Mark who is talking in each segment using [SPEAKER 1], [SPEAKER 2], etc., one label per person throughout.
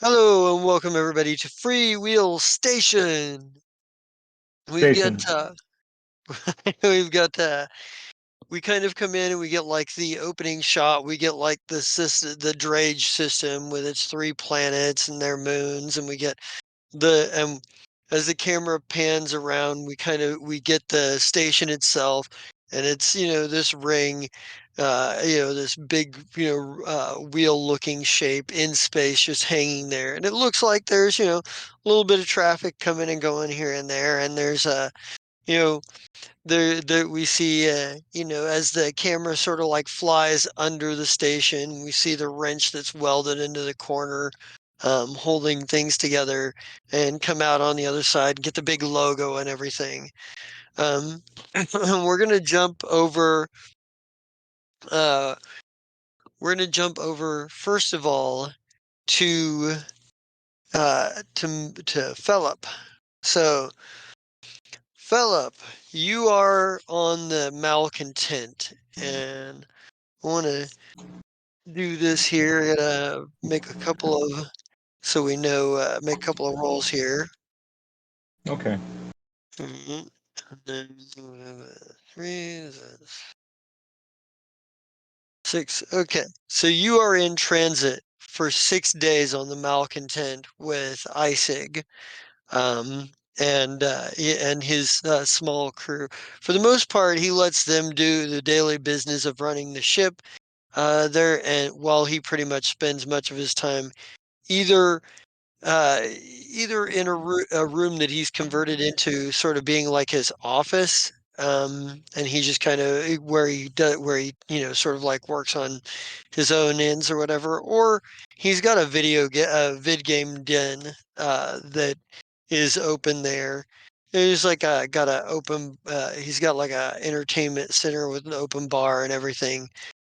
[SPEAKER 1] Hello and welcome everybody to Freewheel Station. We've got
[SPEAKER 2] Station.
[SPEAKER 1] we've got we kind of come in and we get like the opening shot. We get like the drage system with its 3 planets and their moons, and we get the as the camera pans around, we get the station itself, and it's this ring, this big wheel looking shape in space just hanging there, and it looks like there's a little bit of traffic coming and going here and there, and there's you know there we see as the camera sort of like flies under the station, we see the wrench that's welded into the corner, holding things together, and come out on the other side and get the big logo and everything. We're gonna jump over uh first of all to to Philip. So Philip, you are on the malcontent, and I want to do this here. Make a couple of so we know make a couple of rolls here.
[SPEAKER 2] Okay.
[SPEAKER 1] And then three, six. Okay, so you are in transit for 6 days on the malcontent with Isig, and his small crew. For the most part, he lets them do the daily business of running the ship there, and while he pretty much spends much of his time either either in a room that he's converted into sort of being like his office, and he just kind of where he sort of like works on his own ends or whatever, or he's got a vid game den that is open there. He's like got a open he's got like a entertainment center with an open bar and everything.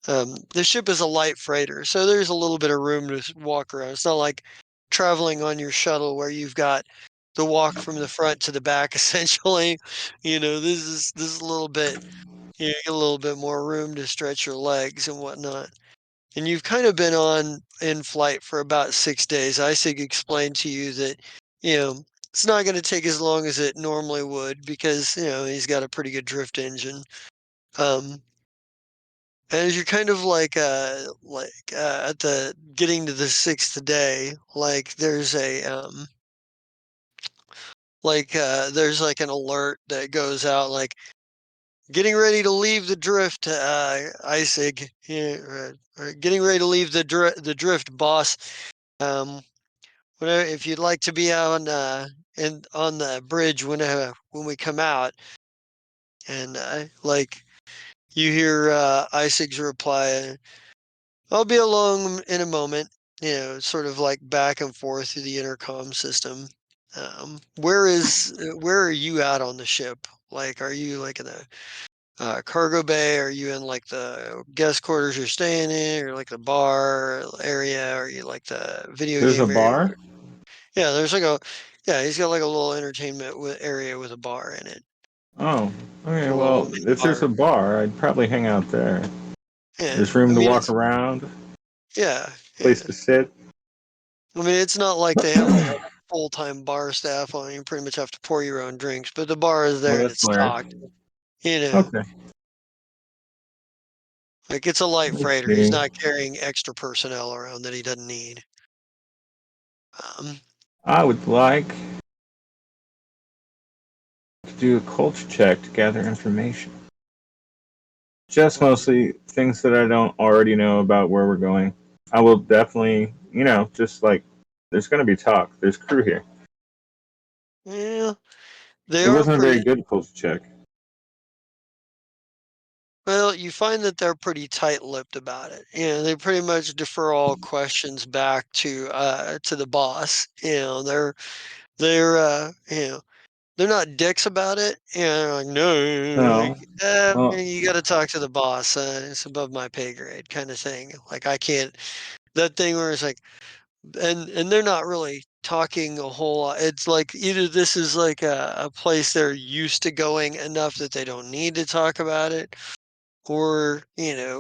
[SPEAKER 1] The ship is a light freighter, so there's a little bit of room to walk around. It's not like traveling on your shuttle where you've got the walk from the front to the back essentially. This is a little bit, you get a little bit more room to stretch your legs and whatnot. And you've kind of been on in flight for about 6 days. Isaac explained to you that, you know, it's not going to take as long as it normally would because, he's got a pretty good drift engine. Um, As you're kind of at the getting to the 6th day, like there's like an alert that goes out like getting ready to leave the drift, Isig. Yeah, or getting ready to leave the drift, boss. Um, whatever, if you'd like to be out on the bridge when we come out, and like you hear Isig's reply. I'll be along in a moment, sort of like back and forth through the intercom system. Where are you at on the ship? Like, are you like in the cargo bay? Are you in like the guest quarters you're staying in, or like the bar area? Or are you like the video
[SPEAKER 2] There's a
[SPEAKER 1] game area?
[SPEAKER 2] bar?
[SPEAKER 1] Yeah, yeah, he's got like a little entertainment area with a bar in it.
[SPEAKER 2] Oh, okay.
[SPEAKER 1] A little
[SPEAKER 2] Well,
[SPEAKER 1] mini
[SPEAKER 2] if there's
[SPEAKER 1] bar.
[SPEAKER 2] a bar, I'd probably hang out there.
[SPEAKER 1] Yeah,
[SPEAKER 2] There's room
[SPEAKER 1] I
[SPEAKER 2] to
[SPEAKER 1] mean
[SPEAKER 2] walk
[SPEAKER 1] it's
[SPEAKER 2] around,
[SPEAKER 1] yeah,
[SPEAKER 2] place
[SPEAKER 1] yeah.
[SPEAKER 2] to sit.
[SPEAKER 1] I mean, it's not like they have like a full-time bar staff on. You pretty much have to pour your own drinks, but the bar is
[SPEAKER 2] Oh,
[SPEAKER 1] there and
[SPEAKER 2] that's
[SPEAKER 1] it's
[SPEAKER 2] hilarious.
[SPEAKER 1] stocked. You know,
[SPEAKER 2] Okay.
[SPEAKER 1] like it's a light
[SPEAKER 2] Let's
[SPEAKER 1] freighter. He's
[SPEAKER 2] see.
[SPEAKER 1] not carrying extra personnel around that he doesn't need. Um,
[SPEAKER 2] I would like to do a culture check to gather information. Just
[SPEAKER 1] um,
[SPEAKER 2] mostly things that I don't already know about where we're going. I will definitely, just like there's going to be talk. There's crew here.
[SPEAKER 1] yeah, they
[SPEAKER 2] It
[SPEAKER 1] are
[SPEAKER 2] wasn't a very
[SPEAKER 1] pretty.
[SPEAKER 2] good culture check.
[SPEAKER 1] Well, you find that they're pretty tight-lipped about it. They pretty much defer all questions back to the boss. They're they're not dicks about it. They're like, no,
[SPEAKER 2] No.
[SPEAKER 1] like,
[SPEAKER 2] Well,
[SPEAKER 1] you got to talk to the boss. It's above my pay grade, kind of thing. Like I can't. That thing where it's like, and they're not really talking a whole lot. It's like either this is like a place they're used to going enough that they don't need to talk about it, or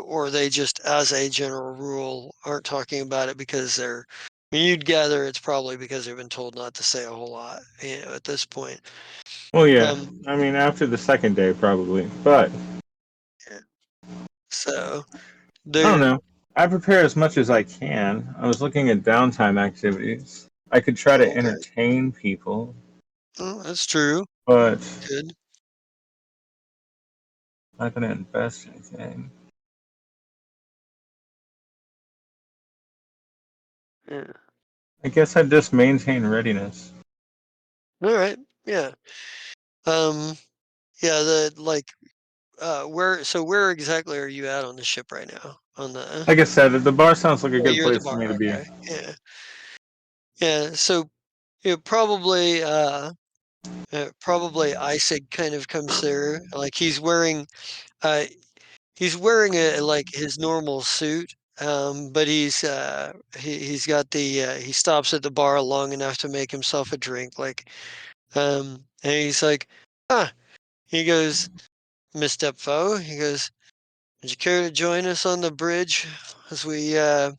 [SPEAKER 1] or they just, as a general rule, aren't talking about it because they're mean, you'd gather it's probably because they've been told not to say a whole lot, at this point.
[SPEAKER 2] Well, yeah.
[SPEAKER 1] Um,
[SPEAKER 2] I mean, after the second day, probably. But
[SPEAKER 1] yeah, so
[SPEAKER 2] I don't
[SPEAKER 1] they're
[SPEAKER 2] know. I prepare as much as I can. I was looking at downtime activities. I could try to
[SPEAKER 1] oh, okay.
[SPEAKER 2] entertain people,
[SPEAKER 1] Oh, that's true.
[SPEAKER 2] but
[SPEAKER 1] Good.
[SPEAKER 2] I'm not going to invest anything.
[SPEAKER 1] Yeah.
[SPEAKER 2] I guess I'd just maintain readiness.
[SPEAKER 1] All right. Yeah. Um, yeah, where exactly are you at on the ship right now? On the
[SPEAKER 2] Like I said, the bar sounds like a
[SPEAKER 1] Oh,
[SPEAKER 2] good
[SPEAKER 1] you're at the
[SPEAKER 2] place for
[SPEAKER 1] bar.
[SPEAKER 2] me to be.
[SPEAKER 1] Okay. Yeah. Yeah. So probably probably Isaac kind of comes through. Like uh he's wearing a like his normal suit. But he's got he stops at the bar long enough to make himself a drink, and he's like, ah, he goes, Miss Stepfoe, he goes, would you care to join us on the bridge as uh,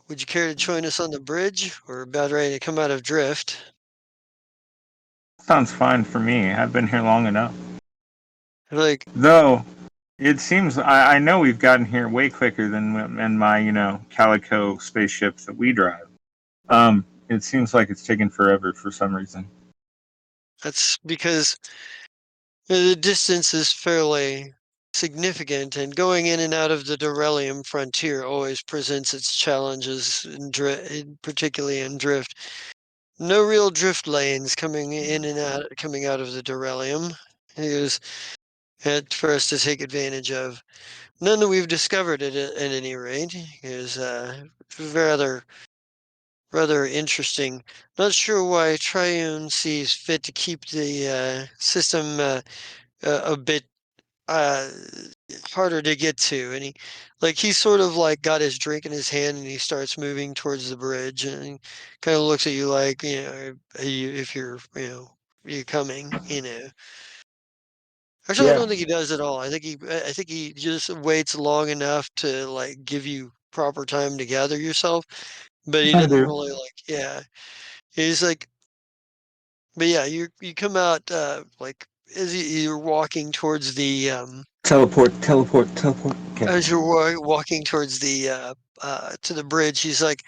[SPEAKER 1] would you care to join us on the bridge? We're about ready to come out of drift.
[SPEAKER 2] Sounds fine for me. I've been here long enough.
[SPEAKER 1] Like,
[SPEAKER 2] Though, it seems I know we've gotten here way quicker than in my, Calico spaceship that we drive. It seems like it's taken forever for some reason.
[SPEAKER 1] that's because the distance is fairly significant, and going in and out of the Dorelium frontier always presents its challenges, particularly in drift. No real drift lanes coming in and out, coming out of the Dorelium. Is for us to take advantage of. None that we've discovered at any rate. Is rather rather interesting. Not sure why Triune sees fit to keep the system a bit uh, harder to get to. And he's sort of like got his drink in his hand and he starts moving towards the bridge and he kind of looks at you like, if you're, you coming, Actually, I
[SPEAKER 2] Yeah,
[SPEAKER 1] don't think he does at all. I think he just waits long enough to like give you proper time to gather yourself, but he
[SPEAKER 2] I
[SPEAKER 1] doesn't
[SPEAKER 2] do.
[SPEAKER 1] really yeah. He's like, but yeah, you come out as you're walking towards
[SPEAKER 2] Teleport, teleport, teleport. Okay.
[SPEAKER 1] as you're walking towards the to the bridge. He's like,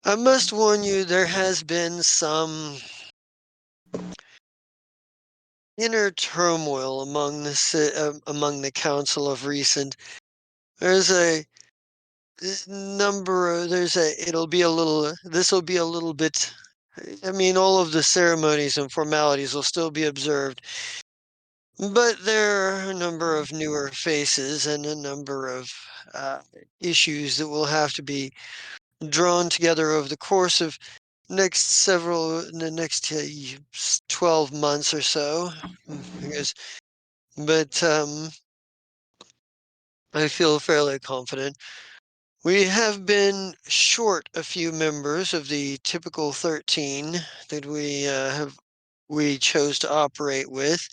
[SPEAKER 1] I must warn you, there has been some inner turmoil among among the council of recent. There's a number of there's a it'll be a little this will be a little bit. I mean, all of the ceremonies and formalities will still be observed, but there are a number of newer faces and a number of uh, issues that will have to be drawn together over the course of the next 12 months or so. Because, but I feel fairly confident. We have been short a few members of the typical 13 that we chose to operate with,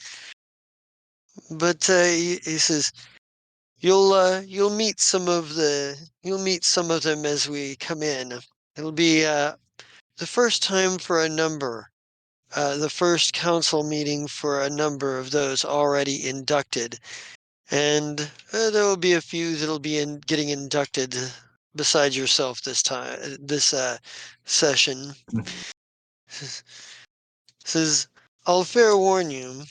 [SPEAKER 1] but he says you'll meet some of them as we come in. It'll be the first time for a number, the first council meeting for a number of those already inducted, and there will be a few that'll be getting inducted besides yourself this session. Says, I'll fair warn you,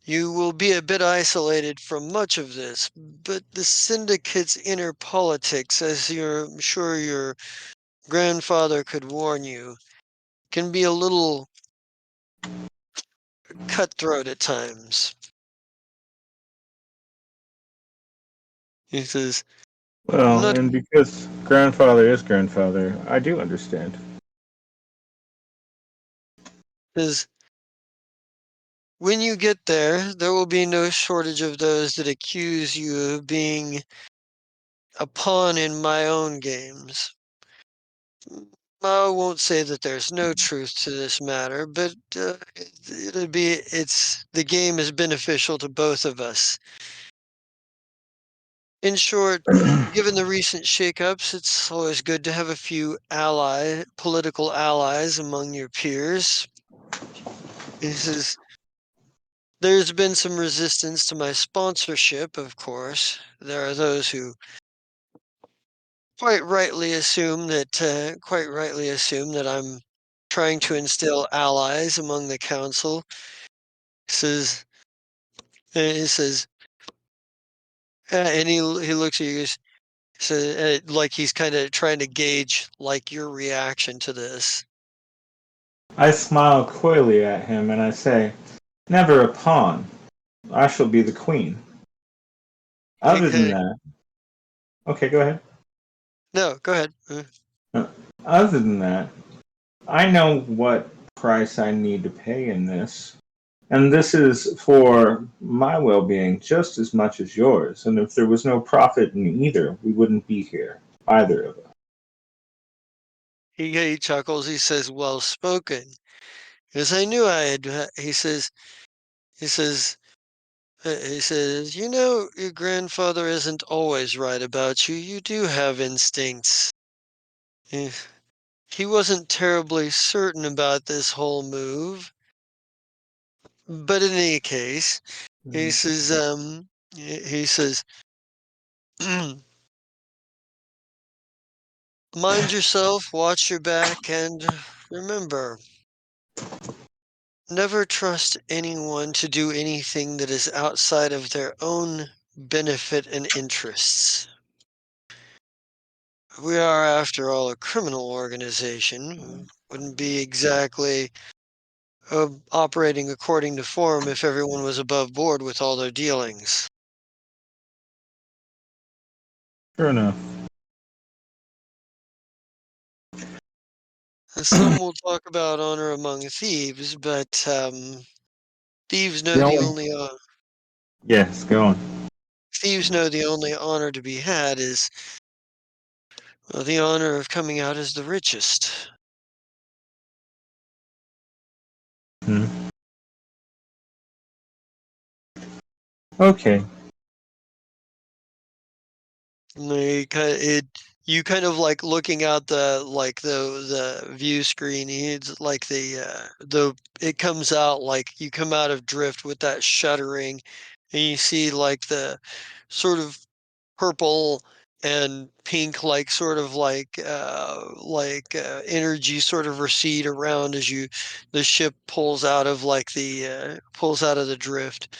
[SPEAKER 1] you will be a bit isolated from much of this, but the syndicate's inner politics, as I'm sure your grandfather could warn you, can be a little cutthroat at times. He says,
[SPEAKER 2] Well,
[SPEAKER 1] not
[SPEAKER 2] and because grandfather is grandfather, I do understand.
[SPEAKER 1] says, when you get there, there will be no shortage of those that accuse you of being a pawn in my own games. I won't say that there's no truth to this matter, but it's the game is beneficial to both of us. In short, given the recent shakeups, it's always good to have a few political allies among your peers. This is There's been some resistance to my sponsorship, of course. There are those who quite rightly assume that I'm trying to instill allies among the council. Says he says, and he looks at you, so like he's kind of trying to gauge like your reaction to this.
[SPEAKER 2] I smile coyly at him and I say, "Never a pawn. I shall be the queen."
[SPEAKER 1] He
[SPEAKER 2] Other than
[SPEAKER 1] kind
[SPEAKER 2] that, okay, go ahead.
[SPEAKER 1] No, go ahead.
[SPEAKER 2] Uh, Other than that, I know what price I need to pay in this. And this is for my well being just as much as yours. And if there was no profit in either, we wouldn't be here, either of us.
[SPEAKER 1] He chuckles. He says, "Well spoken." Because I knew I had. He says, he says, "You know, your grandfather isn't always right about you. You do have instincts." Eh, He wasn't terribly certain about this whole move, but in any case, he
[SPEAKER 2] Mhm.
[SPEAKER 1] says, he says, "Mind yourself, watch your back, and remember, never trust anyone to do anything that is outside of their own benefit and interests. We are, after all, a criminal organization. Wouldn't be exactly operating according to form if everyone was above board with all their dealings.
[SPEAKER 2] Sure enough.
[SPEAKER 1] Some will talk about honor among thieves, but thieves know
[SPEAKER 2] The
[SPEAKER 1] the
[SPEAKER 2] only
[SPEAKER 1] only
[SPEAKER 2] yes, go on.
[SPEAKER 1] thieves know the only honor to be had is the honor of coming out as the richest.
[SPEAKER 2] Hmm. Okay.
[SPEAKER 1] And you kind of like looking out the view screen. It's like the it comes out like you come out of drift with that shuddering, and you see like the sort of purple and pink energy sort of recede around as you the ship pulls out of the drift,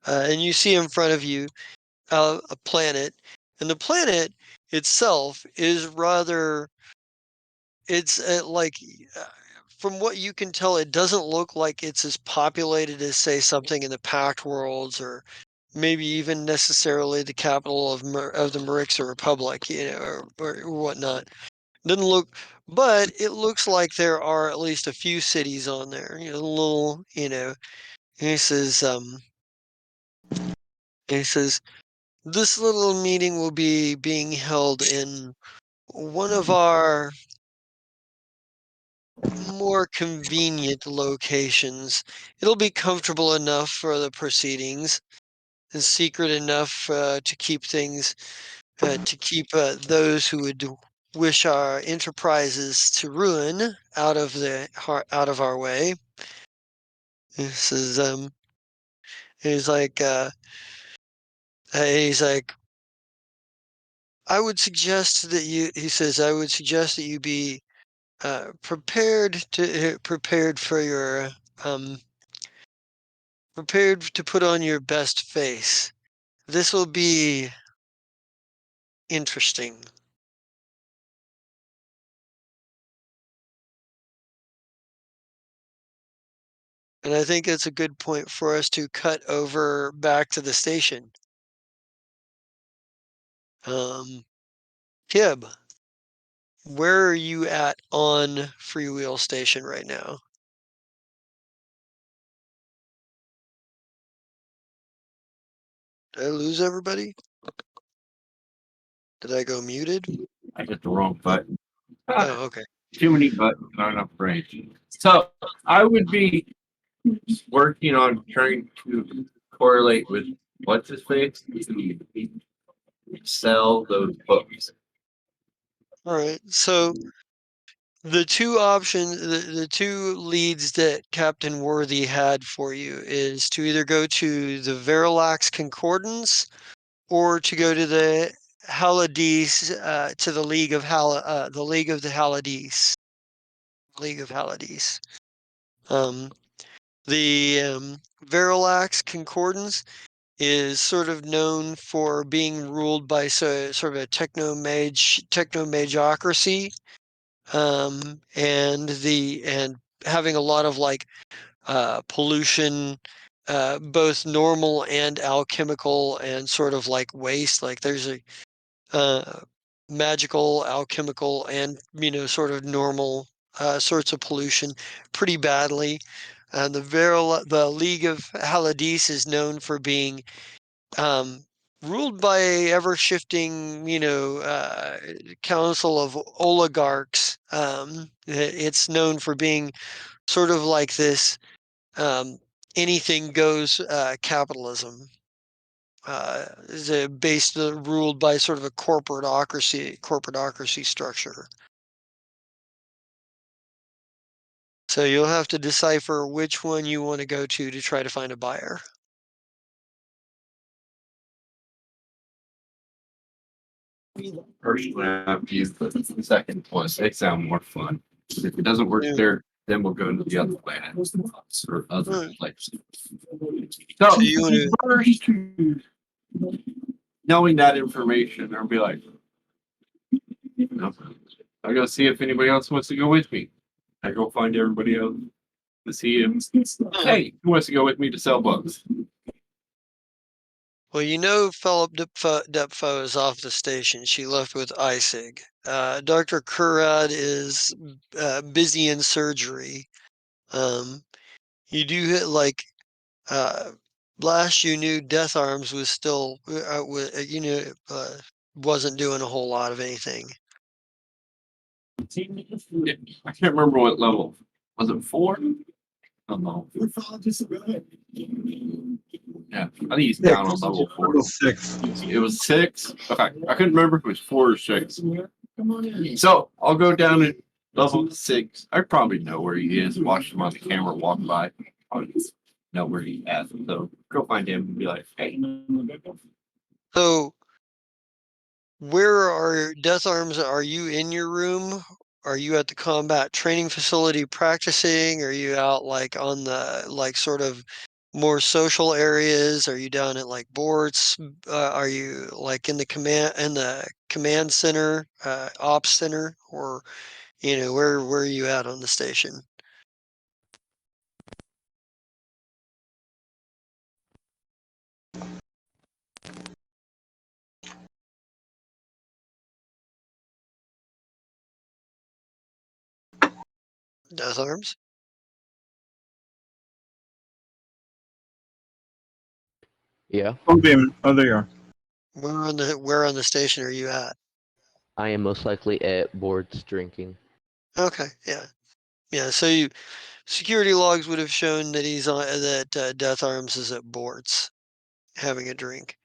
[SPEAKER 1] and you see in front of you a planet, and the planet itself is rather it's uh, from what you can tell, it doesn't look like it's as populated as, say, something in the Pact Worlds, or maybe even necessarily the capital of the Marixa Republic, or whatnot. Doesn't look, but it looks like there are at least a few cities on there. He says, he says, this little meeting will be being held in one of our more convenient locations. It'll be comfortable enough for the proceedings and secret enough to keep those who would wish our enterprises to ruin out of our way. This is he's like he's like I would suggest that you he says I would suggest that you be prepared for your um prepared to put on your best face. This will be interesting. And I think it's a good point for us to cut over back to the station. Um, Kib, where are you at on Freewheel Station right now? Did I lose everybody? Did I go muted?
[SPEAKER 3] I hit the wrong button.
[SPEAKER 1] Oh, okay.
[SPEAKER 3] Too many buttons, not enough brains. So I would be working on trying to correlate with what's his face. sell those books.
[SPEAKER 1] All right. So the two options, the two leads that Captain Worthy had for you is to either go to the Verilax Concordance or to go to the Haladies, to the League of the League of the Haladies. League of Haladies. Um, the Verilax Concordance is sort of known for being ruled by sort of a technomagocracy, and having a lot of like pollution, both normal and alchemical, and sort of like waste. Like there's a magical, alchemical, and sort of normal sorts of pollution pretty badly. The League of Haladies is known for being um, ruled by a ever-shifting, council of oligarchs. It's known for being sort of like this um, anything goes capitalism. Is based ruled by sort of a corporatocracy structure. So you'll have to decipher which one you want to go to try to find a buyer.
[SPEAKER 3] Personally, I've used the second one. They sound more fun. If it doesn't work
[SPEAKER 1] Yeah.
[SPEAKER 3] there, then we'll go into the other planet or other
[SPEAKER 1] Right.
[SPEAKER 3] places.
[SPEAKER 1] So
[SPEAKER 3] So
[SPEAKER 1] you want to,
[SPEAKER 3] first, knowing that information, I'll be like, I go see if anybody else wants to go with me. I go find everybody else to see if, hey, who wants to go with me to sell books?
[SPEAKER 1] well, Philip Depfo is off the station. She left with Isig. Dr. Kurad is busy in surgery. Um, you do hit like uh, last you knew Death Arms was still wasn't doing a whole lot of anything.
[SPEAKER 3] Yeah, I can't remember what level. Was it 4? I don't know. Yeah, I think he's down on level 4.
[SPEAKER 2] Level 6.
[SPEAKER 3] It was 6. Okay, I couldn't remember if it was 4 or 6. So I'll go down at level 6. I probably know where he is. Watch him on the camera walk by. I know where he is. So go find him and be like, hey.
[SPEAKER 1] So where are Death Arms? Are you in your room? Are you at the combat training facility practicing? Are you out like on the like sort of more social areas? Are you down at like boards? Are you like in the command center, ops center, or where are you at on the station? Death Arms?
[SPEAKER 4] Yeah,
[SPEAKER 2] Oh, there you are.
[SPEAKER 1] Where on the station are you at?
[SPEAKER 4] I am most likely at boards drinking.
[SPEAKER 1] Okay, yeah. Yeah, so security logs would have shown that Death Arms is at boards having a drink.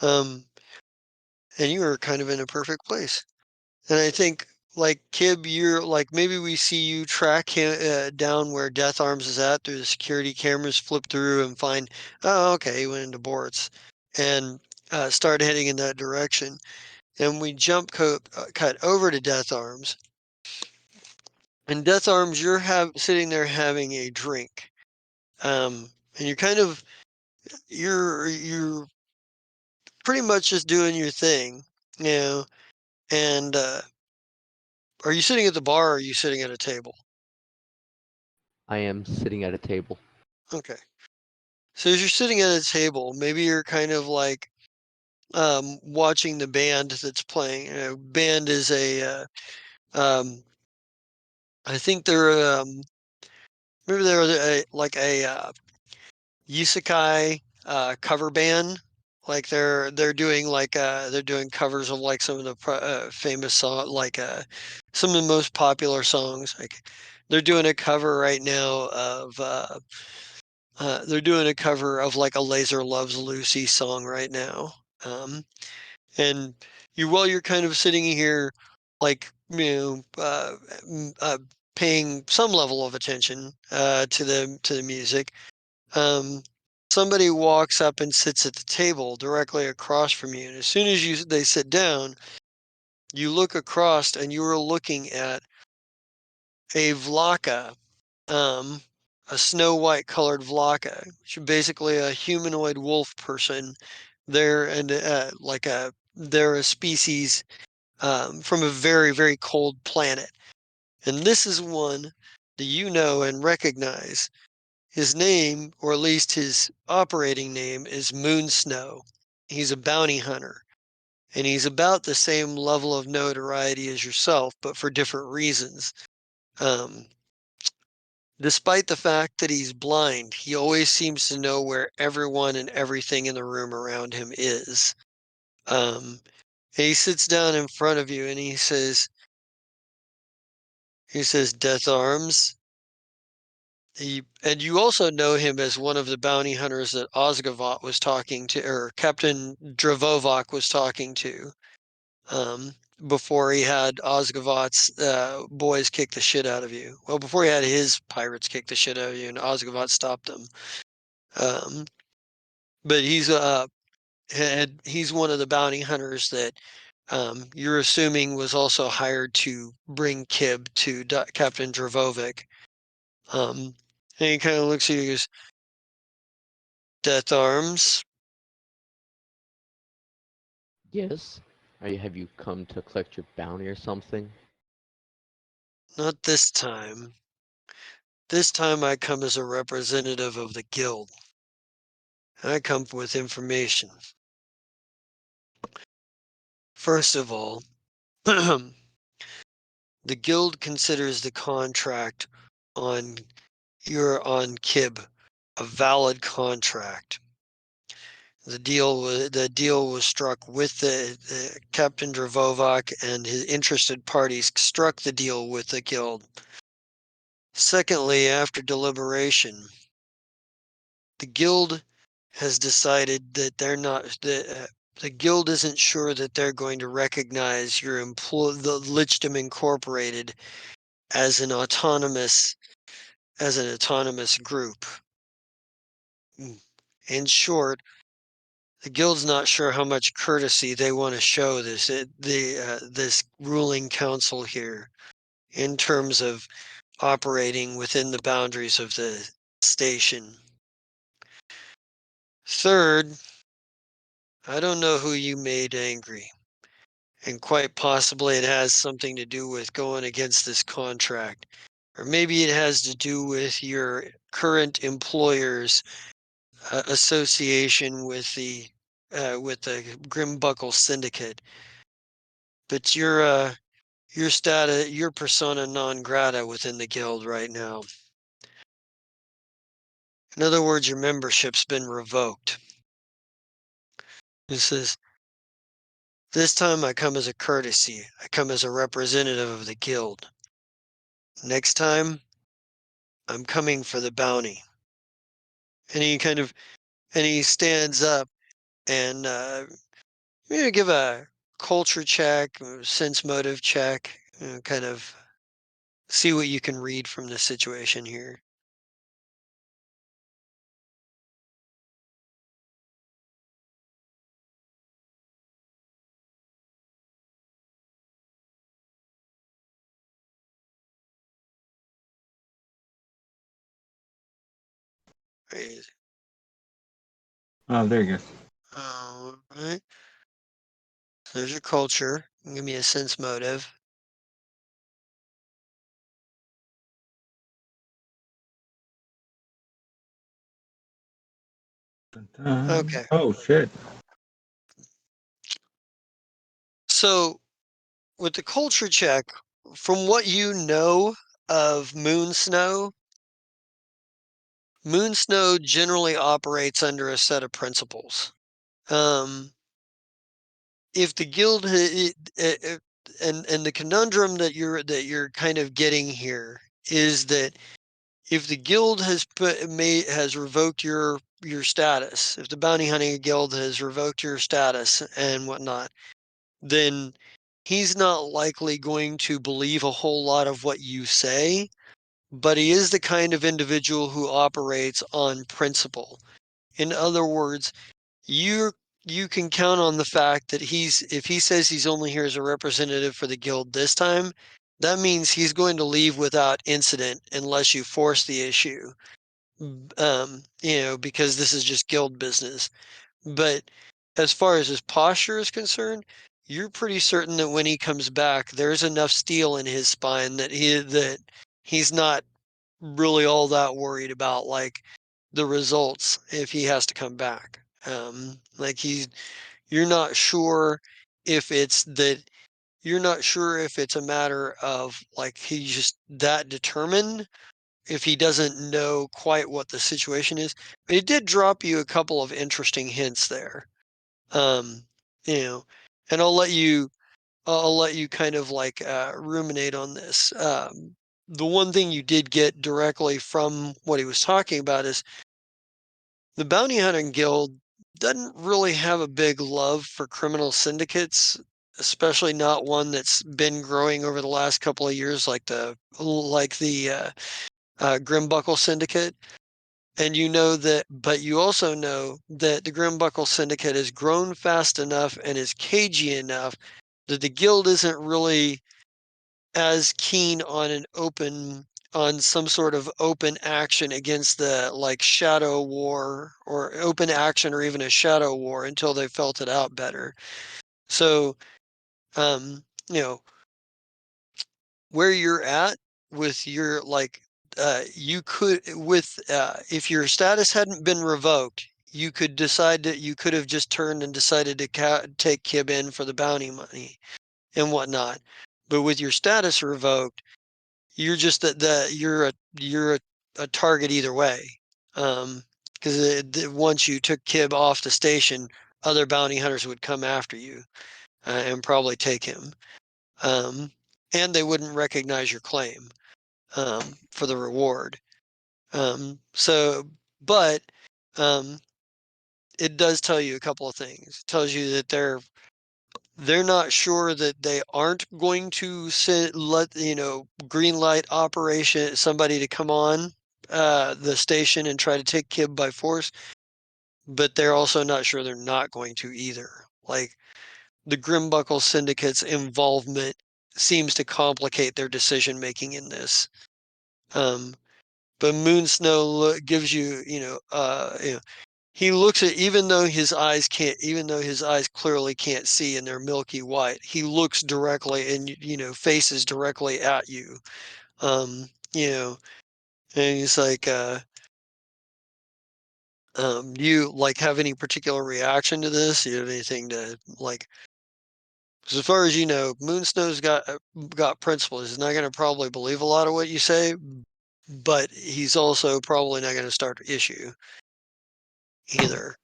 [SPEAKER 1] And you are kind of in a perfect place. And I think like Kib, you're like maybe we see you track him down where Death Arms is at through the security cameras, flip through and find, oh, okay, he went into boards, and start heading in that direction. And we cut over to Death Arms. And Death Arms, you're sitting there having a drink. And you're kind of you're pretty much just doing your thing, you know. And are you sitting at the bar or are you sitting at a table?
[SPEAKER 4] I am sitting at a table.
[SPEAKER 1] Okay. So as you're sitting at a table, maybe you're kind of like watching the band that's playing. Band is I think they're maybe they're like a Isekai cover band. Like they're doing covers of like some of the famous song, like some of the most popular songs. Like they're doing a cover right now of they're doing a cover of like a Laser Loves Lucy song right now. Um, And while you're kind of sitting here, like, paying some level of attention to the music, um, somebody walks up and sits at the table directly across from you. And as soon as they sit down, you look across and you are looking at a Vlaka, um, a snow white colored Vlaka, which is basically a humanoid wolf person. They're and they're a species from a very, very cold planet. And this is one that you know and recognize. His name, or at least his operating name, is Moon Snow. He's a bounty hunter, and he's about the same level of notoriety as yourself, but for different reasons. Um, Despite the fact that he's blind, he always seems to know where everyone and everything in the room around him is. And he sits down in front of you and he says, Death Arms. And you also know him as one of the bounty hunters that Osgavot was talking to, or Captain Dravovok was talking to, um, before he had Osgavot's boys kick the shit out of you. Well, before he had his pirates kick the shit out of you, and Osgavot stopped them. Um, but he's one of the bounty hunters that you're assuming was also hired to bring Kib to Captain Dravovic. And he kind of looks at you and goes, Death Arms.
[SPEAKER 4] Yes. Have you come to collect your bounty or something?
[SPEAKER 1] Not this time. This time I come as a representative of the guild. I come with information. First of all, the guild considers the contract on on Kib a valid contract. The deal was struck with the Captain Dravovak, and his interested parties struck the deal with the guild. Secondly, after deliberation, the guild has decided that the guild isn't sure that they're going to recognize the Lichdom Incorporated as an autonomous group. In short, the guild's not sure how much courtesy they want to show this ruling council here in terms of operating within the boundaries of the station. Third, I don't know who you made angry, and quite possibly it has something to do with going against this contract, or maybe it has to do with your current employer's association with the Grimbuckle Syndicate. But you're persona non grata within the guild right now. In other words, your membership's been revoked. He says, this time I come as a courtesy. I come as a representative of the guild. Next time, I'm coming for the bounty. And he stands up and give a culture check, sense motive check, kind of see what you can read from the situation here.
[SPEAKER 2] Oh, there you go.
[SPEAKER 1] All right. There's your culture. Give me a sense motive. Okay.
[SPEAKER 2] Oh shit.
[SPEAKER 1] So with the culture check, from what you know of Moon Snow generally operates under a set of principles. If the guild and the conundrum that you're kind of getting here is that if the guild has revoked your your status, if the bounty hunting guild has revoked your status and whatnot, then he's not likely going to believe a whole lot of what you say, but he is the kind of individual who operates on principle. In other words, you you can count on the fact that if he says he's only here as a representative for the guild this time, that means he's going to leave without incident unless you force the issue. Because this is just guild business. But as far as his posture is concerned, you're pretty certain that when he comes back, there's enough steel in his spine that he's not really all that worried about like the results if he has to come back. You're not sure if it's that you're not sure if it's a matter of like he's just that determined, if he doesn't know quite what the situation is. But it did drop you a couple of interesting hints there. Um, you know, and I'll let you kind of like ruminate on this. The one thing you did get directly from what he was talking about is the bounty hunting guild doesn't really have a big love for criminal syndicates, especially not one that's been growing over the last couple of years, like the Grimbuckle Syndicate. And but you also know that the Grimbuckle Syndicate has grown fast enough and is cagey enough that the guild isn't really as keen on some sort of open action against the like shadow war or open action or even a shadow war until they felt it out better. So, um, you know, where you're at with your like you could with if your status hadn't been revoked, you could decide that you could have just turned and decided to take Kib in for the bounty money and whatnot. But with your status revoked, you're just a target either way. Because once you took Kib off the station, other bounty hunters would come after you and probably take him. Um, and they wouldn't recognize your claim for the reward. But um, it does tell you a couple of things. It tells you that they're not sure that they aren't going to green light operation somebody to come on the station and try to take Kib by force, but they're also not sure they're not going to either. Like the Grimbuckle Syndicate's involvement seems to complicate their decision making in this. But Moon Snow gives he looks at even though his eyes clearly can't see and they're milky white, he looks directly and faces directly at you. Um, you know, and he's like, you like have any particular reaction to this? You have anything to like? 'Cause as far as you know, Moon Snow's got principles. He's not going to probably believe a lot of what you say, but he's also probably not going to start an issue either.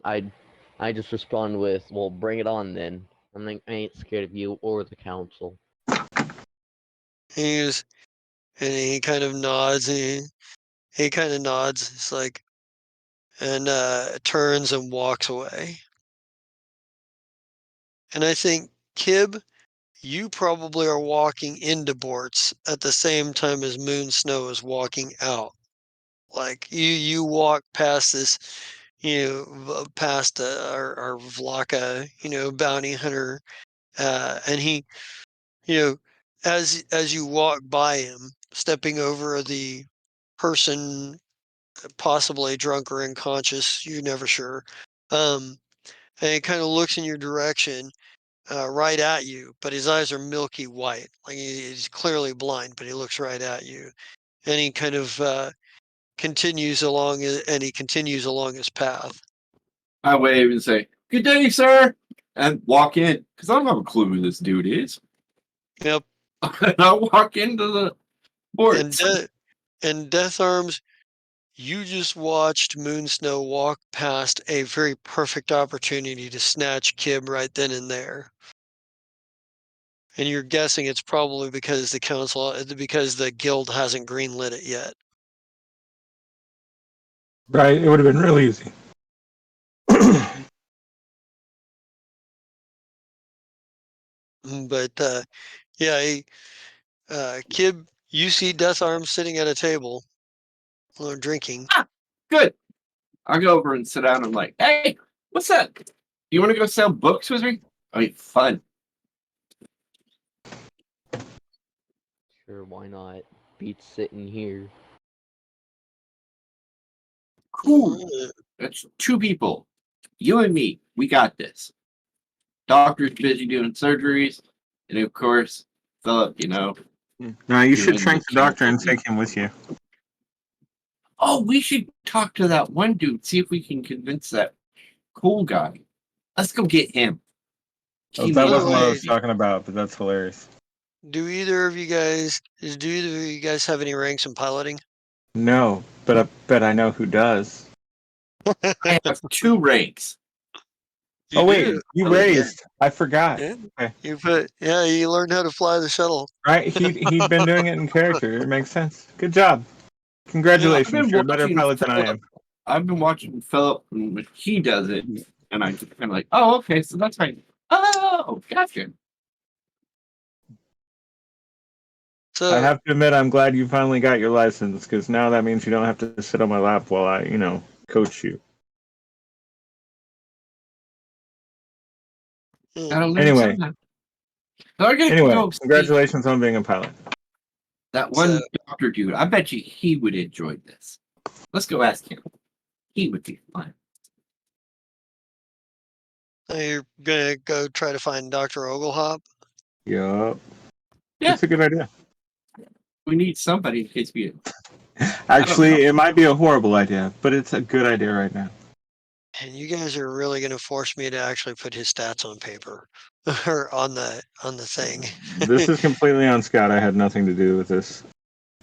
[SPEAKER 4] I I just respond with, "Well, bring it on then. I ain't scared of you or the council."
[SPEAKER 1] He's and he kind of nods and he kind of nods. It's like and turns and walks away. And I think Kib, you probably are walking into Bortz at the same time as Moon Snow is walking out. Like you walk past this, past our Vlaka, bounty hunter, and he, you know, as you walk by him, stepping over the person possibly drunk or unconscious, you're never sure. Um, and he kind of looks in your direction, right at you, but his eyes are milky white. Like he's clearly blind, but he looks right at you. And he kind of continues along his path.
[SPEAKER 3] I wave and say, "Good day, sir," and walk in because I don't have a clue who this dude is.
[SPEAKER 1] Yep.
[SPEAKER 3] And I walk into the
[SPEAKER 1] And
[SPEAKER 3] ports.
[SPEAKER 1] and Death Arms, you just watched Moon Snow walk past a very perfect opportunity to snatch Kib right then and there. And you're guessing it's probably because because the guild hasn't greenlit it yet.
[SPEAKER 2] Right? It would have been real easy.
[SPEAKER 1] But yeah, Kib, you see Death Arm sitting at a table, drinking.
[SPEAKER 3] Ah, good. I'll go over and sit down. I'm like, hey, what's that? Do you want to go sell books with me? I mean, fun.
[SPEAKER 4] Sure, why not? Beats sitting here.
[SPEAKER 3] Cool. That's two people. You and me. We got this. Doctor's busy doing surgeries. And of course, Philip,
[SPEAKER 2] No, you should
[SPEAKER 3] doing the
[SPEAKER 2] shrink the doctor
[SPEAKER 3] council
[SPEAKER 2] and
[SPEAKER 3] thing.
[SPEAKER 2] take him with you.
[SPEAKER 3] Oh, we should talk to that one dude, see if we can convince that cool guy. Let's go get him.
[SPEAKER 2] Oh,
[SPEAKER 3] He
[SPEAKER 2] that
[SPEAKER 3] may
[SPEAKER 1] By the
[SPEAKER 2] wasn't what I was
[SPEAKER 1] way,
[SPEAKER 2] talking about, but that's hilarious.
[SPEAKER 1] do either of you guys have any ranks in piloting?
[SPEAKER 2] No, but I bet I know who does.
[SPEAKER 3] I have two ranks.
[SPEAKER 1] You
[SPEAKER 2] Oh wait,
[SPEAKER 1] do.
[SPEAKER 2] you
[SPEAKER 3] Really good.
[SPEAKER 2] raised. I forgot.
[SPEAKER 1] Yeah.
[SPEAKER 2] Okay.
[SPEAKER 1] You learned how to fly the shuttle.
[SPEAKER 2] Right? He'd been doing it in character. It makes sense. Good job.
[SPEAKER 1] Yeah.
[SPEAKER 3] I've
[SPEAKER 2] Congratulations.
[SPEAKER 3] been
[SPEAKER 2] You're a better
[SPEAKER 3] watching
[SPEAKER 2] pilot than I
[SPEAKER 3] Philip.
[SPEAKER 2] am.
[SPEAKER 3] I've been watching Philip when he does it, and I just kind of like, oh, okay, so that's right. Oh, gotcha.
[SPEAKER 2] I
[SPEAKER 1] So
[SPEAKER 2] have to admit, I'm glad you finally got your license because now that means you don't have to sit on my lap while I, coach you.
[SPEAKER 3] Gotta learn
[SPEAKER 2] Anyway,
[SPEAKER 3] sometime. So I gotta go see
[SPEAKER 2] congratulations on being a pilot.
[SPEAKER 3] that
[SPEAKER 1] so
[SPEAKER 3] one doctor dude. I bet you he would enjoy this. Let's go ask him. He would be fun.
[SPEAKER 1] you're gonna go try to find Dr. Oglehop.
[SPEAKER 2] Yup.
[SPEAKER 3] Yeah,
[SPEAKER 2] It's a good idea.
[SPEAKER 3] we need somebody in case we. I don't know.
[SPEAKER 2] Actually, it might be a horrible idea, but it's a good idea right now.
[SPEAKER 1] And you guys are really gonna force me to actually put his stats on paper or on the thing.
[SPEAKER 2] This is completely on Scott. I had nothing to do with this.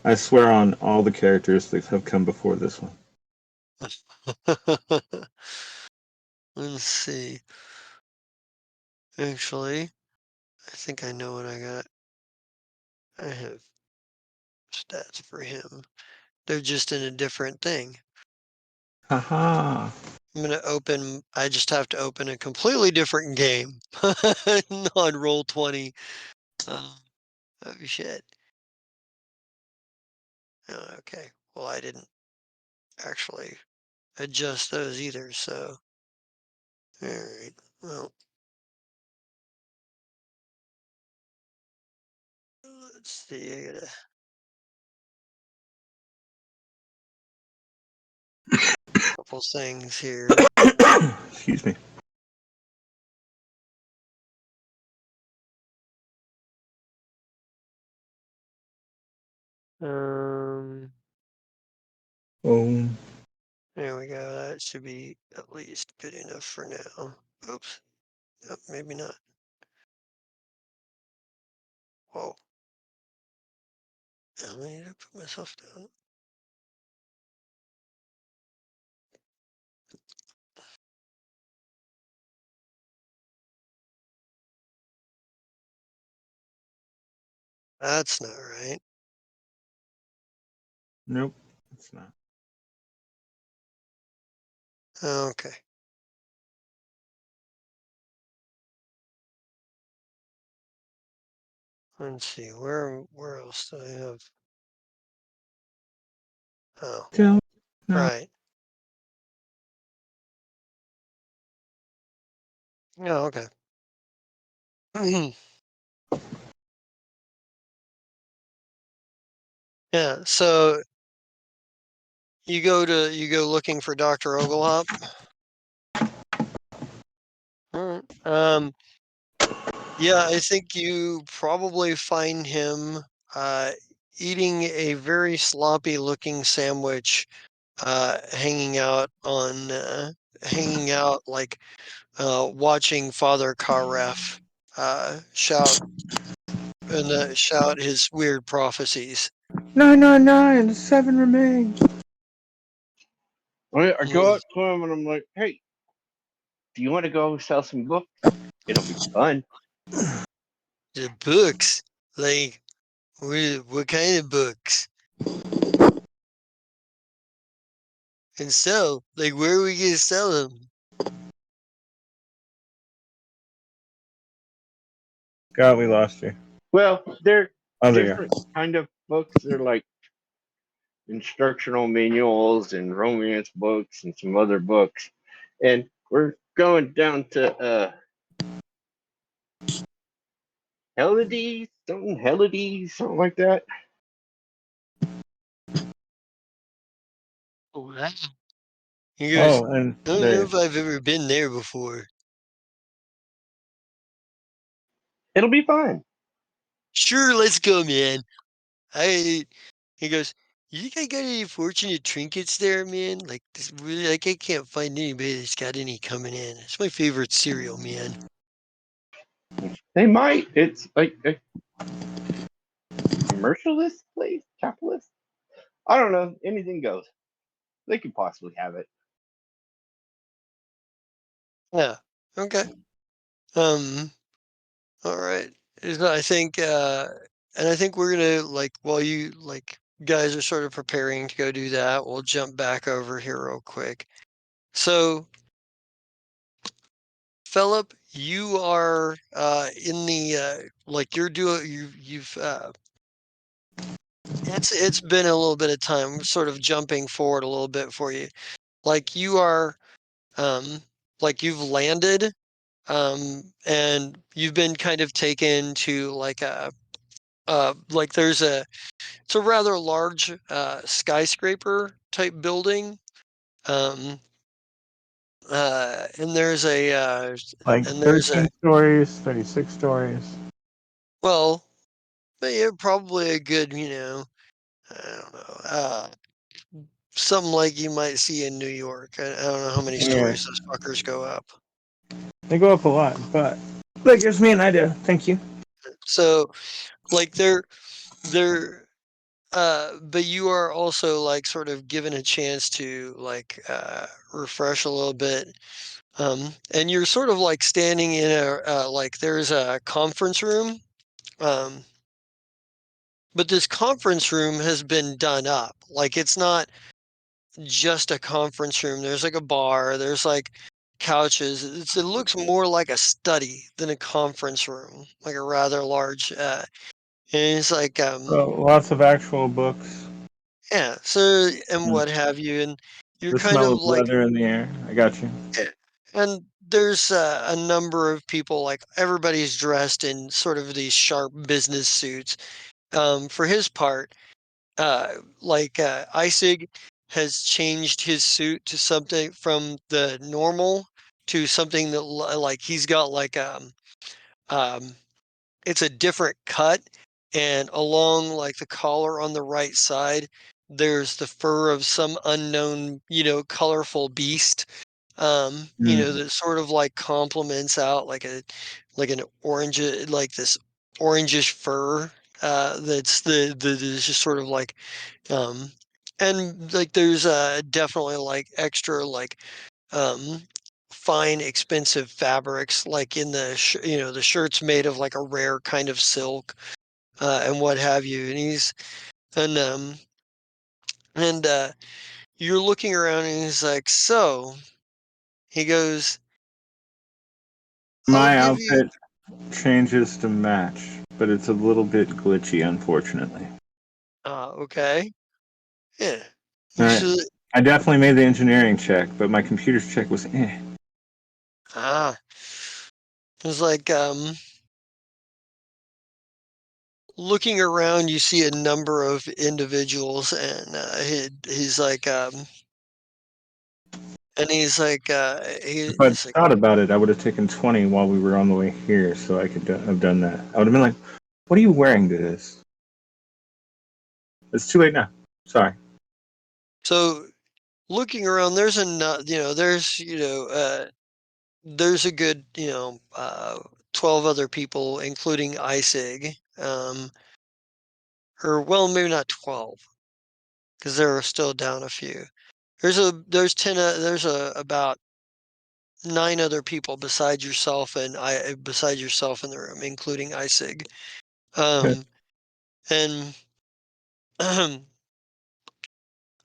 [SPEAKER 2] I swear on all the characters that have come before this one.
[SPEAKER 1] Let's see. Actually, I think I know what I got. I have stats for him. They're just in a different thing.
[SPEAKER 2] Haha.
[SPEAKER 1] I just have to open a completely different game on Roll20. Oh shit. Oh, okay. Well, I didn't actually adjust those either, so. All right. Well, let's see. I gotta. Couple things here.
[SPEAKER 2] Excuse me.
[SPEAKER 1] Um,
[SPEAKER 2] Oh.
[SPEAKER 1] there we go. That should be at least good enough for now. Oops. Nope, maybe not. Whoa. I need to put myself down. That's not right.
[SPEAKER 2] Nope, it's not.
[SPEAKER 1] Okay. Let's see. Where else do I have? Oh,
[SPEAKER 2] Don't know.
[SPEAKER 1] right. Oh, okay. Yeah, so you go looking for Dr. Oglehop. All right. Yeah, I think you probably find him uh, eating a very sloppy looking sandwich, hanging out like watching Father Karef shout shout his weird prophecies.
[SPEAKER 2] 999, 7 remain.
[SPEAKER 3] I go up to him and I'm like, hey, do you want to go sell some books? It'll be fun.
[SPEAKER 1] The books, like what kind of books? and sell. Like, where are we gonna sell them?
[SPEAKER 2] God, we lost you.
[SPEAKER 3] Well, they're
[SPEAKER 2] Oh, there you are.
[SPEAKER 3] different kind of books. They're like instructional manuals and romance books and some other books. And we're going down to Hellidy, something like that.
[SPEAKER 1] Oh, wow. He goes,
[SPEAKER 2] Oh, and
[SPEAKER 1] I don't know
[SPEAKER 2] there.
[SPEAKER 1] if I've ever been there before.
[SPEAKER 3] It'll be fun.
[SPEAKER 1] Sure, let's go, man. I He goes, you think I got any fortunate trinkets there, man? Like this really like I can't find anybody that's got any coming in. It's my favorite cereal, man.
[SPEAKER 3] They might. It's like a commercialist place, capitalist. I don't know. Anything goes. They could possibly have it.
[SPEAKER 1] Yeah. Okay. Um, all right. I think and I think we're gonna like while you like guys are sort of preparing to go do that, we'll jump back over here real quick. So Philip, you are in the like you're doing you've it's been a little bit of time. I'm sort of jumping forward a little bit for you. Like you are um like you've landed and you've been kind of taken to like there's a it's a rather large skyscraper type building. Um and there's a
[SPEAKER 2] Like
[SPEAKER 1] and there's a
[SPEAKER 2] 13 stories, 36 stories.
[SPEAKER 1] well, but yeah, probably a good, I don't know, something like you might see in New York. I don't know how many
[SPEAKER 2] Yeah,
[SPEAKER 1] stories those fuckers go up.
[SPEAKER 2] they go up a lot, but that gives me an idea. Thank you.
[SPEAKER 1] So like they're but you are also like sort of given a chance to like refresh a little bit. And you're sort of like standing in a like there's a conference room. Um, but this conference room has been done up. Like it's not just a conference room. There's like a bar, there's like couches. It looks more like a study than a conference room, like a rather large and it's like
[SPEAKER 2] So lots of actual books.
[SPEAKER 1] yeah, so and
[SPEAKER 2] Mm.
[SPEAKER 1] what have you, and you're
[SPEAKER 2] The
[SPEAKER 1] kind
[SPEAKER 2] smell
[SPEAKER 1] of
[SPEAKER 2] of
[SPEAKER 1] like
[SPEAKER 2] leather in the air. I got you.
[SPEAKER 1] yeah, and there's a number of people like everybody's dressed in sort of these sharp business suits. For his part, Isig has changed his suit to something from the normal to something that like he's got like um it's a different cut and along like the collar on the right side there's the fur of some unknown colorful beast
[SPEAKER 2] Mm.
[SPEAKER 1] that sort of like complements out like an orange like this orangish fur that's the just sort of like um, and like there's definitely like extra like um fine expensive fabrics like in the shirt's made of like a rare kind of silk and what have you. And you're looking around and he's like, so he goes, I'll
[SPEAKER 2] My
[SPEAKER 1] give you
[SPEAKER 2] outfit changes to match, but it's a little bit glitchy, unfortunately.
[SPEAKER 1] okay. Yeah.
[SPEAKER 2] All right.
[SPEAKER 1] Usually
[SPEAKER 2] I definitely made the engineering check, but my computer's check was eh.
[SPEAKER 1] ah it's like looking around you see a number of individuals and he's like
[SPEAKER 2] If I'd
[SPEAKER 1] he's like
[SPEAKER 2] thought about it, I would have taken 20 while we were on the way here, so I could have done that. I would have been like, "What are you wearing to this?" It's too late now. Sorry.
[SPEAKER 1] so looking around there's there's a good 12 other people including Isig or well maybe not 12 because there are still down a few there's 10 there's about 9 other people beside yourself in the room including Isig
[SPEAKER 2] Okay.
[SPEAKER 1] um and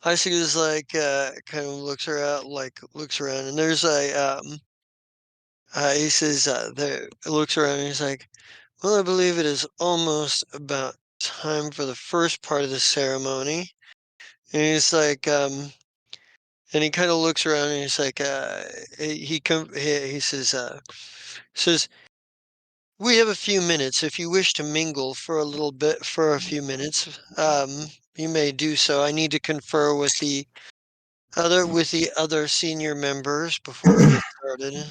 [SPEAKER 1] Isaac is like, kind of looks around, and there's he says, there, looks around, and he's like, well, I believe it is almost about time for the first part of the ceremony. And he's like, and he kind of looks around, and he's like, he says, we have a few minutes. If you wish to mingle for a few minutes, you may do so. I need to confer with the other senior members before we get started.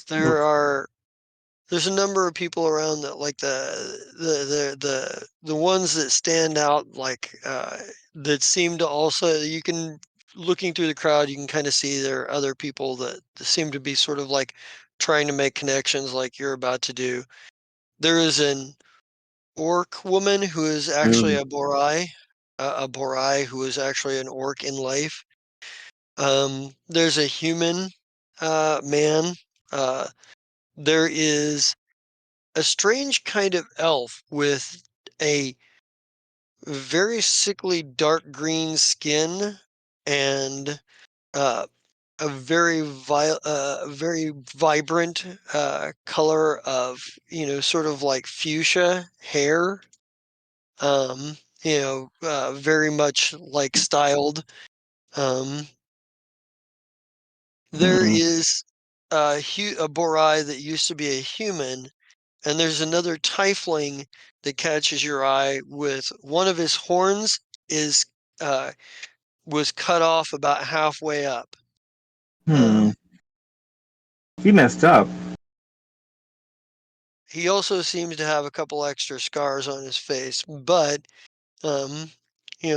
[SPEAKER 1] There are there's a number of people around that like the ones that stand out that seem to also you can looking through the crowd you can kind of see there are other people that seem to be sort of like trying to make connections like you're about to do. There is an orc woman who is actually
[SPEAKER 2] Mm.
[SPEAKER 1] a borai who is actually an orc in life. There's a human man. Uh, there is a strange kind of elf with a very sickly dark green skin and uh, a very vibrant color of sort of like fuchsia hair. Very much like styled. Um, there
[SPEAKER 2] Mm.
[SPEAKER 1] is a borai that used to be a human. And there's another tiefling that catches your eye with one of his horns is uh, was cut off about halfway up.
[SPEAKER 2] Hmm.
[SPEAKER 1] Um,
[SPEAKER 2] He messed up.
[SPEAKER 1] he also seems to have a couple extra scars on his face, but um,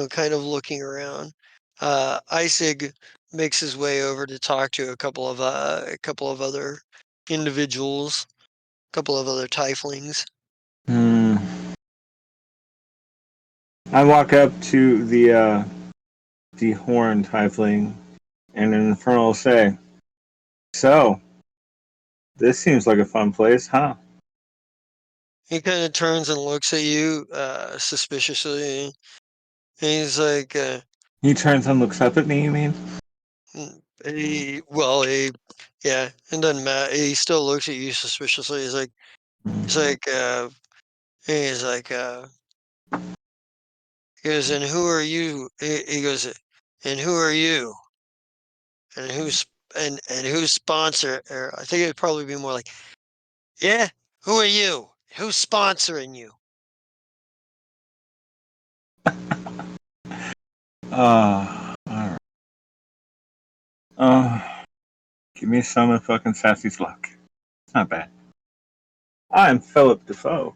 [SPEAKER 1] kind of looking around. Isig makes his way over to talk to a couple of other individuals, a couple of other tieflings.
[SPEAKER 2] Hmm. I walk up to the dehorned tiefling, and an infernal will say, "So, this seems like a fun place, huh?"
[SPEAKER 1] He kind of turns and looks at you suspiciously. And he's like,
[SPEAKER 2] He turns and looks up at me. You mean?
[SPEAKER 1] he, yeah, it doesn't matter. He still looks at you suspiciously. He's like, he's like, he goes, and who are you? He goes, and who are you? And who's sponsor? Or I think it'd probably be more like, yeah, who are you? Who's sponsoring you?
[SPEAKER 2] All right. Give me some of fucking Sassy's luck. It's not bad. I'm Philip Defoe,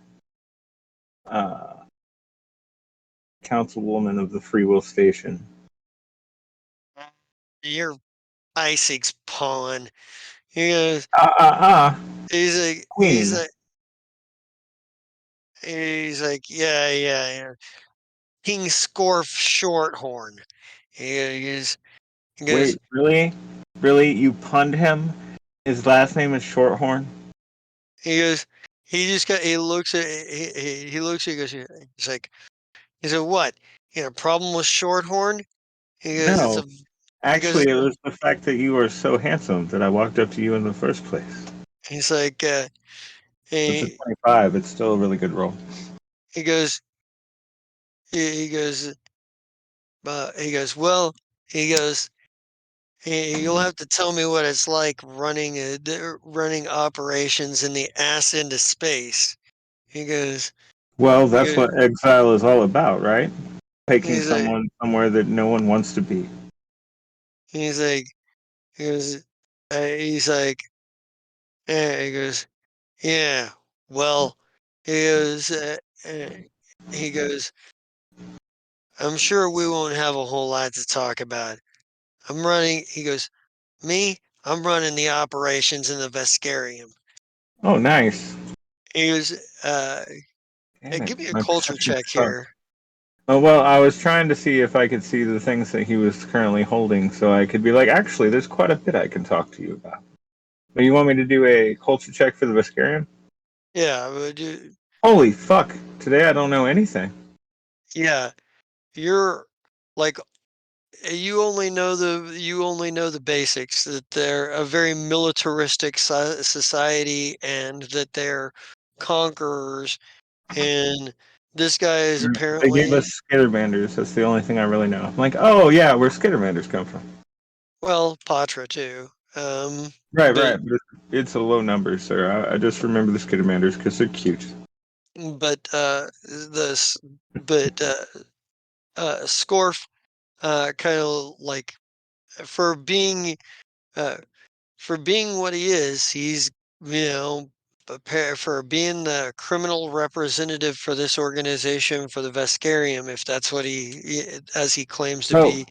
[SPEAKER 2] uh, councilwoman of the Free Will Station.
[SPEAKER 1] You're Isaac's pawn. He goes,
[SPEAKER 2] Ah.
[SPEAKER 1] he's like,
[SPEAKER 2] Queen.
[SPEAKER 1] yeah. King Scorf Shorthorn. He goes, he goes,
[SPEAKER 2] Wait, really? Really? You punned him? His last name is Shorthorn?
[SPEAKER 1] he goes, he looks at, he looks at, he's like, he said, what? You got a problem with Shorthorn? He goes,
[SPEAKER 2] No.
[SPEAKER 1] he goes,
[SPEAKER 2] Actually, it was the fact that you were so handsome that I walked up to you in the first place.
[SPEAKER 1] he's like,
[SPEAKER 2] It's a
[SPEAKER 1] he,
[SPEAKER 2] 25. It's still a really good roll.
[SPEAKER 1] he goes, he goes, well, he goes, you'll have to tell me what it's like running operations in the ass into space. He goes,
[SPEAKER 2] Well,
[SPEAKER 1] he
[SPEAKER 2] that's
[SPEAKER 1] goes,
[SPEAKER 2] what exile is all about, right? Taking
[SPEAKER 1] he's like,
[SPEAKER 2] someone somewhere that no one wants to be.
[SPEAKER 1] he's like, he goes, he's like, he goes, yeah, well, he goes, uh, he goes, I'm sure we won't have a whole lot to talk about. He goes, me, I'm running the operations in the Vescarium.
[SPEAKER 2] Oh, nice.
[SPEAKER 1] He goes,
[SPEAKER 2] Damn
[SPEAKER 1] hey,
[SPEAKER 2] it.
[SPEAKER 1] give me a
[SPEAKER 2] My
[SPEAKER 1] culture
[SPEAKER 2] perception
[SPEAKER 1] check
[SPEAKER 2] sucks.
[SPEAKER 1] here.
[SPEAKER 2] Oh, well, I was trying to see if I could see the things that he was currently holding so I could be like, actually, there's quite a bit I can talk to you about. But you want me to do a culture check for the Viscarian?
[SPEAKER 1] Yeah, but
[SPEAKER 2] Holy fuck. Today I don't know anything.
[SPEAKER 1] Yeah, you're like you only know the basics, that they're a very militaristic society and that they're conquerors. And this guy is
[SPEAKER 2] They gave
[SPEAKER 1] apparently,
[SPEAKER 2] us Skittermanders. That's the only thing I really know. I'm like, oh yeah, where Skittermanders come from?
[SPEAKER 1] well, Patra too.
[SPEAKER 2] Right,
[SPEAKER 1] But
[SPEAKER 2] right. But it's a low number, sir. I just remember the Skittermanders because they're cute.
[SPEAKER 1] this but Scorf kind of like for being uh for being what he is, he's, you know, for being the criminal representative for this organization, for the Vescarium, if that's what as he claims to
[SPEAKER 2] So,
[SPEAKER 1] be.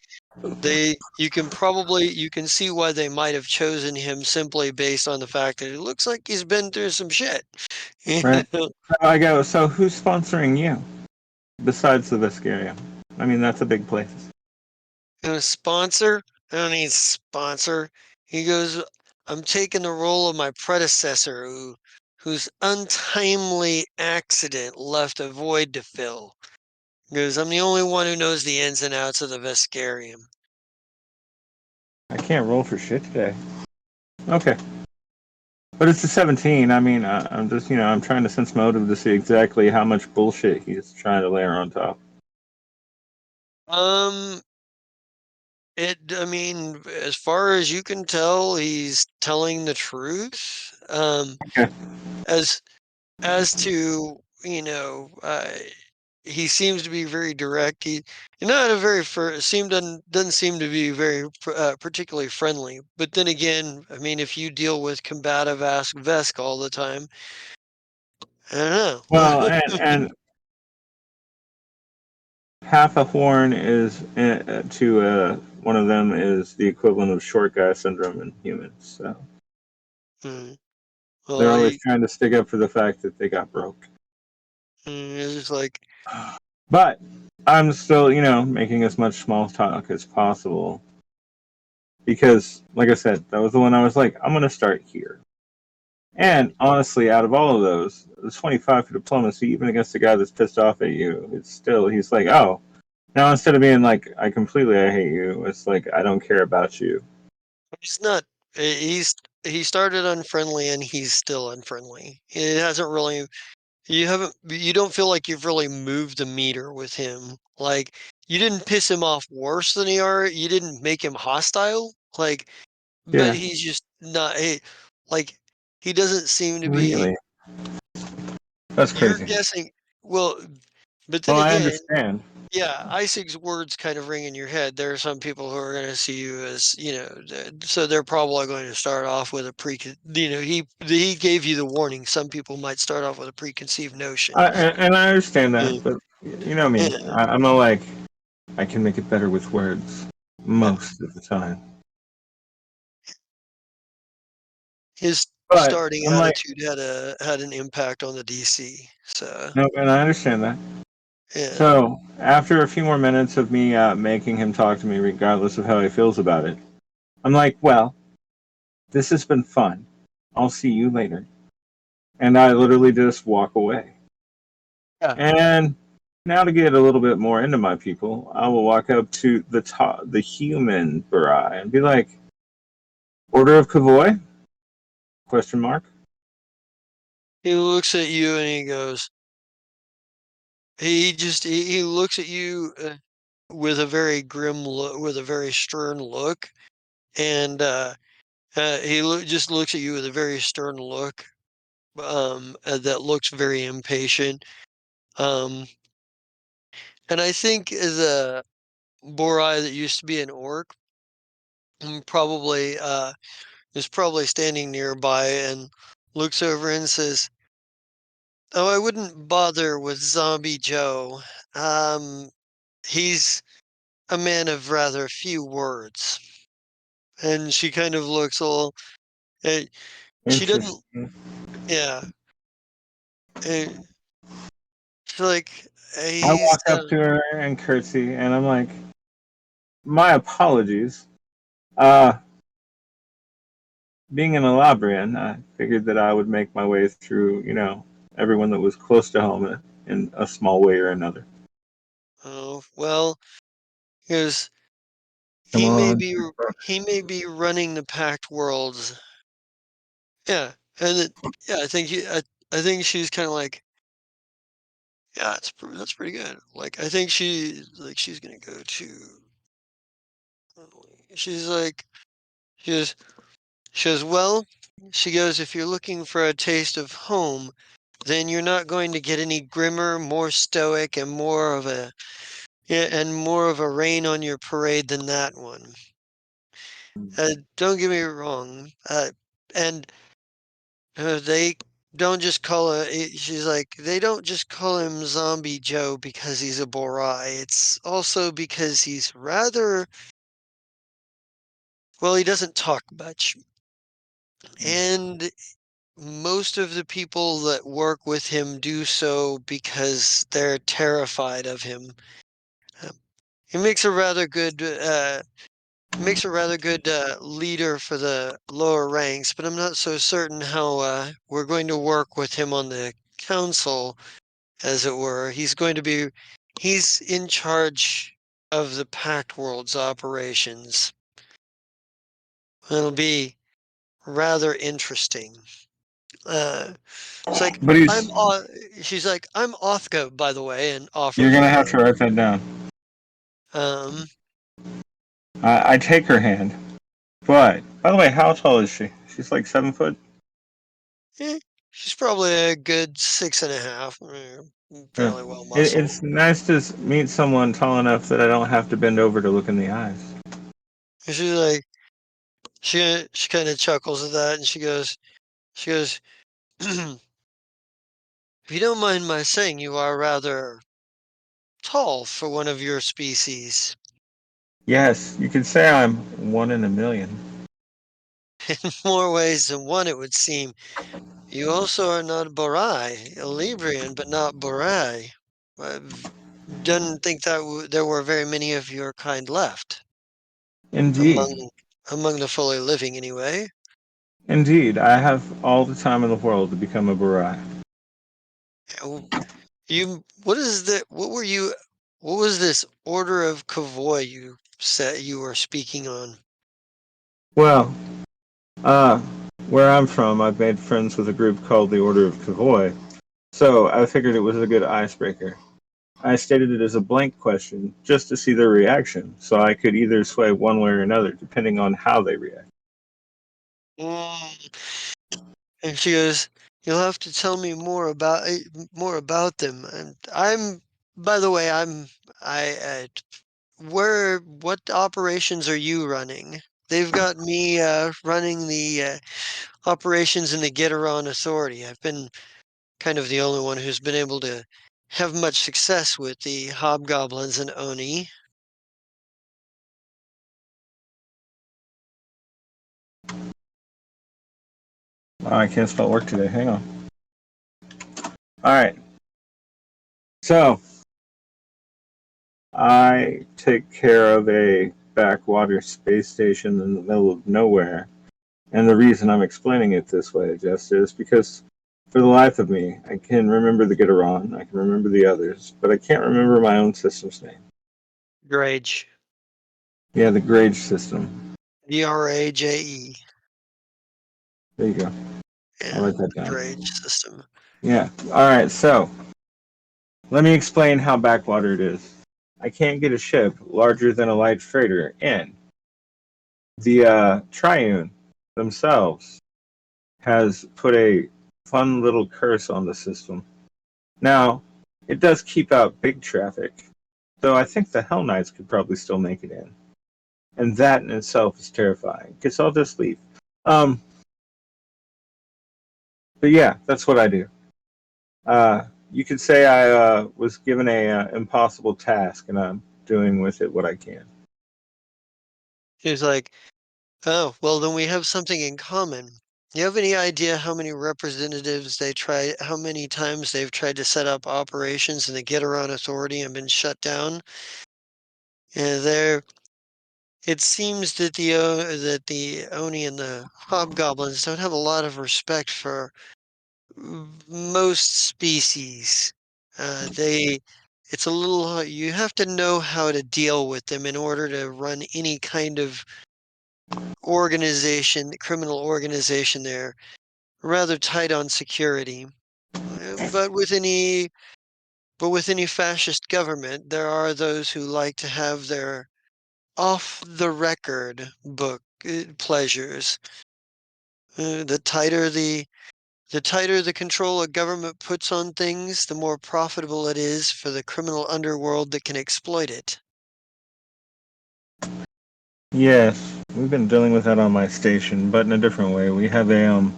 [SPEAKER 1] You can see why they might have chosen him simply based on the fact that it looks like he's been through some shit. You
[SPEAKER 2] right.
[SPEAKER 1] know?
[SPEAKER 2] So I go. So who's sponsoring you besides the Viscaria? I mean, that's a big place.
[SPEAKER 1] And a sponsor? I don't need a sponsor. He goes, I'm taking the role of my predecessor whose untimely accident left a void to fill. He goes, I'm the only one who knows the ins and outs of the Vescarium.
[SPEAKER 2] I can't roll for shit today. Okay. But it's a 17. I mean, I'm just, I'm trying to sense motive to see exactly how much bullshit he's trying to layer on top.
[SPEAKER 1] Um, I mean, as far as you can tell, he's telling the truth.
[SPEAKER 2] Okay.
[SPEAKER 1] As as to, he seems to be very direct. Not a very doesn't seem to be very particularly friendly. But then again, I mean, if you deal with combative ass Vesk all the time, I don't
[SPEAKER 2] Well,
[SPEAKER 1] know.
[SPEAKER 2] and half a horn is to one of them is the equivalent of short guy syndrome in humans. So
[SPEAKER 1] Hmm.
[SPEAKER 2] they're
[SPEAKER 1] Well,
[SPEAKER 2] always trying to stick up for the fact that they got broke.
[SPEAKER 1] it's just like,
[SPEAKER 2] But I'm still, making as much small talk as possible because, like I said, that was the one I was like, I'm gonna start here. And honestly, out of all of those, the 25 for diplomacy, even against the guy that's pissed off at you, it's still, he's like, oh, now instead of being like, I hate you, it's like, I don't care about you.
[SPEAKER 1] he's not. He started unfriendly and he's still unfriendly. It hasn't really. You don't feel like you've really moved the meter with him. Like, you didn't piss him off worse than you didn't make him hostile. Like, but
[SPEAKER 2] Yeah,
[SPEAKER 1] he's just not. Like, he doesn't seem to be.
[SPEAKER 2] really. That's
[SPEAKER 1] You're
[SPEAKER 2] crazy.
[SPEAKER 1] guessing. Well, but then
[SPEAKER 2] Well, I
[SPEAKER 1] again,
[SPEAKER 2] understand.
[SPEAKER 1] yeah, Isaac's words kind of ring in your head. There are some people who are going to see you as, so they're probably going to start off with he gave you the warning. Some people might start off with a preconceived notion.
[SPEAKER 2] And I understand
[SPEAKER 1] Uh,
[SPEAKER 2] that, but you know me.
[SPEAKER 1] uh,
[SPEAKER 2] I'm a like, I can make it better with words
[SPEAKER 1] uh,
[SPEAKER 2] most of the time.
[SPEAKER 1] his
[SPEAKER 2] But
[SPEAKER 1] starting
[SPEAKER 2] I'm like,
[SPEAKER 1] attitude had an impact on the DC. So
[SPEAKER 2] no, and I understand that.
[SPEAKER 1] yeah,
[SPEAKER 2] So after a few more minutes of me making him talk to me, regardless of how he feels about it, I'm like, well, this has been fun. I'll see you later. And I literally just walk away.
[SPEAKER 1] yeah.
[SPEAKER 2] And now to get a little bit more into my people, I will walk up to the human Barai and be like, Order of Kavoy? Question mark.
[SPEAKER 1] He looks at you and he goes. He looks at you with a very grim look, with a very stern look, and just looks at you with a very stern look, that looks very impatient. Um, and I think the Borai that used to be an orc probably is probably standing nearby and looks over and says, "Oh, I wouldn't bother with Zombie Joe. Um, he's a man of rather few words." And she kind of looks all. Uh, she doesn't.
[SPEAKER 2] Interesting.
[SPEAKER 1] Yeah. Uh, she's like,
[SPEAKER 2] I
[SPEAKER 1] he's.
[SPEAKER 2] walk up to her and curtsy, and I'm like, my apologies. Uh, being an Alabrian, I figured that I would make my way through, everyone that was close to home in a small way or another.
[SPEAKER 1] Oh, well, because
[SPEAKER 2] Come
[SPEAKER 1] he may
[SPEAKER 2] on.
[SPEAKER 1] be he may be running the packed worlds. Yeah, and yeah, I think she's kind of like, yeah, that's pretty good. Like, I think she's gonna go to. She's like, she goes, she goes, well, she goes, if you're looking for a taste of home, then you're not going to get any grimmer, more stoic, and more of a yeah, and more of a rain on your parade than that one. Don't get me wrong. And they don't just call she's like, they don't just call him Zombie Joe because he's a Borai. It's also because he's rather, well, he doesn't talk much. And most of the people that work with him do so because they're terrified of him. Um, he makes a rather good leader for the lower ranks, but I'm not so certain how we're going to work with him on the council, as it were. He's in charge of the Pact World's operations. It'll be rather interesting. Uh, it's like
[SPEAKER 2] But
[SPEAKER 1] I'm.
[SPEAKER 2] he's.
[SPEAKER 1] She's like, I'm Othka, by the way, and
[SPEAKER 2] You're
[SPEAKER 1] offers
[SPEAKER 2] gonna
[SPEAKER 1] her
[SPEAKER 2] have to
[SPEAKER 1] hand.
[SPEAKER 2] write that down.
[SPEAKER 1] Um,
[SPEAKER 2] I take her hand. But by the way, how tall is she? She's like 7 foot.
[SPEAKER 1] eh, she's probably a good 6.5,
[SPEAKER 2] Yeah.
[SPEAKER 1] fairly well muscled.
[SPEAKER 2] It's nice to meet someone tall enough that I don't have to bend over to look in the eyes.
[SPEAKER 1] And she's like, she kind of chuckles at that, and she goes, if you don't mind my saying, you are rather tall for one of your species.
[SPEAKER 2] Yes, you could say I'm 1 in a million.
[SPEAKER 1] In more ways than one, it would seem. You also are not Borai, a Librian, but not Borai. I didn't think that there were very many of your kind left
[SPEAKER 2] Indeed.
[SPEAKER 1] among the fully living, anyway.
[SPEAKER 2] Indeed, I have all the time in the world to become a Barai.
[SPEAKER 1] Uh, what is the, what was this order of convoy you said you were speaking on?
[SPEAKER 2] Well, uh, where I'm from, I've made friends with a group called the Order of Kavoy, so I figured it was a good icebreaker. I stated it as a blank question just to see their reaction, so I could either sway one way or another depending on how they react.
[SPEAKER 1] Mm. And she goes, "You'll have to tell me more about them." And by the way, what operations are you running? They've got me running the operations in the Gitaron Authority. I've been kind of the only one who's been able to have much success with the hobgoblins and Oni.
[SPEAKER 2] Oh, I can't spell work today. Hang on. All right. So I take care of a backwater space station in the middle of nowhere. And the reason I'm explaining it this way, Jess, is because for the life of me, I can remember the Gitaron, I can remember the others, but I can't remember my own system's name.
[SPEAKER 1] Grage.
[SPEAKER 2] Yeah, the Grage system.
[SPEAKER 1] Graje.
[SPEAKER 2] There you go. I'll
[SPEAKER 1] Yeah,
[SPEAKER 2] write that
[SPEAKER 1] the
[SPEAKER 2] down.
[SPEAKER 1] Grage system.
[SPEAKER 2] Yeah. All right. So let me explain how backwater it is. I can't get a ship larger than a light freighter in. The Triune themselves has put a fun little curse on the system. Now, it does keep out big traffic, though I think the Hell Knights could probably still make it in. And that in itself is terrifying. Guess I'll just leave. Um, but yeah, that's what I do. You could say I was given a impossible task, and I'm doing with it what I can.
[SPEAKER 1] He's like, oh, well, then we have something in common. You have any idea how many how many times they've tried to set up operations in the Gitaron Authority and been shut down? And it seems that the Oni and the Hobgoblins don't have a lot of respect for most species. They it's a little, you have to know how to deal with them in order to run any kind of organization, criminal organization. They're rather tight on security. But with any fascist government, there are those who like to have their off the record book pleasures. The tighter the control a government puts on things, the more profitable it is for the criminal underworld that can exploit it.
[SPEAKER 2] Yes, we've been dealing with that on my station, but in a different way. We have in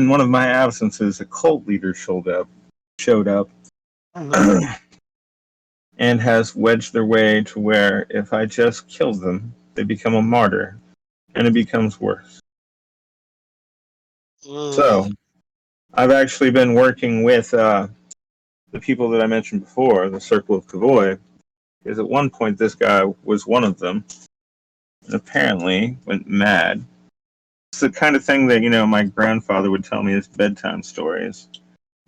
[SPEAKER 2] one of my absences, a cult leader showed up, and has wedged their way to where if I just kill them, they become a martyr, and it becomes worse.
[SPEAKER 1] Uh,
[SPEAKER 2] So I've actually been working with the people that I mentioned before, the Circle of Kavoy, because at one point this guy was one of them, and apparently went mad. It's the kind of thing that, my grandfather would tell me as bedtime stories.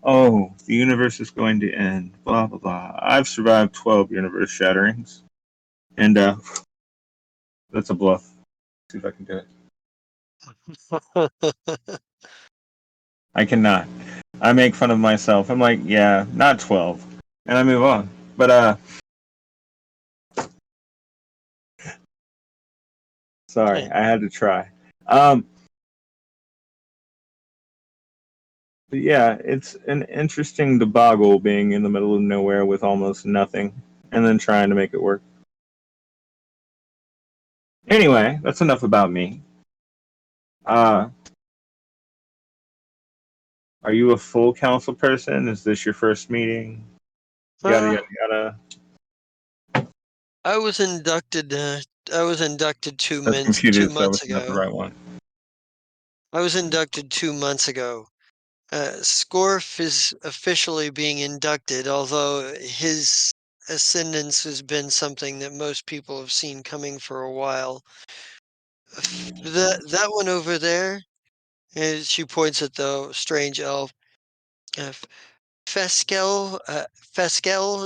[SPEAKER 2] Oh, the universe is going to end, blah, blah, blah. I've survived 12 universe shatterings, and that's a bluff. See if I can do it. I cannot. I make fun of myself. I'm like, yeah, not 12. And I move on. But, sorry, I had to try. But yeah, it's an interesting debacle being in the middle of nowhere with almost nothing and then trying to make it work. Anyway, that's enough about me. Uh, are you a full council person? Is this your first meeting? Yada
[SPEAKER 1] uh,
[SPEAKER 2] yada yada.
[SPEAKER 1] I was inducted. I was inducted
[SPEAKER 2] That's
[SPEAKER 1] two
[SPEAKER 2] computed, so I
[SPEAKER 1] months
[SPEAKER 2] was not the
[SPEAKER 1] ago.
[SPEAKER 2] right one.
[SPEAKER 1] I was inducted 2 months ago. Scorf is officially being inducted, although his ascendance has been something that most people have seen coming for a while. That one over there, she points at the strange elf. Uh, Feskel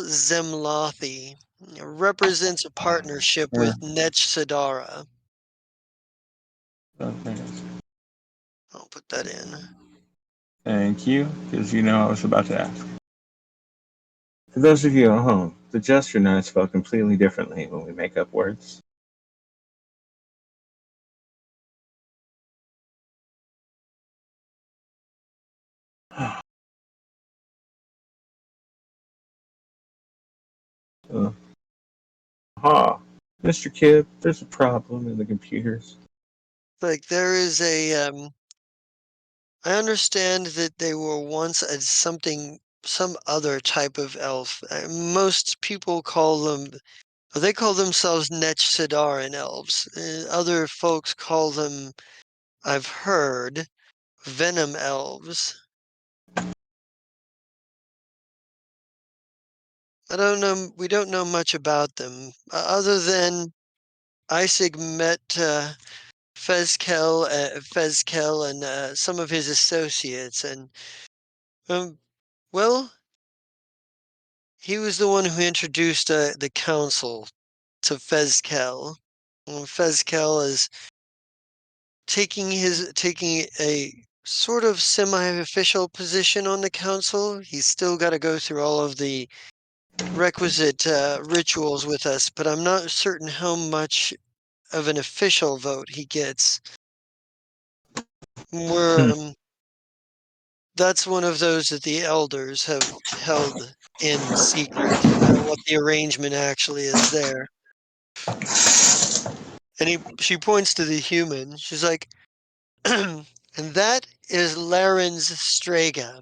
[SPEAKER 1] Zemlothi represents a partnership
[SPEAKER 2] Yeah.
[SPEAKER 1] with Nech Sadara.
[SPEAKER 2] Okay.
[SPEAKER 1] I'll put that in.
[SPEAKER 2] Thank you, because I was about to ask. For those of you at home, the gesture and I spell completely differently when we make up words. Ha, Mr. Kid, there's a problem in the computers.
[SPEAKER 1] Like there is I understand that they were once some other type of elf. Most people call them, they call themselves Nechsidaran elves. Other folks call them, I've heard, venom elves. I don't know, we don't know much about them, other than Isaac met Fezkel and some of his associates, and um, well, he was the one who introduced the council to Fezkel. Fezkel is taking a sort of semi-official position on the council. He's still got to go through all of the requisite rituals with us, but I'm not certain how much of an official vote he gets. We're That's one of those that the elders have held in secret, what the arrangement actually is there. And she points to the human. She's like, and that is Laren's Strega,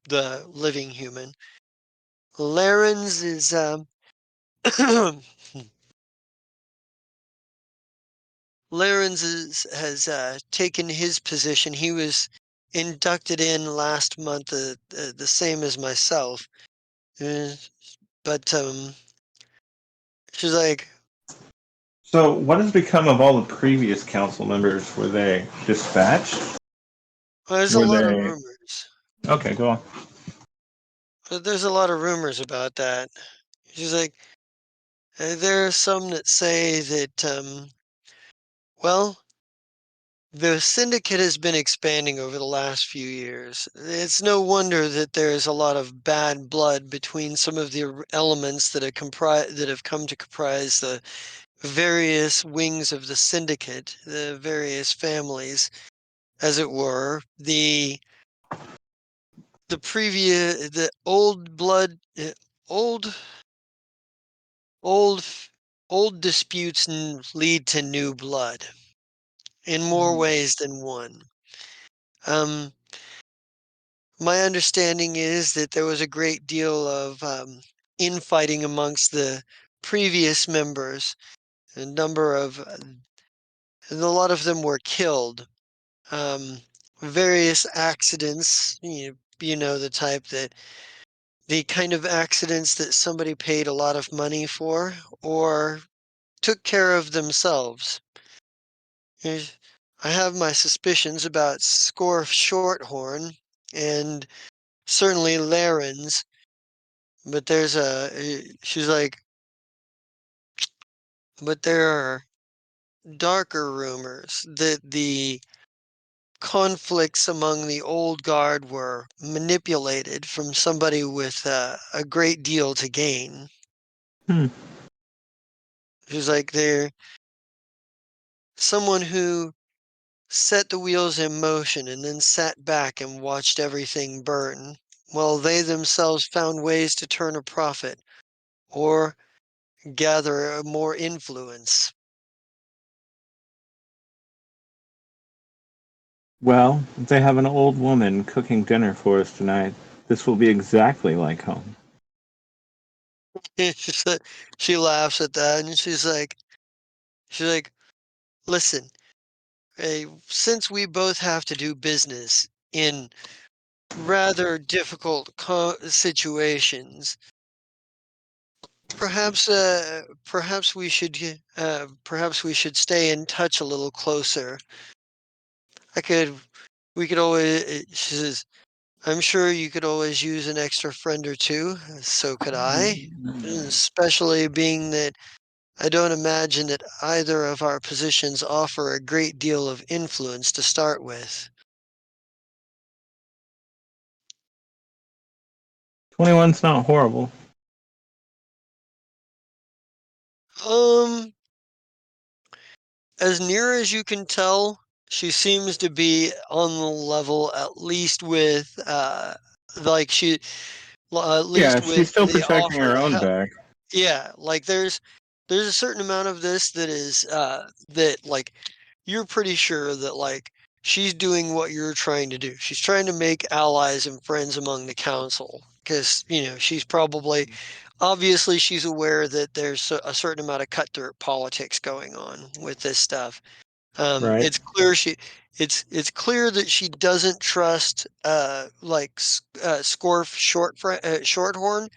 [SPEAKER 1] the living human. Laren's is has taken his position. He was inducted in last month, the same as myself. Uh, but she's like,
[SPEAKER 2] So, what has become of all the previous council members? Were they dispatched?
[SPEAKER 1] there's a
[SPEAKER 2] Were
[SPEAKER 1] lot of
[SPEAKER 2] they?
[SPEAKER 1] rumors.
[SPEAKER 2] Okay, go on.
[SPEAKER 1] But there's a lot of rumors about that. She's like, there are some that say that, well, the syndicate has been expanding over the last few years. It's no wonder that there's a lot of bad blood between some of the elements that have come to comprise the various wings of the syndicate, the various families, as it were. The old blood, old old old disputes lead to new blood in more ways than one. Um, my understanding is that there was a great deal of infighting amongst the previous members. A number of, and a lot of them were killed. Um, various accidents, you know the type that the kind of accidents that somebody paid a lot of money for or took care of themselves. There's- I have my suspicions about Scorf Shorthorn and certainly Laren's, but she's like, but there are darker rumors that the conflicts among the old guard were manipulated from somebody with a great deal to gain.
[SPEAKER 2] Hmm.
[SPEAKER 1] She's like, they're someone who set the wheels in motion and then sat back and watched everything burn, while they themselves found ways to turn a profit or gather more influence.
[SPEAKER 2] Well, they have an old woman cooking dinner for us tonight. This will be exactly like home.
[SPEAKER 1] She laughs at that and she's like, listen, since we both have to do business in rather difficult situations, perhaps we should stay in touch a little closer. I could, we could always, she says, I'm sure you could always use an extra friend or two. So could I. Especially being that I don't imagine that either of our positions offer a great deal of influence to start with.
[SPEAKER 2] 21's not horrible.
[SPEAKER 1] Um, as near as you can tell, she seems to be on the level at least with like she at
[SPEAKER 2] Yeah,
[SPEAKER 1] least
[SPEAKER 2] she's
[SPEAKER 1] with
[SPEAKER 2] still
[SPEAKER 1] the
[SPEAKER 2] protecting
[SPEAKER 1] offer
[SPEAKER 2] her
[SPEAKER 1] to
[SPEAKER 2] own
[SPEAKER 1] help.
[SPEAKER 2] back.
[SPEAKER 1] Yeah, like there's a certain amount of this that is that like you're pretty sure that like she's doing what you're trying to do. She's trying to make allies and friends among the council because, she's probably obviously she's aware that there's a certain amount of cutthroat politics going on with this stuff.
[SPEAKER 2] Right.
[SPEAKER 1] It's clear it's clear that she doesn't trust Scorf Shorthorn,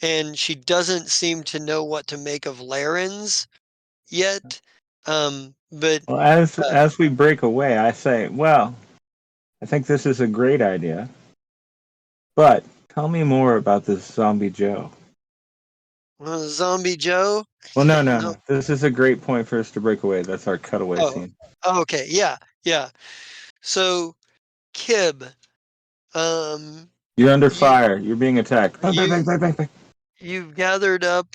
[SPEAKER 1] and she doesn't seem to know what to make of Laren's yet. But
[SPEAKER 2] Well, as
[SPEAKER 1] uh,
[SPEAKER 2] as we break away, I say, well, I think this is a great idea. But tell me more about this zombie Joe.
[SPEAKER 1] Zombie Joe.
[SPEAKER 2] Well, no, no,
[SPEAKER 1] No.
[SPEAKER 2] no. This is a great point for us to break away. That's our cutaway
[SPEAKER 1] Oh,
[SPEAKER 2] scene.
[SPEAKER 1] okay. Yeah, yeah. So Kib, um,
[SPEAKER 2] You're under
[SPEAKER 1] you
[SPEAKER 2] fire. You're being attacked. Bang, bang, bang,
[SPEAKER 1] you
[SPEAKER 2] bang, bang, bang.
[SPEAKER 1] you've gathered up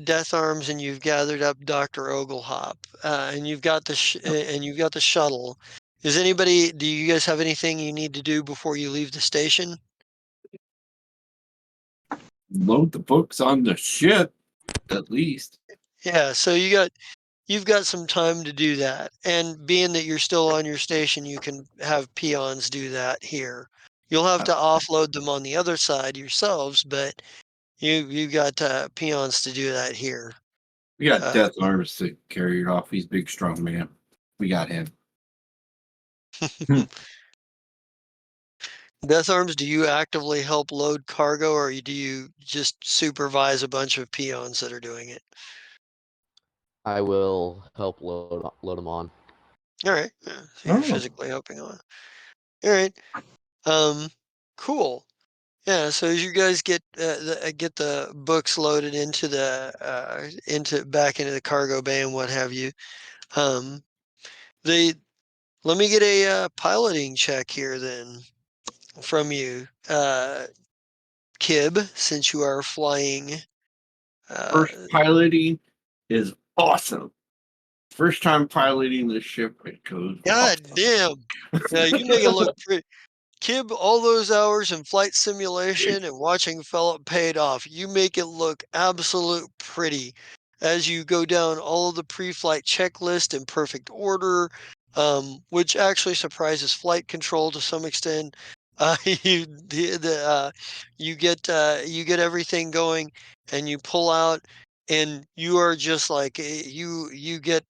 [SPEAKER 1] Death Arms and you've gathered up Dr. Oglehop, and you've got the shuttle. Do you guys have anything you need to do before you leave the station?
[SPEAKER 3] Load the books on the ship, at least.
[SPEAKER 1] Yeah, so you've got some time to do that. And being that you're still on your station, you can have peons do that here. You'll have
[SPEAKER 3] Uh,
[SPEAKER 1] to offload them on the other side yourselves, but you got peons to do that here.
[SPEAKER 3] We got
[SPEAKER 1] Uh,
[SPEAKER 3] Death Arms to carry it off. He's a big, strong man. We got him.
[SPEAKER 2] Hmm.
[SPEAKER 1] Death Arms, do you actively help load cargo, or do you just supervise a bunch of peons that are doing it?
[SPEAKER 4] I will help load them on.
[SPEAKER 1] All right, so you're
[SPEAKER 2] Oh,
[SPEAKER 1] physically helping on. All right, um, cool. Yeah, so as you guys get the books loaded into back into the cargo bay and what have you, um, they let me get a piloting check here then from you, Kib, since you are flying.
[SPEAKER 3] First piloting is awesome. First time piloting the ship, it goes
[SPEAKER 1] God
[SPEAKER 3] awesome.
[SPEAKER 1] damn! Yeah, you make it look pretty. Kib, all those hours in flight simulation and watching Philip paid off. You make it look absolute pretty as you go down all of the pre-flight checklist in perfect order, which actually surprises flight control to some extent. You you get everything going, and you pull out, and you are just like you get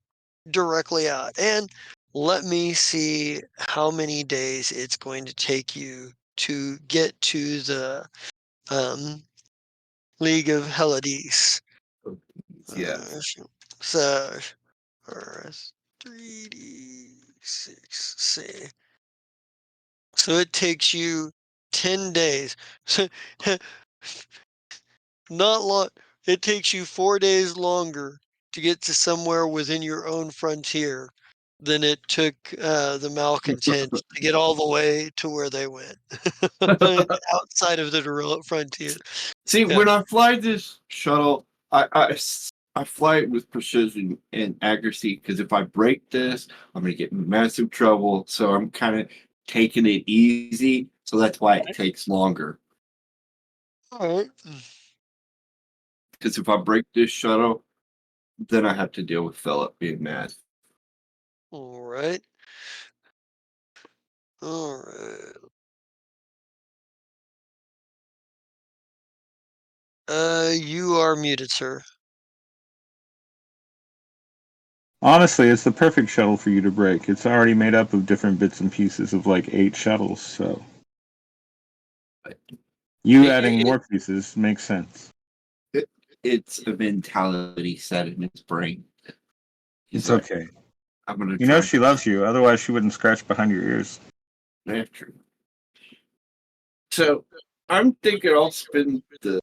[SPEAKER 1] directly out. And let me see how many days it's going to take you to get to the um, League of Helades.
[SPEAKER 3] Yeah.
[SPEAKER 1] So, Earth 3D6. See. So it takes you 10 days. Not long. It takes you 4 days longer to get to somewhere within your own frontier than it took the malcontents to get all the way to where they went outside of the frontier.
[SPEAKER 3] See,
[SPEAKER 1] Yeah.
[SPEAKER 3] when I fly this shuttle, I fly it with precision and accuracy because if I break this, I'm going to get in massive trouble. So I'm kind of taking it easy. So that's why it takes longer.
[SPEAKER 1] All right.
[SPEAKER 3] Because if I break this shuttle, then I have to deal with Philip being mad.
[SPEAKER 1] All right. All right. You are muted, sir.
[SPEAKER 2] Honestly, it's the perfect shuttle for you to break. It's already made up of different bits and pieces of like 8 shuttles, so you
[SPEAKER 3] It,
[SPEAKER 2] adding
[SPEAKER 3] it,
[SPEAKER 2] more pieces makes sense.
[SPEAKER 3] it, it's a mentality set in his brain. He's
[SPEAKER 2] It's
[SPEAKER 3] like,
[SPEAKER 2] okay.
[SPEAKER 3] I'm going to
[SPEAKER 2] You know
[SPEAKER 3] try
[SPEAKER 2] she loves you, otherwise she wouldn't scratch behind your ears.
[SPEAKER 3] after. So I'm thinking I'll spend the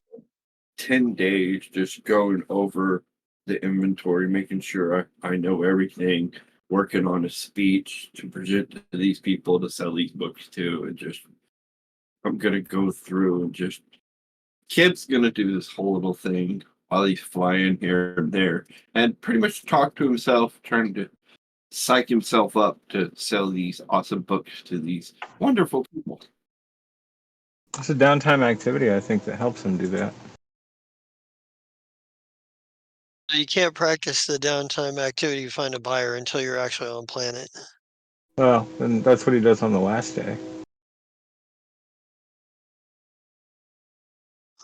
[SPEAKER 3] 10 days just going over the inventory, making sure I know everything, working on a speech to present to these people to sell these books to, and just I'm gonna go through and just Kid's gonna do this whole little thing while he's flying here and there and pretty much talk to himself, trying to psych himself up to sell these awesome books to these wonderful people.
[SPEAKER 2] It's a downtime activity, I think, that helps him do that.
[SPEAKER 1] You can't practice the downtime activity to find a buyer until you're actually on planet.
[SPEAKER 2] Well, and that's what he does on the last day.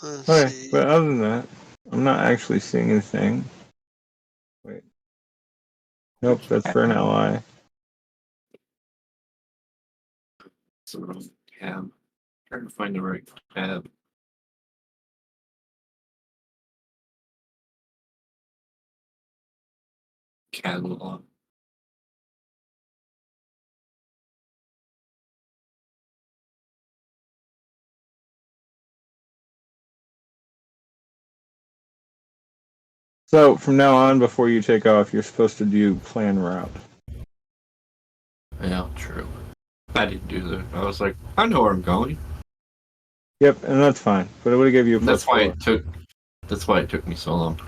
[SPEAKER 1] Let's
[SPEAKER 2] Okay,
[SPEAKER 1] see.
[SPEAKER 2] but other than that, I'm not actually seeing anything. Wait. Nope,
[SPEAKER 3] Which
[SPEAKER 2] that's for an ally.
[SPEAKER 3] so tab. Trying to find the right tab. Catalog.
[SPEAKER 2] So from now on, before you take off, you're supposed to do plan route.
[SPEAKER 3] Yeah, true. I didn't do that. I was like, I know where I'm going.
[SPEAKER 2] Yep, and that's fine. But it would have given you a
[SPEAKER 3] And that's why
[SPEAKER 2] +4.
[SPEAKER 3] it took. That's why it took me so long.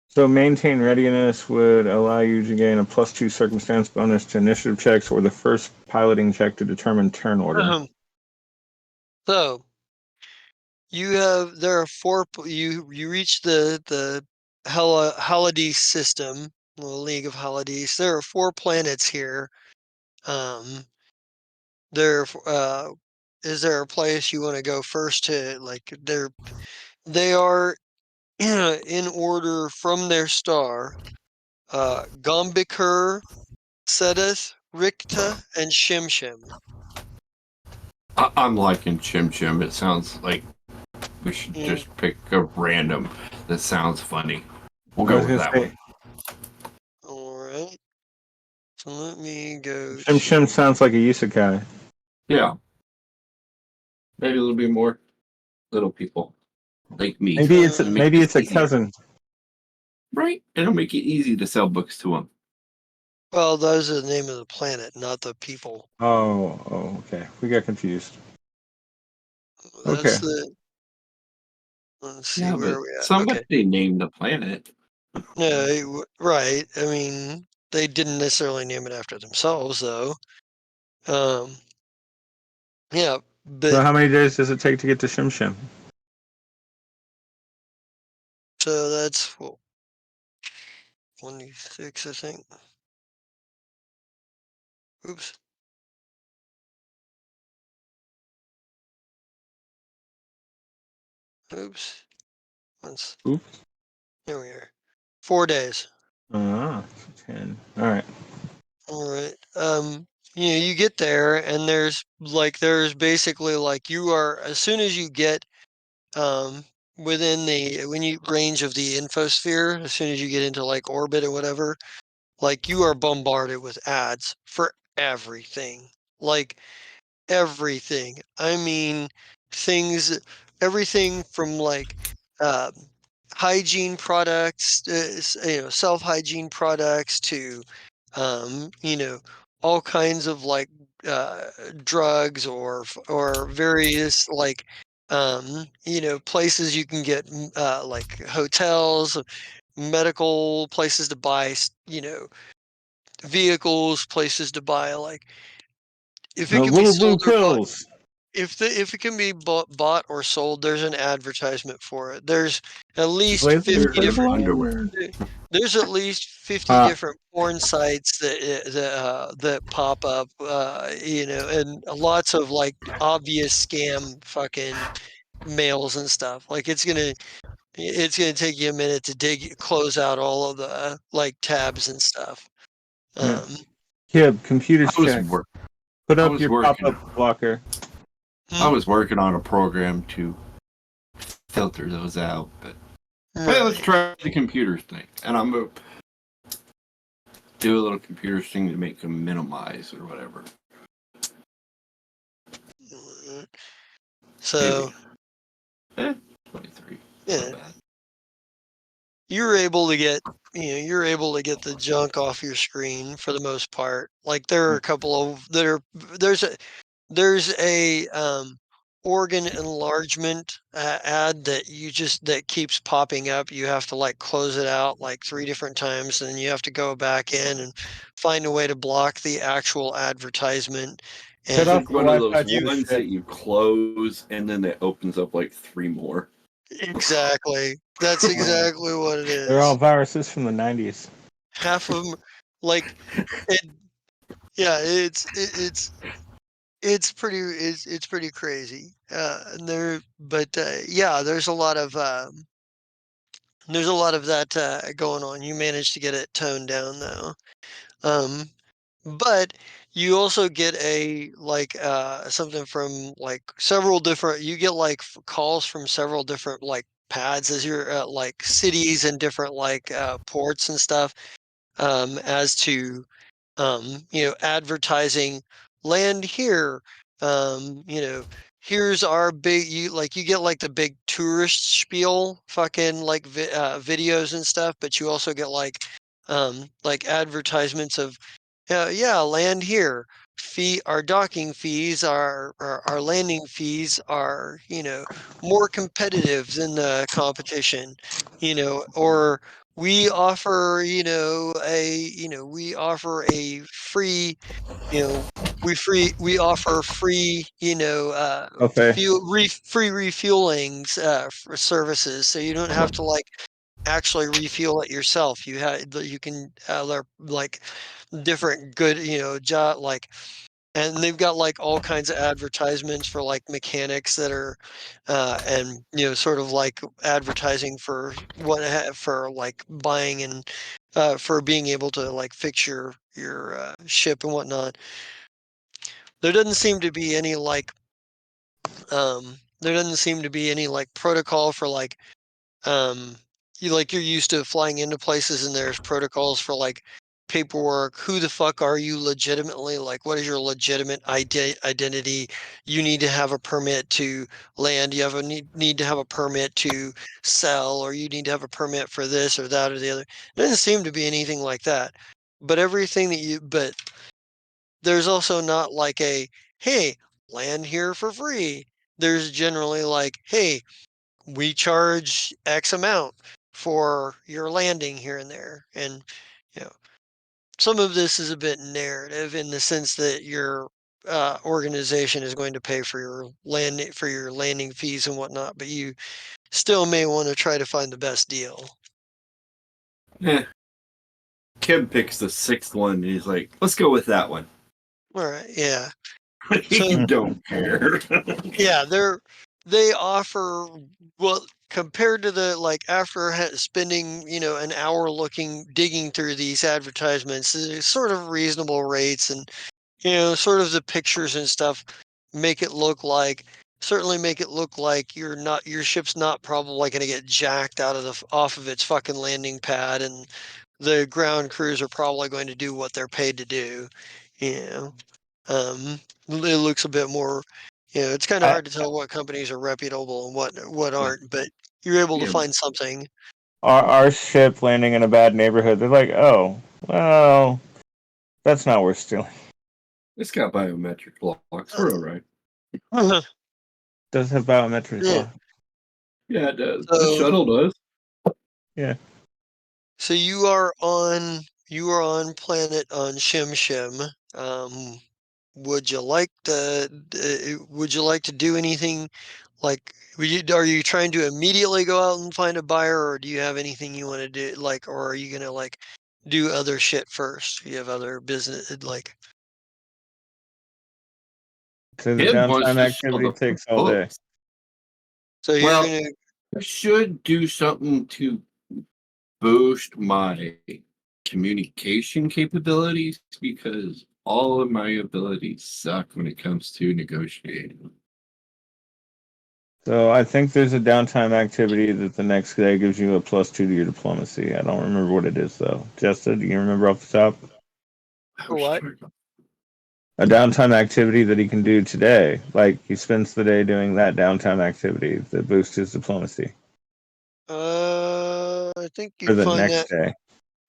[SPEAKER 2] So maintain readiness would allow you to gain a +2 circumstance bonus to initiative checks or the first piloting check to determine turn order.
[SPEAKER 1] So there are four. You reach the Holiday system, the League of Holidays. There are 4 planets here. Um, there is there a place you want to go first to? Like they are in order from their star. Gombikur, Sedith, Rikta, and Shimshim.
[SPEAKER 3] I'm liking Chim Chim. It sounds like we should
[SPEAKER 1] Mm,
[SPEAKER 3] just pick a random that sounds funny. We'll
[SPEAKER 2] I
[SPEAKER 3] go
[SPEAKER 2] was
[SPEAKER 3] with
[SPEAKER 2] gonna
[SPEAKER 3] that one.
[SPEAKER 2] say
[SPEAKER 1] all right. So let me go
[SPEAKER 2] Shim Shim
[SPEAKER 1] to.
[SPEAKER 2] sounds like a isekai.
[SPEAKER 3] Yeah, maybe a little bit more little people like me.
[SPEAKER 2] Maybe it's
[SPEAKER 3] And
[SPEAKER 1] Uh,
[SPEAKER 3] make
[SPEAKER 2] maybe
[SPEAKER 3] this
[SPEAKER 2] it's a
[SPEAKER 3] easier,
[SPEAKER 2] cousin.
[SPEAKER 3] right? It'll make it easy to sell books to them.
[SPEAKER 1] well, those are the name of the planet, not the people.
[SPEAKER 2] Okay. We got confused. Okay.
[SPEAKER 1] That's the. Let's see
[SPEAKER 3] Yeah,
[SPEAKER 1] where
[SPEAKER 3] but
[SPEAKER 1] are we at. Okay.
[SPEAKER 3] somebody named the planet.
[SPEAKER 1] No, right. I mean, they didn't necessarily name it after themselves, though. Um, yeah,
[SPEAKER 2] So
[SPEAKER 1] but
[SPEAKER 2] how many days does it take to get to Shim Shim?
[SPEAKER 1] so that's 26, I think. Oops. Oops. Once.
[SPEAKER 2] Oops.
[SPEAKER 1] Here we are. 4 days.
[SPEAKER 2] Ah, 10. All right.
[SPEAKER 1] All right. You get there and there's basically like you are as soon as you get within the when you range of the infosphere, as soon as you get into like orbit or whatever, like you are bombarded with ads for everything. Like everything. I mean, things, everything from like um, hygiene products, self hygiene products to, all kinds of like uh, drugs or various like, places you can get like hotels, medical places to buy, vehicles, places to buy like if it
[SPEAKER 2] The
[SPEAKER 1] can be
[SPEAKER 2] little blue
[SPEAKER 1] sold or bought
[SPEAKER 2] pills.
[SPEAKER 1] if it can be bought or sold, there's an advertisement for it. There's at least
[SPEAKER 2] Blazing
[SPEAKER 1] 50
[SPEAKER 3] There's
[SPEAKER 2] for
[SPEAKER 1] different
[SPEAKER 3] underwear.
[SPEAKER 1] there- there's at least 50
[SPEAKER 2] Uh,
[SPEAKER 1] different porn sites that pop up, and lots of like obvious scam fucking mails and stuff. Like it's gonna take you a minute to close out all of the like tabs and stuff.
[SPEAKER 2] yeah.
[SPEAKER 1] Um,
[SPEAKER 2] Kid, computers
[SPEAKER 3] I was
[SPEAKER 2] check.
[SPEAKER 3] work.
[SPEAKER 2] Put
[SPEAKER 3] I
[SPEAKER 2] up
[SPEAKER 3] was
[SPEAKER 2] your
[SPEAKER 3] working.
[SPEAKER 2] pop-up blocker.
[SPEAKER 3] I
[SPEAKER 1] hmm,
[SPEAKER 3] was working on a program to filter those out. But hey, let's
[SPEAKER 1] right.
[SPEAKER 3] try the computers thing, and I'm gonna do a little computer thing to make them minimize or whatever.
[SPEAKER 1] So
[SPEAKER 3] Maybe. 23.
[SPEAKER 1] yeah.
[SPEAKER 3] Not bad.
[SPEAKER 1] You're able to get the junk off your screen for the most part. Like there are a couple of that are there's a organ enlargement ad that keeps popping up. You have to like close it out like 3 different times, and then you have to go back in and find a way to block the actual advertisement.
[SPEAKER 2] Cut
[SPEAKER 3] It's
[SPEAKER 2] off
[SPEAKER 1] And
[SPEAKER 3] like
[SPEAKER 2] the
[SPEAKER 3] one of
[SPEAKER 2] Wi-Fi
[SPEAKER 3] those
[SPEAKER 2] to the
[SPEAKER 3] ones
[SPEAKER 2] ship.
[SPEAKER 3] that you close and then it opens up like 3 more.
[SPEAKER 1] exactly, that's exactly what it
[SPEAKER 2] They're all
[SPEAKER 1] is.
[SPEAKER 2] viruses from the 90s.
[SPEAKER 1] Half of them, like it, yeah, it's pretty crazy. And there, but yeah, there's a lot of that going on. You managed to get it toned down though. Um, but you also get a like something from like several different. You get like calls from several different like pads as you're like cities and different like ports and stuff as to advertising land here. Here's our big you get like the big tourist spiel fucking like videos and stuff, but you also get like advertisements of yeah, land here. Our docking fees our landing fees are, more competitive than the competition, or we offer a free, you know, we offer free,
[SPEAKER 2] Okay.
[SPEAKER 1] free refuelings for services, so you don't have to like actually refuel it yourself. You can like different good, job like and they've got like all kinds of advertisements for like mechanics that are and sort of like advertising for for like buying and for being able to like fix your ship and whatnot. There doesn't seem to be any like there doesn't seem to be any like protocol for like you're used to flying into places and there's protocols for like paperwork. Who the fuck are you legitimately? Like, what is your legitimate identity? You need to have a permit to land. You have a need to have a permit to sell, or you need to have a permit for this or that or the other. It doesn't seem to be anything like that. But everything that but there's also not like a, hey, land here for free. There's generally like, hey, we charge X amount for your landing here and there. And, you know, some of this is a bit narrative in the sense that your organization is going to pay for your landing fees and whatnot, but you still may want to try to find the best deal.
[SPEAKER 3] Yeah. Kim picks the sixth one and he's like, let's go with that one.
[SPEAKER 1] All right, yeah.
[SPEAKER 3] You
[SPEAKER 1] So
[SPEAKER 3] don't care.
[SPEAKER 1] yeah, they offer, well, compared to the, like, after spending, an hour digging through these advertisements, it's sort of reasonable rates, and sort of the pictures and stuff make it look like certainly make it look like your ship's not probably going to get jacked off of its fucking landing pad, and the ground crews are probably going to do what they're paid to do. You know, it looks a bit more. It's kind of
[SPEAKER 2] I,
[SPEAKER 1] hard to tell what companies are reputable and what aren't, but you're able to
[SPEAKER 3] Yeah.
[SPEAKER 1] find something.
[SPEAKER 2] our ship landing in a bad neighborhood, they're like, oh, well, that's not worth stealing.
[SPEAKER 3] It's got biometric locks. We're all right.
[SPEAKER 2] Does have biometric
[SPEAKER 1] Yeah.
[SPEAKER 2] lock.
[SPEAKER 3] Yeah, it does. The
[SPEAKER 1] So,
[SPEAKER 3] shuttle does.
[SPEAKER 2] Yeah.
[SPEAKER 1] so you are on planet on Shim Shim. Would you like to do anything, like, are you trying to immediately go out and find a buyer, or do you have anything you want to do, like, or are you gonna, like, do other shit first? You have other business, like,
[SPEAKER 2] So the
[SPEAKER 3] Kim wants
[SPEAKER 2] downtime
[SPEAKER 3] to sell
[SPEAKER 2] activity
[SPEAKER 3] the
[SPEAKER 2] takes all day.
[SPEAKER 3] books.
[SPEAKER 1] so you're
[SPEAKER 3] Well,
[SPEAKER 1] gonna
[SPEAKER 3] I should do something to boost my communication capabilities because all of my abilities suck when it comes to negotiating.
[SPEAKER 2] So I think there's a downtime activity that the next day gives you a +2 to your diplomacy. I don't remember what it is though. Jessica, do you remember off the top?
[SPEAKER 3] I
[SPEAKER 1] for
[SPEAKER 3] was
[SPEAKER 1] what?
[SPEAKER 3] trying to-
[SPEAKER 2] A downtime activity that he can do today. Like he spends the day doing that downtime activity that boosts his diplomacy.
[SPEAKER 1] I think
[SPEAKER 2] For
[SPEAKER 1] you'd
[SPEAKER 2] the
[SPEAKER 1] find
[SPEAKER 2] next
[SPEAKER 1] that
[SPEAKER 2] day.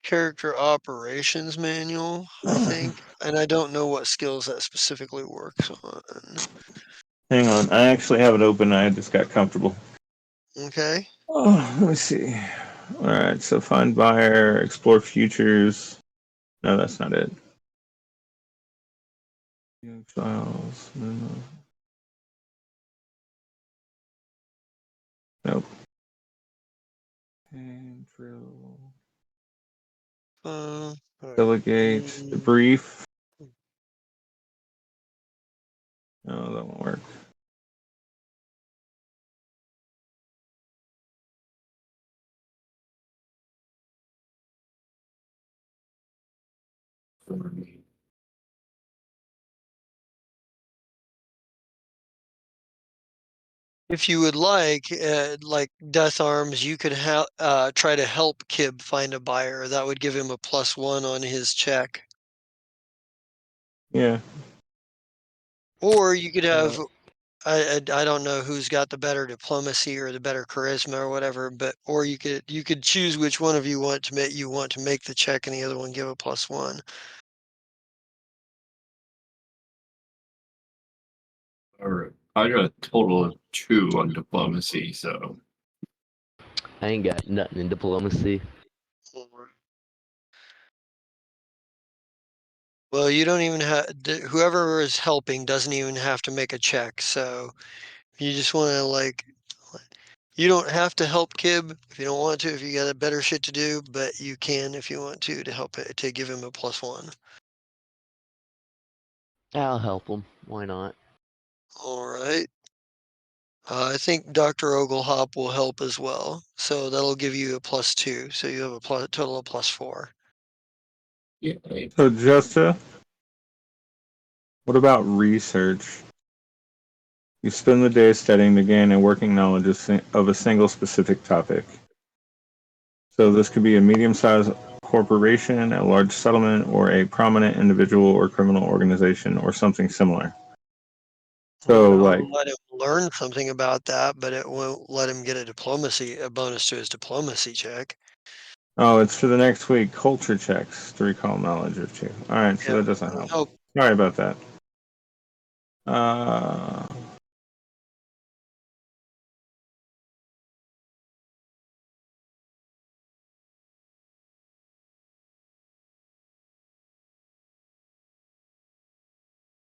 [SPEAKER 1] character operations manual, I think, and I don't know what skills that specifically works on.
[SPEAKER 2] Hang on, I actually have it open. I just got comfortable.
[SPEAKER 1] Okay.
[SPEAKER 2] Oh, let me see. All right, so find buyer, explore futures. No, that's not it. Files. No. Nope. And drill.
[SPEAKER 1] All right.
[SPEAKER 2] Delegate. Debrief. No, that won't work.
[SPEAKER 1] If you would like Death Arms, you could try to help Kib find a buyer. That would give him a +1 on his check.
[SPEAKER 2] Yeah.
[SPEAKER 1] Or you could have,
[SPEAKER 4] Uh,
[SPEAKER 1] I don't know who's got the better diplomacy or the better charisma or whatever, but or you could choose which one of you want to make the check, and the other one give a +1.
[SPEAKER 3] All right. I got a total of 2 on diplomacy, so
[SPEAKER 4] I ain't got nothing in diplomacy.
[SPEAKER 1] Well, you don't even have whoever is helping doesn't even have to make a check. So you just want to, like, you don't have to help Kib if you don't want to, if you got a better shit to do, but you can if you want to help it to give him a +1.
[SPEAKER 4] I'll help him. Why not?
[SPEAKER 1] All right. I think Dr. Oglehop will help as well. So that'll give you a +2. So you have a total of +4.
[SPEAKER 3] yeah.
[SPEAKER 2] So, Justa, what about research? You spend the day studying to gain and working knowledge of a single specific topic. So this could be a medium-sized corporation, a large settlement, or a prominent individual or criminal organization, or something similar. So, like,
[SPEAKER 1] I'll let him learn something about that, but it won't let him get a bonus to his diplomacy check.
[SPEAKER 2] oh, it's for the next week. Culture checks to recall knowledge of two. All right, so that doesn't help.
[SPEAKER 1] Help.
[SPEAKER 2] Sorry about that. Uh,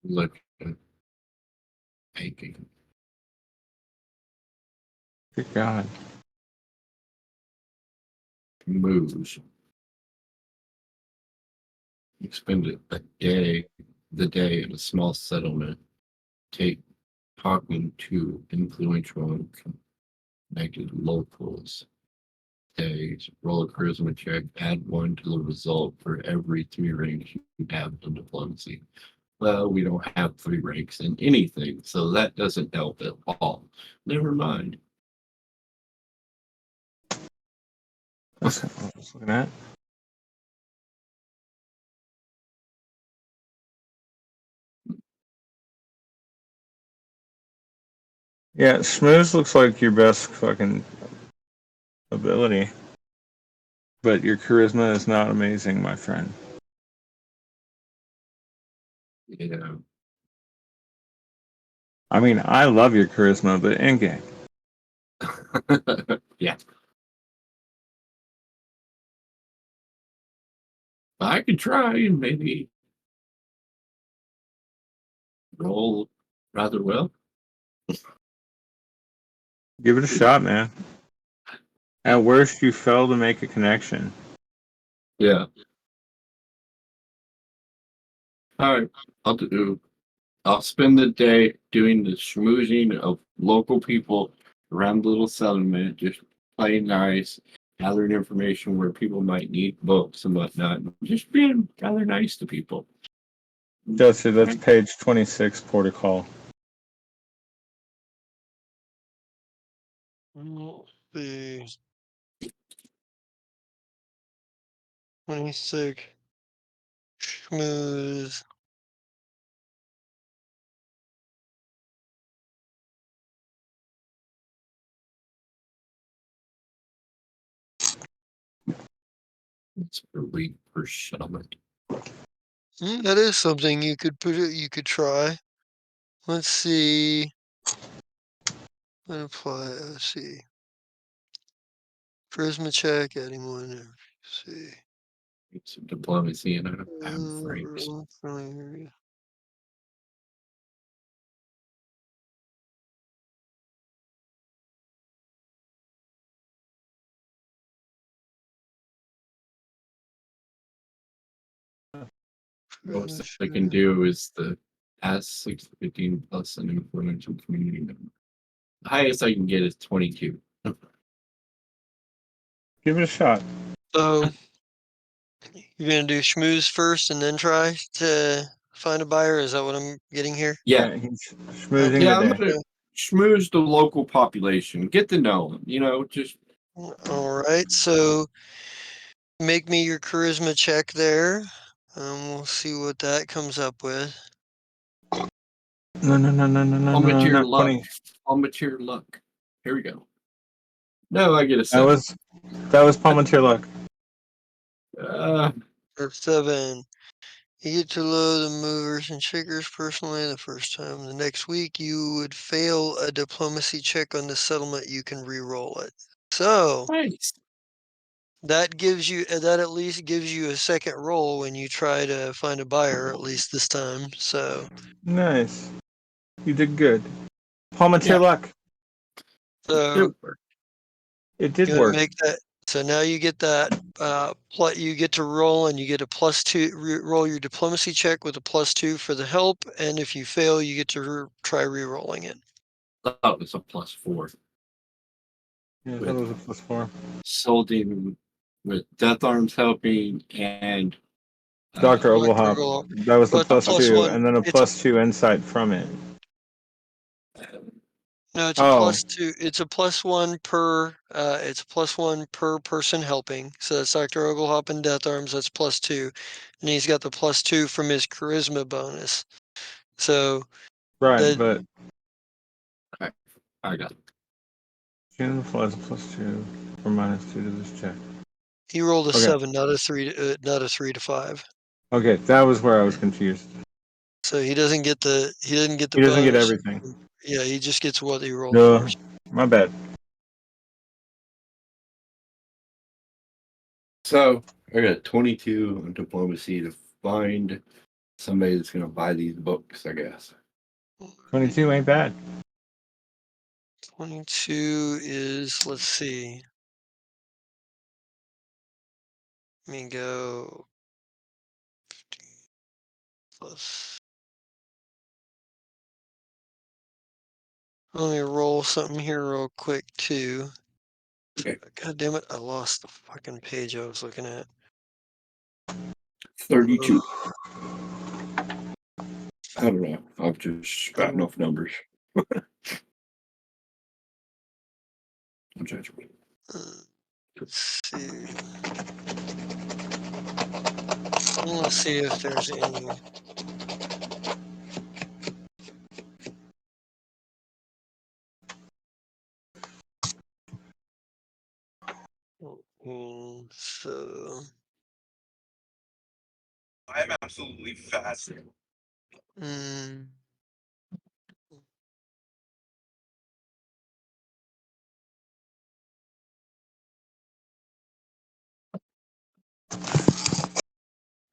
[SPEAKER 3] Look at baking.
[SPEAKER 2] good God.
[SPEAKER 3] Moves. You spend the day in a small settlement, talking to influential and connected locals. Days, roll a charisma check, add 1 to the result for every 3 ranks you have in diplomacy. Well, we don't have 3 ranks in anything, so that doesn't help at all. Never mind.
[SPEAKER 2] That's what I was looking at. Yeah, Schmooze looks like your best fucking ability. But your charisma is not amazing, my friend.
[SPEAKER 3] Yeah.
[SPEAKER 2] I mean, I love your charisma, but in game.
[SPEAKER 3] Yeah. I could try and maybe roll rather well.
[SPEAKER 2] Give it a shot, man. At worst, you fail to make a connection.
[SPEAKER 3] Yeah. All right. I'll spend the day doing the schmoozing of local people around the little settlement, just playing nice, gathering information where people might need books and whatnot, just being rather nice to people.
[SPEAKER 2] Jesse, that's page 26, protocol.
[SPEAKER 1] Let's see. 26. Schmooze.
[SPEAKER 3] It's per week per settlement.
[SPEAKER 1] That is something you could try. Let's see. Let's see. Charisma check, adding 1. Let's see.
[SPEAKER 3] It's diplomacy and I don't have ranks. Most I can do is the S615 plus an influential community member. The highest I can get is 22.
[SPEAKER 2] Give it a shot.
[SPEAKER 1] So, you're going to do schmooze first and then try to find a buyer? Is that what I'm getting here?
[SPEAKER 3] Yeah.
[SPEAKER 2] He's schmoozing
[SPEAKER 3] Yeah,
[SPEAKER 2] the
[SPEAKER 3] I'm
[SPEAKER 2] day.
[SPEAKER 3] gonna schmooze the local population, get to know them, just
[SPEAKER 1] All right, so make me your charisma check there. We'll see what that comes up with.
[SPEAKER 2] No,
[SPEAKER 3] volunteer
[SPEAKER 2] not
[SPEAKER 3] luck.
[SPEAKER 2] 20.
[SPEAKER 3] Volunteer luck. Here we go. No, I get a
[SPEAKER 2] That
[SPEAKER 3] 7.
[SPEAKER 2] was Palmetier luck.
[SPEAKER 1] Or 7. You get to know the movers and shakers personally the first time. The next week, you would fail a diplomacy check on the settlement. You can re-roll it. So
[SPEAKER 3] Nice.
[SPEAKER 1] that at least gives you a second roll when you try to find a buyer, at least this time. So
[SPEAKER 2] Nice. You did good. Palmetier
[SPEAKER 3] Yeah.
[SPEAKER 2] luck.
[SPEAKER 1] so
[SPEAKER 2] It did
[SPEAKER 1] you want to
[SPEAKER 2] work.
[SPEAKER 1] make that. So now you get that. You get to roll, and you get a +2. Roll your diplomacy check with a +2 for the help, and if you fail, you get to try re-rolling it.
[SPEAKER 3] That was a +4.
[SPEAKER 2] Yeah, that was a +4.
[SPEAKER 3] Soul Demon with Death Arms helping and
[SPEAKER 2] Dr.
[SPEAKER 1] Dr.
[SPEAKER 2] Oglehop.
[SPEAKER 1] Oglehop.
[SPEAKER 2] That was the
[SPEAKER 1] But the
[SPEAKER 2] +2,
[SPEAKER 1] +1,
[SPEAKER 2] and then a
[SPEAKER 1] it's a
[SPEAKER 2] +2 insight from it.
[SPEAKER 1] No, it's a
[SPEAKER 2] Oh,
[SPEAKER 1] +2. It's a +1 per. It's a +1 per person helping. So that's Dr. Oglehop and Death Arms. That's +2, and he's got the +2 from his charisma bonus. So
[SPEAKER 2] right,
[SPEAKER 1] that
[SPEAKER 2] but
[SPEAKER 3] Okay, I got it.
[SPEAKER 2] June plus +2 for -2 to this check.
[SPEAKER 1] he rolled a
[SPEAKER 2] Okay.
[SPEAKER 1] 7, not a 3. Not a 3 to 5.
[SPEAKER 2] Okay, that was where I was confused.
[SPEAKER 1] So he doesn't get the
[SPEAKER 2] He doesn't get
[SPEAKER 1] bonus.
[SPEAKER 2] everything.
[SPEAKER 1] Yeah, he just gets what he rolled
[SPEAKER 2] No,
[SPEAKER 1] for.
[SPEAKER 2] my bad.
[SPEAKER 3] So I got 22 on diplomacy to find somebody that's going to buy these books, I guess.
[SPEAKER 2] 22 ain't bad.
[SPEAKER 1] 22 is, let's see. Let me go plus. Let me roll something here real quick too.
[SPEAKER 3] Okay.
[SPEAKER 1] God damn it, I lost the fucking page I was looking at.
[SPEAKER 3] 32. I don't know. I've just spouting
[SPEAKER 1] Um,
[SPEAKER 3] off numbers. No judgment.
[SPEAKER 1] let's see. I want to see if there's any. So.
[SPEAKER 3] I'm absolutely fascinated.
[SPEAKER 1] Mm,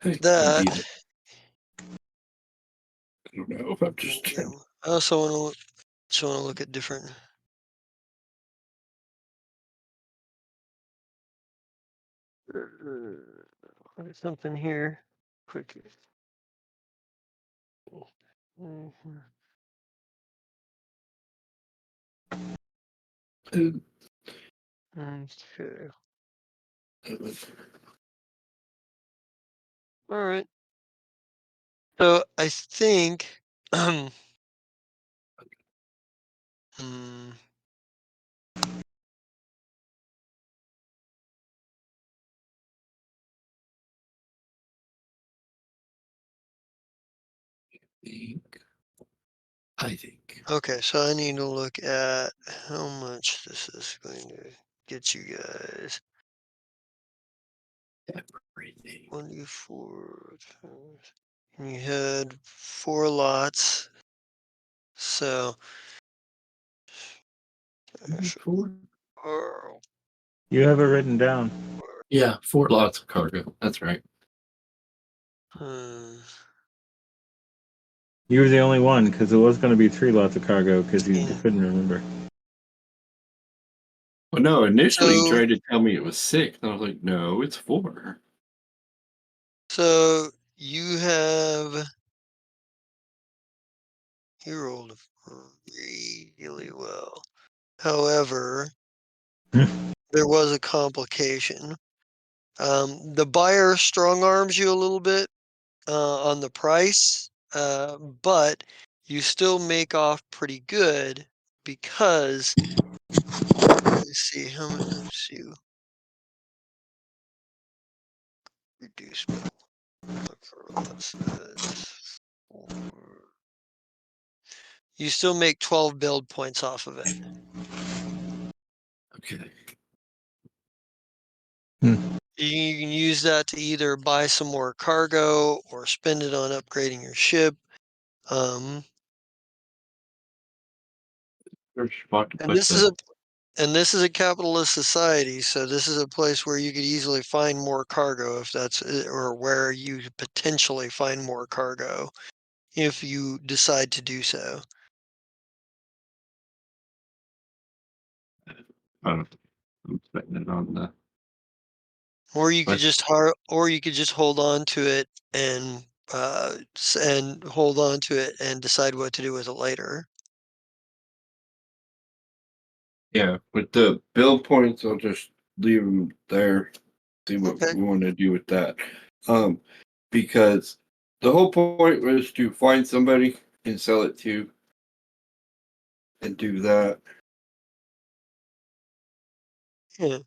[SPEAKER 3] Hey,
[SPEAKER 1] that.
[SPEAKER 3] maybe I don't know. I'm just
[SPEAKER 1] Yeah,
[SPEAKER 3] trying.
[SPEAKER 1] I also want to look at different. There's something here. Quick. Mhm.
[SPEAKER 3] To,
[SPEAKER 1] Okay.
[SPEAKER 3] uh,
[SPEAKER 1] All right. So I think. Hmm,
[SPEAKER 3] think. I think.
[SPEAKER 1] okay, so I need to look at how much this is going to get you guys.
[SPEAKER 3] Everything.
[SPEAKER 1] 24 times. And you had 4 lots. So.
[SPEAKER 3] Four?
[SPEAKER 1] Oh,
[SPEAKER 2] You have it written down.
[SPEAKER 3] Yeah, 4 lots of cargo. That's right.
[SPEAKER 1] hmm,
[SPEAKER 2] You were the only one because it was going to be 3 lots of cargo because you
[SPEAKER 1] 15.
[SPEAKER 2] couldn't remember.
[SPEAKER 3] Well, no, initially he
[SPEAKER 1] So,
[SPEAKER 3] tried to tell me it was 6. And I was like, no, it's 4.
[SPEAKER 1] so you have. You rolled really well. However, there was a complication. The buyer strong arms you a little bit on the price, but you still make off pretty good because let's see how much. Let's see, reduce build for lots. That's 4. You still make 12 build points off of it.
[SPEAKER 3] Okay.
[SPEAKER 1] You can use that to either buy some more cargo or spend it on upgrading your ship. Um,
[SPEAKER 3] There's a spot to
[SPEAKER 1] and
[SPEAKER 3] put
[SPEAKER 1] this is
[SPEAKER 3] the.
[SPEAKER 1] a and this is a capitalist society, so this is a place where you could easily find more cargo if that's or where you could potentially find more cargo if you decide to do so.
[SPEAKER 3] I'm putting it on the.
[SPEAKER 1] Or you could
[SPEAKER 3] But
[SPEAKER 1] just hold on to it and hold on to it and decide what to do with it later.
[SPEAKER 3] yeah, with the build points, I'll just leave them there. See what
[SPEAKER 1] Okay.
[SPEAKER 3] we want to do with that. Um, because the whole point was to find somebody and sell it to, and do that.
[SPEAKER 1] Yeah.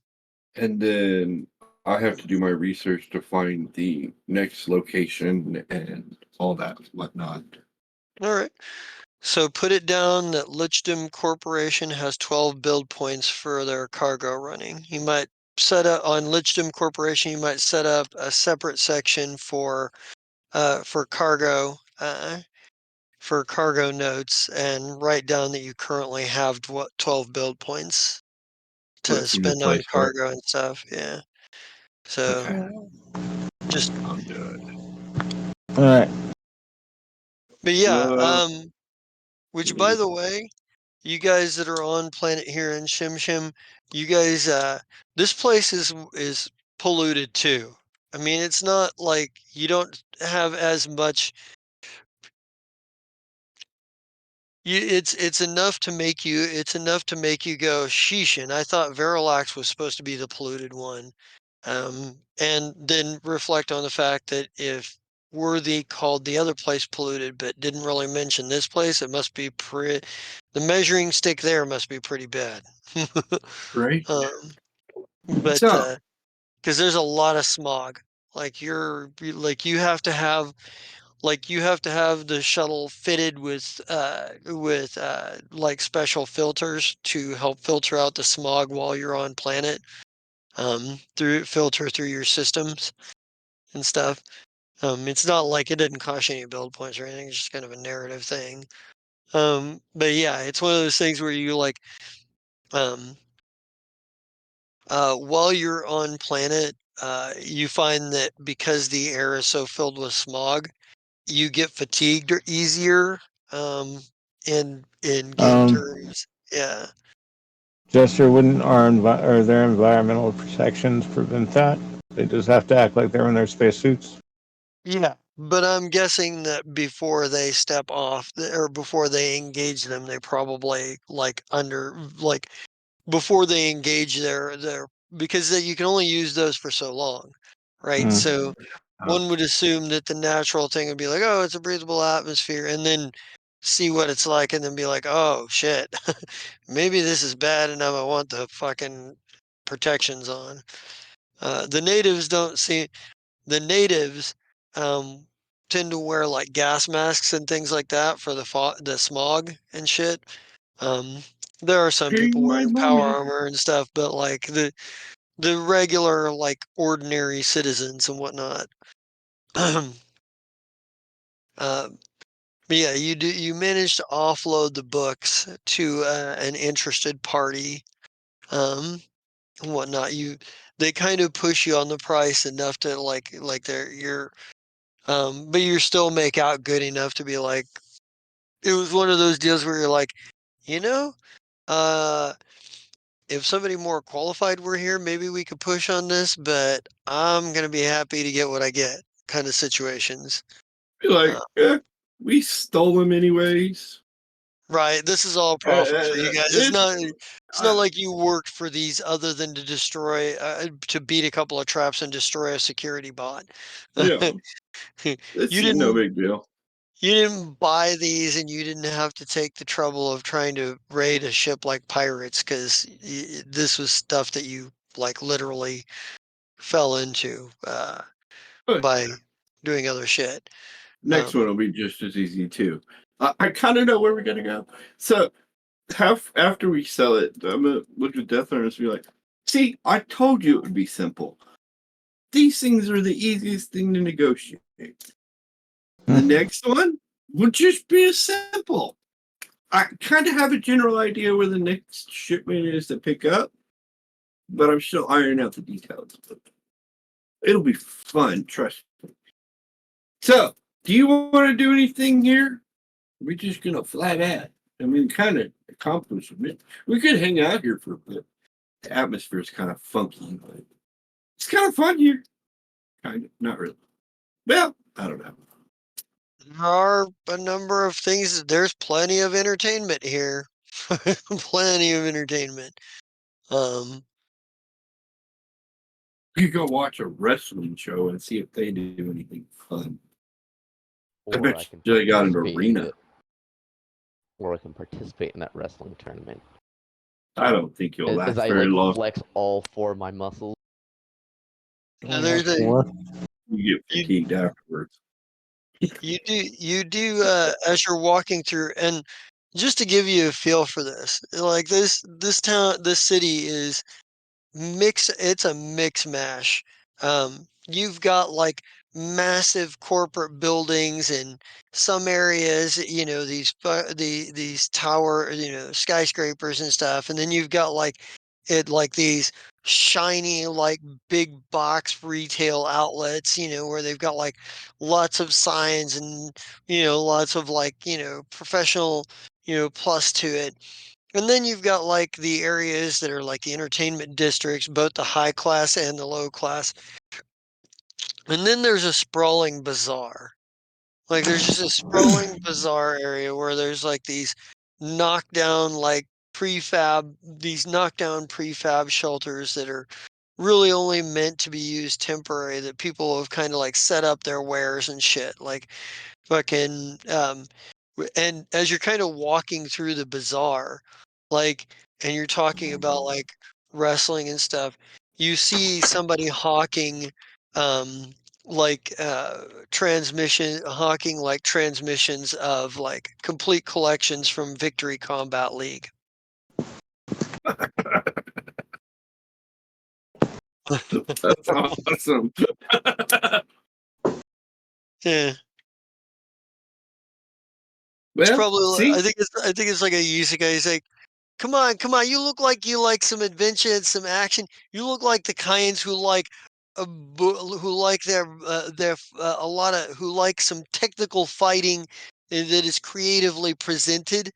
[SPEAKER 3] And then I have to do my research to find the next location and all that whatnot.
[SPEAKER 1] All right. So put it down that Lichdom Corporation has 12 build points for their cargo running. You might set up on Lichdom Corporation. You might set up a separate section for cargo. For cargo notes and write down that you currently have 12 build points
[SPEAKER 3] Put
[SPEAKER 1] to
[SPEAKER 3] some new
[SPEAKER 1] spend on
[SPEAKER 3] place for it.
[SPEAKER 1] cargo and stuff. Yeah. So
[SPEAKER 3] Okay,
[SPEAKER 1] just,
[SPEAKER 3] I'll do it.
[SPEAKER 2] All right.
[SPEAKER 1] but yeah,
[SPEAKER 3] Uh,
[SPEAKER 1] which by the way, you guys that are on planet here in Shim Shim, you guys, this place is polluted too. I mean, it's not like you don't have as much. It's enough to make you. It's enough to make you go sheesh. And I thought Verilax was supposed to be the polluted one, and then reflect on the fact that if Worthy called the other place polluted, but didn't really mention this place, it must be pretty. The measuring stick there must be pretty bad.
[SPEAKER 3] right.
[SPEAKER 1] um, but
[SPEAKER 3] So,
[SPEAKER 1] because there's a lot of smog. Like like you have to have the shuttle fitted with like special filters to help filter out the smog while you're on planet. Filter through your systems and stuff. It's not like it didn't cost you any build points or anything. It's just kind of a narrative thing. But yeah, it's one of those things where you like um while you're on planet, you find that because the air is so filled with smog, you get fatigued easier, in game
[SPEAKER 2] Um,
[SPEAKER 1] terms. Yeah.
[SPEAKER 2] Jester, wouldn't or their environmental protections prevent that? They just have to act like they're in their spacesuits.
[SPEAKER 1] Yeah. But I'm guessing that before they step off or before they engage them, they probably before they engage their because you can only use those for so long, right?
[SPEAKER 2] Mm.
[SPEAKER 1] So
[SPEAKER 3] uh,
[SPEAKER 1] one would assume that the natural thing would be like, oh, it's a breathable atmosphere, and then see what it's like, and then be like, oh shit, maybe this is bad, and I want the fucking protections on. The natives don't see the natives um, tend to wear like gas masks and things like that for the smog and shit. Um, there are some people
[SPEAKER 3] paying my
[SPEAKER 1] wearing power
[SPEAKER 3] money.
[SPEAKER 1] armor and stuff, but like the regular like ordinary citizens and whatnot. uh, but yeah, you manage to offload the books to an interested party, and whatnot. They kind of push you on the price enough to like you're but you still make out good enough to be like it was one of those deals where you're like, you know, uh if somebody more qualified were here, maybe we could push on this, but I'm gonna be happy to get what I get kind of situations.
[SPEAKER 3] Be
[SPEAKER 1] Uh,
[SPEAKER 3] like, we stole them anyways.
[SPEAKER 1] right. This is all profit for you guys. It's not
[SPEAKER 3] Uh,
[SPEAKER 1] like you worked for these other than to destroy to beat a couple of traps and destroy a security bot.
[SPEAKER 3] yeah,
[SPEAKER 1] you
[SPEAKER 3] it's no
[SPEAKER 1] didn't
[SPEAKER 3] big deal.
[SPEAKER 1] you didn't buy these and you didn't have to take the trouble of trying to raid a ship like pirates because this was stuff that you like literally fell into
[SPEAKER 3] But
[SPEAKER 1] by doing other shit.
[SPEAKER 3] next one
[SPEAKER 1] Um,
[SPEAKER 3] will be just as easy too. I kind of know where we're gonna go. So half after we sell it, I'm gonna look at Death Runners and be like, "See, I told you it would be simple. These things are the easiest thing to negotiate. The
[SPEAKER 2] Hmm.
[SPEAKER 3] next one would just be as simple. I kind of have a general idea where the next shipment is to pick up, but I'm still ironing out the details. It'll be fun, trust me. So, do you want to do anything here? We're just gonna flat out. I mean, kind of accomplish it. We could hang out here for a bit. The atmosphere is kind of funky, but it's kind of fun here. Kind of, not really. Well, I don't know.
[SPEAKER 1] there are a number of things. There's plenty of entertainment here. Plenty of entertainment. Um,
[SPEAKER 3] You could go watch a wrestling show and see if they do anything fun. I
[SPEAKER 4] Or
[SPEAKER 3] bet
[SPEAKER 4] I can
[SPEAKER 3] you they got an
[SPEAKER 4] participate in
[SPEAKER 3] arena.
[SPEAKER 4] it. where I can participate in that wrestling tournament.
[SPEAKER 3] I don't think you'll
[SPEAKER 4] As
[SPEAKER 3] last
[SPEAKER 4] I
[SPEAKER 3] very
[SPEAKER 4] like
[SPEAKER 3] long.
[SPEAKER 4] flex all four of my muscles.
[SPEAKER 1] There's a
[SPEAKER 2] What?
[SPEAKER 3] You get
[SPEAKER 1] you
[SPEAKER 3] fatigued afterwards.
[SPEAKER 1] you do as you're walking through, and just to give you a feel for this, like this city is it's a mix mash. You've got like massive corporate buildings in some areas, these tower, skyscrapers and stuff, and then you've got like these shiny like big box retail outlets, where they've got like lots of signs and lots of professional plus to it. And then you've got like the areas that are like the entertainment districts, both the high class and the low class. And then there's a sprawling bazaar. Like there's just a sprawling bazaar area where there's like these knockdown prefab shelters that are really only meant to be used temporary, that people have kind of like set up their wares and shit. Like fucking and as you're kind of walking through the bazaar, like, and you're talking about like wrestling and stuff, you see somebody hawking um hawking like transmissions of like complete collections from Victory Combat League.
[SPEAKER 3] That's awesome.
[SPEAKER 1] Yeah. It's
[SPEAKER 3] Well,
[SPEAKER 1] probably
[SPEAKER 3] see,
[SPEAKER 1] I think it's like a user guy. He's like, come on, come on. You look like you like some adventure and some action. You look like the kinds who like who like a lot of who like some technical fighting that is creatively presented.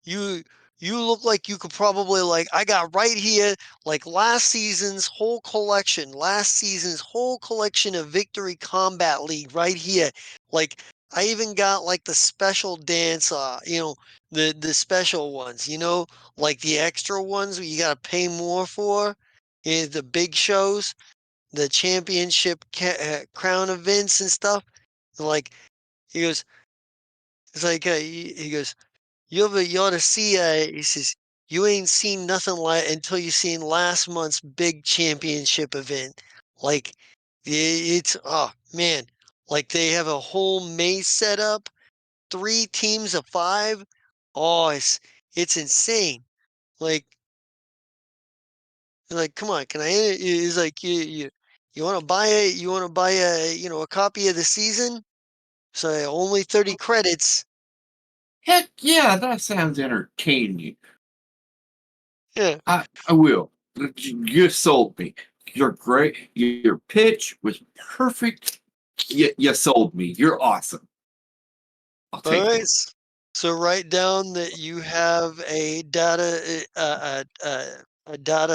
[SPEAKER 1] You you look like you could probably like I got right here like last season's whole collection of Victory Combat League right here. Like I even got like the special dance the special ones, like the extra ones where you got to pay more for, the big shows, the championship crown events and stuff. Like he goes, it's like he goes, you ought to see, he says, you ain't seen nothing like until you seen last month's big championship event. Like, it's, oh man, like they have a whole maze set up, 3 teams of 5. Oh, it's insane. Like, come on, can I, he's like, you want to buy it? You want to buy a copy of the season? So only 30 credits.
[SPEAKER 3] heck yeah, that sounds entertaining.
[SPEAKER 1] Yeah.
[SPEAKER 3] I will. You sold me. You're great. Your pitch was perfect. You sold me. You're awesome. I'll
[SPEAKER 1] All
[SPEAKER 3] take
[SPEAKER 1] right.
[SPEAKER 3] it.
[SPEAKER 1] So write down that you have a data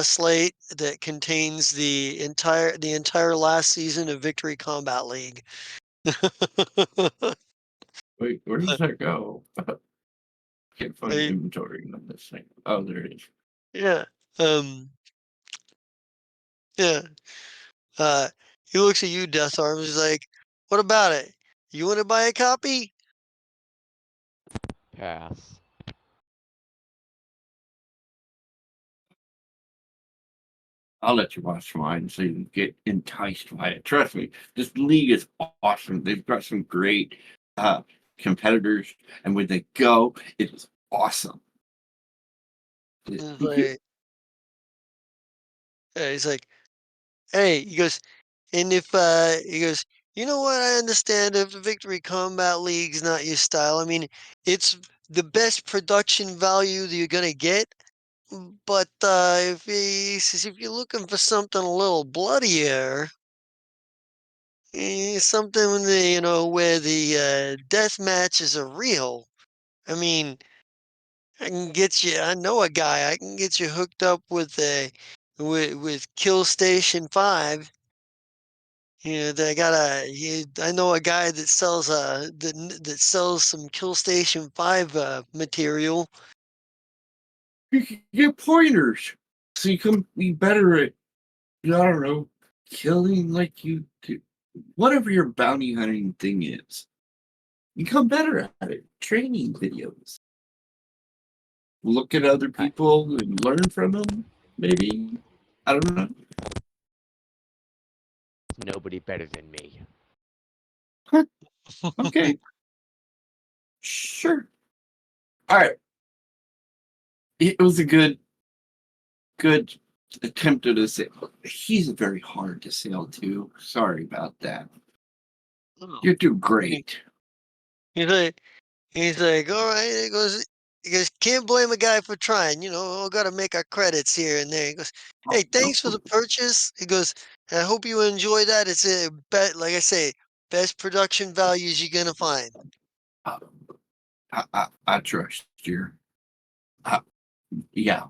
[SPEAKER 1] slate that contains the entire last season of Victory Combat League.
[SPEAKER 3] Wait, where does that go? Can't find
[SPEAKER 1] I-
[SPEAKER 3] inventory on this thing. Oh, there it is.
[SPEAKER 1] yeah. Um. Yeah. Uh. He looks at you, Death Arms. He's like, "What about it? You want to buy a copy?"
[SPEAKER 4] Pass.
[SPEAKER 3] I'll let you watch mine so you can get enticed by it. Trust me, this league is awesome. They've got some great uh, competitors, and when they go, it is awesome.
[SPEAKER 1] He's
[SPEAKER 3] You get,
[SPEAKER 1] like, yeah, he's like, "Hey," he goes, and if he goes, you know what? I understand if the Victory Combat League's not your style. I mean, it's the best production value that you're gonna get. But he says if you're looking for something a little bloodier, something where the death matches are real. I mean, I can get you. I know a guy. I can get you hooked up with Kill Station 5. They got I know a guy that sells that sells some Kill Station 5 material.
[SPEAKER 3] you can get pointers so you can be better at, I don't know, killing like you do. Whatever your bounty hunting thing is. Become better at it. Training videos. look at other
[SPEAKER 4] I,
[SPEAKER 3] people and learn from them. Maybe I don't know.
[SPEAKER 4] nobody better than me.
[SPEAKER 3] Huh, okay, sure. All right. It was a good attempt at a sail. He's very hard to sail too. Sorry about that.
[SPEAKER 1] Oh.
[SPEAKER 3] You're doing great.
[SPEAKER 1] He's like, he's like, all right. He goes, can't blame a guy for trying. All got to make our credits here and there. He goes, hey, thanks for the purchase. He goes, I hope you enjoy that. It's a bet, like I say, best production values you're gonna find.
[SPEAKER 3] Uh, I trust you. Uh, yeah,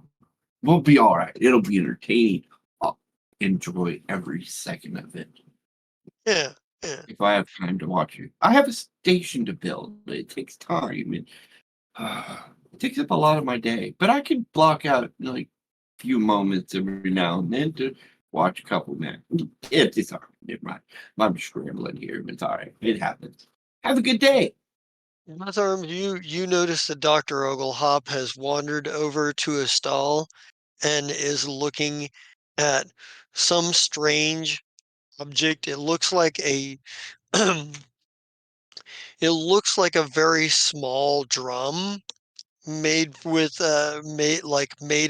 [SPEAKER 3] we'll be all right. It'll be entertaining. I'll enjoy every second of it
[SPEAKER 1] Yeah, yeah.
[SPEAKER 3] if I have time to watch it. I have a station to build. It takes time and it takes up a lot of my day. But I can block out like a few moments every now and then to watch a couple minutes. It's all right. Never mind. I'm scrambling here, but it's all right. It happens. Have a good day.
[SPEAKER 1] Northorm, you notice that Dr. Oglehop has wandered over to a stall and is looking at some strange object. It looks like a it looks like a very small drum made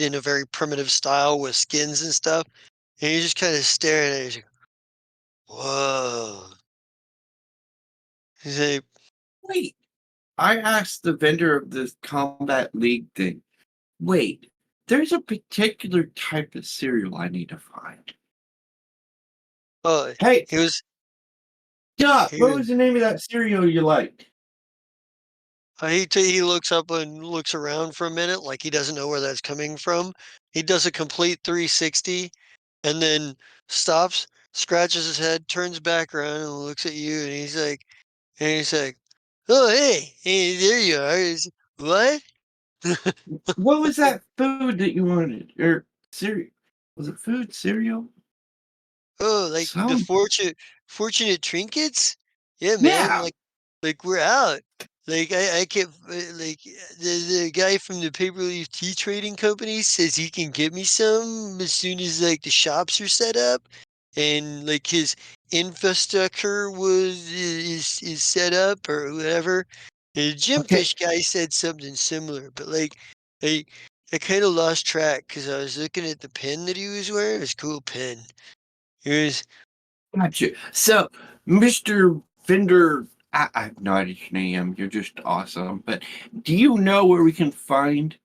[SPEAKER 1] in a very primitive style with skins and stuff. And he's just kind of staring at it. He's like, whoa. He's like,
[SPEAKER 3] Wait, I asked the vendor of this Combat League thing. Wait, there's a particular type of cereal I need to find.
[SPEAKER 1] oh,
[SPEAKER 3] Hey,
[SPEAKER 1] he was
[SPEAKER 3] Doc,
[SPEAKER 1] he
[SPEAKER 3] what
[SPEAKER 1] was
[SPEAKER 3] was the name of that cereal you liked?
[SPEAKER 1] he looks up and looks around for a minute like he doesn't know where that's coming from. He does a complete 360 and then stops, scratches his head, turns back around and looks at you and he's like, "Oh, hey, there you are." What?
[SPEAKER 3] What was that food that you wanted? Or cereal? Was it food? Cereal?
[SPEAKER 1] Oh, like the
[SPEAKER 3] Some.
[SPEAKER 1] fortunate trinkets? Yeah, man.
[SPEAKER 3] Yeah.
[SPEAKER 1] Like we're out. Like I kept the guy from the paper leaf tea trading company says he can get me some as soon as like the shops are set up and like his infrastructure is set up or whatever. The Jim
[SPEAKER 3] Okay.
[SPEAKER 1] Fish guy said something similar, but like I I kind of lost track because I was looking at the pen that he was wearing. It was a cool pen. It was
[SPEAKER 3] Gotcha. So, Mr. Vendor, I have no idea your name. You're just awesome. But do you know where we can find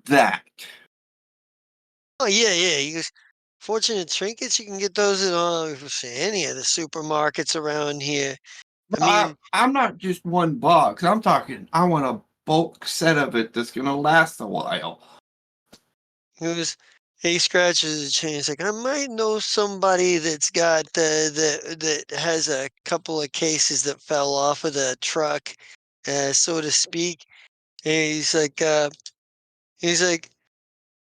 [SPEAKER 3] that?
[SPEAKER 1] Oh, yeah, yeah. You just fortunate trinkets, you can get those at any of the supermarkets around here. I mean,
[SPEAKER 3] I'm not just one box. I'm talking, I want a bulk set of it that's going to last a while.
[SPEAKER 1] he was he scratches his chin. He's like, I might know somebody that's got that has a couple of cases that fell off of the truck, so to speak. And he's like,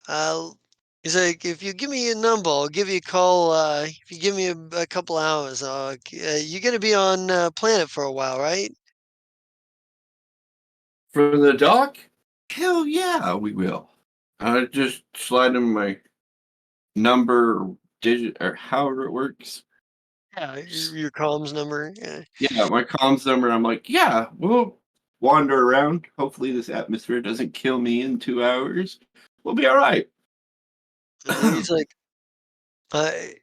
[SPEAKER 1] I'll. He's like, if you give me your number, I'll give you a call. If you give me a couple hours, you're gonna be on planet for a while, right?
[SPEAKER 3] For the doc? Hell yeah, we will. I just slide him my number, or digit, or however it works.
[SPEAKER 1] Yeah, your comms number. Yeah.
[SPEAKER 3] Yeah, my comms number. I'm like, yeah, we'll wander around. Hopefully, this atmosphere doesn't kill me in 2 hours. We'll be all right.
[SPEAKER 1] He's like,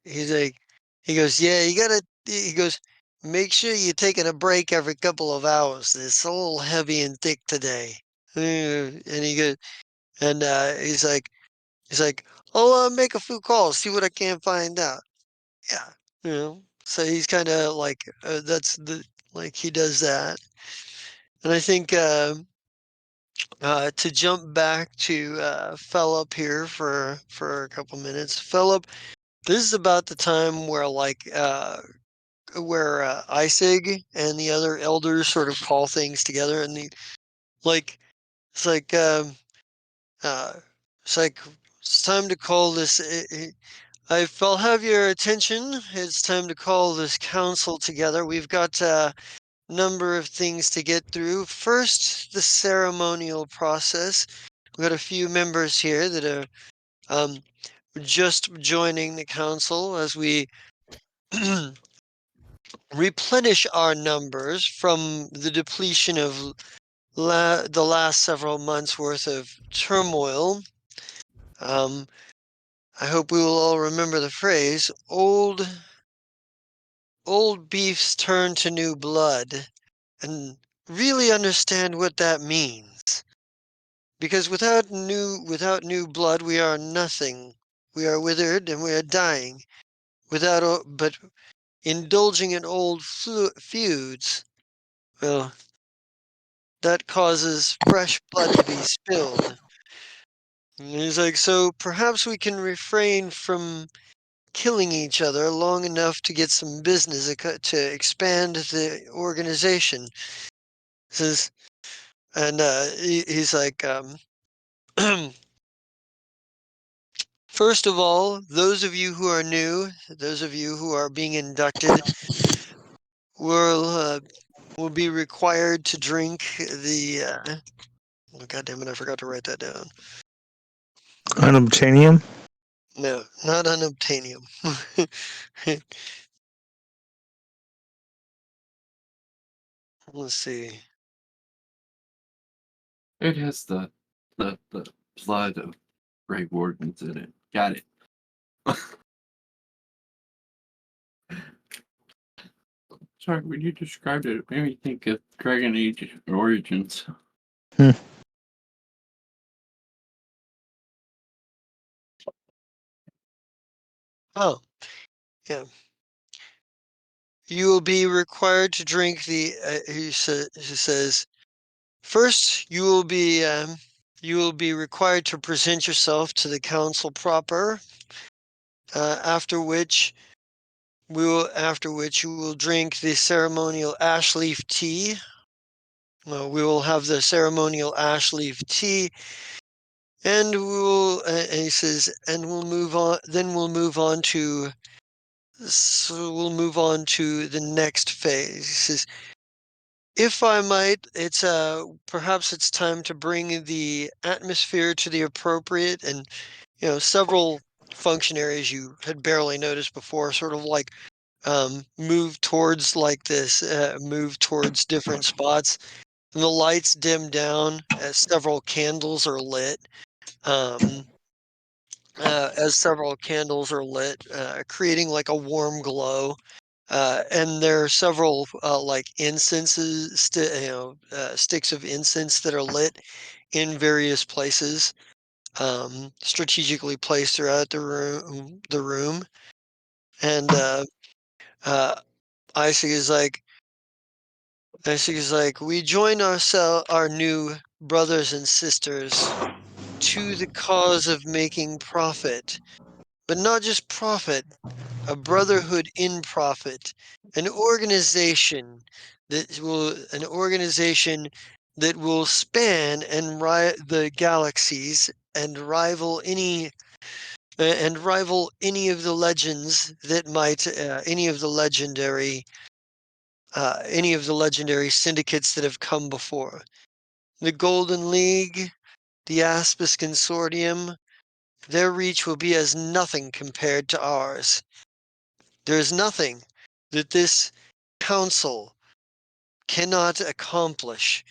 [SPEAKER 1] he's like, he goes, yeah, you gotta. He goes, make sure you're taking a break every couple of hours. It's a little heavy and thick today. And he goes, and he's like, I'll make a few calls, see what I can find out. Yeah, So he's kind of like that's the like he does that, and I think to jump back to Philip here for a couple minutes, Philip. This is about the time where Isig and the other elders sort of call things together, and like it's like uh, it's like it's time to call this. I'll have your attention. It's time to call this council together. We've got a number of things to get through. First, the ceremonial process. we got a few members here that are just joining the council as we replenish our numbers from the depletion of the last several months worth of turmoil. I hope we will all remember the phrase, old beefs turn to new blood, and really understand what that means. Because without new blood, we are nothing. We are withered and we are dying. But indulging in old feuds, well, that causes fresh blood to be spilled. And he's like, so perhaps we can refrain from killing each other long enough to get some business to expand the organization. Says, and he's like, first of all, those of you who are new, those of you who are being inducted, will be required to drink the. Oh, God damn it! I forgot to write that down.
[SPEAKER 2] Unobtainium?
[SPEAKER 1] No, not unobtainium. Let's see.
[SPEAKER 3] It has the blood of Grey Wardens in it. Got it. Sorry, when you described it, it made me think of Dragon Age Origins.
[SPEAKER 1] Oh, yeah. You will be required to drink the. He says, first you will be required to present yourself to the council proper. After which you will drink the ceremonial ash leaf tea. We will have the ceremonial ash leaf tea, and and he says, and we'll move on. Then we'll move on to. So we'll move on to the next phase. He says, if I might, it's perhaps it's time to bring the atmosphere to the appropriate, and several functionaries you had barely noticed before, sort of like move towards different spots. And the lights dim down as several candles are lit. Um, creating like a warm glow. And there are several like incenses, sticks of incense that are lit in various places, strategically placed throughout the room. And Isaac is like, we join our new brothers and sisters to the cause of making profit, but not just profit, a brotherhood in profit, an organization that will span and the galaxies and rival any of the legends that might any of the legendary syndicates that have come before. The Golden League, the Aspis Consortium, their reach will be as nothing compared to ours. There is nothing that this council cannot accomplish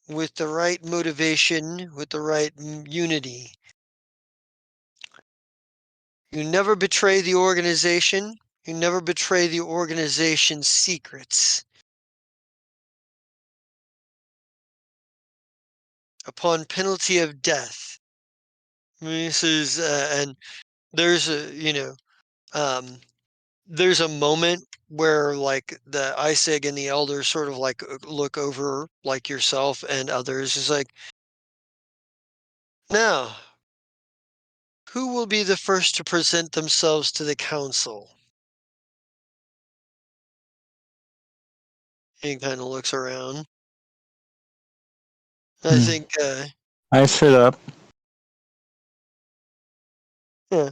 [SPEAKER 1] with the right motivation, with the right unity. You never betray the organization. You never betray the organization's secrets. Upon penalty of death. This is, and there's there's a moment where like the Isig and the elders sort of like look over like yourself and others. Is like, now, who will be the first to present themselves to the council? He kind of looks around. I think,
[SPEAKER 2] I sit up.
[SPEAKER 1] yeah,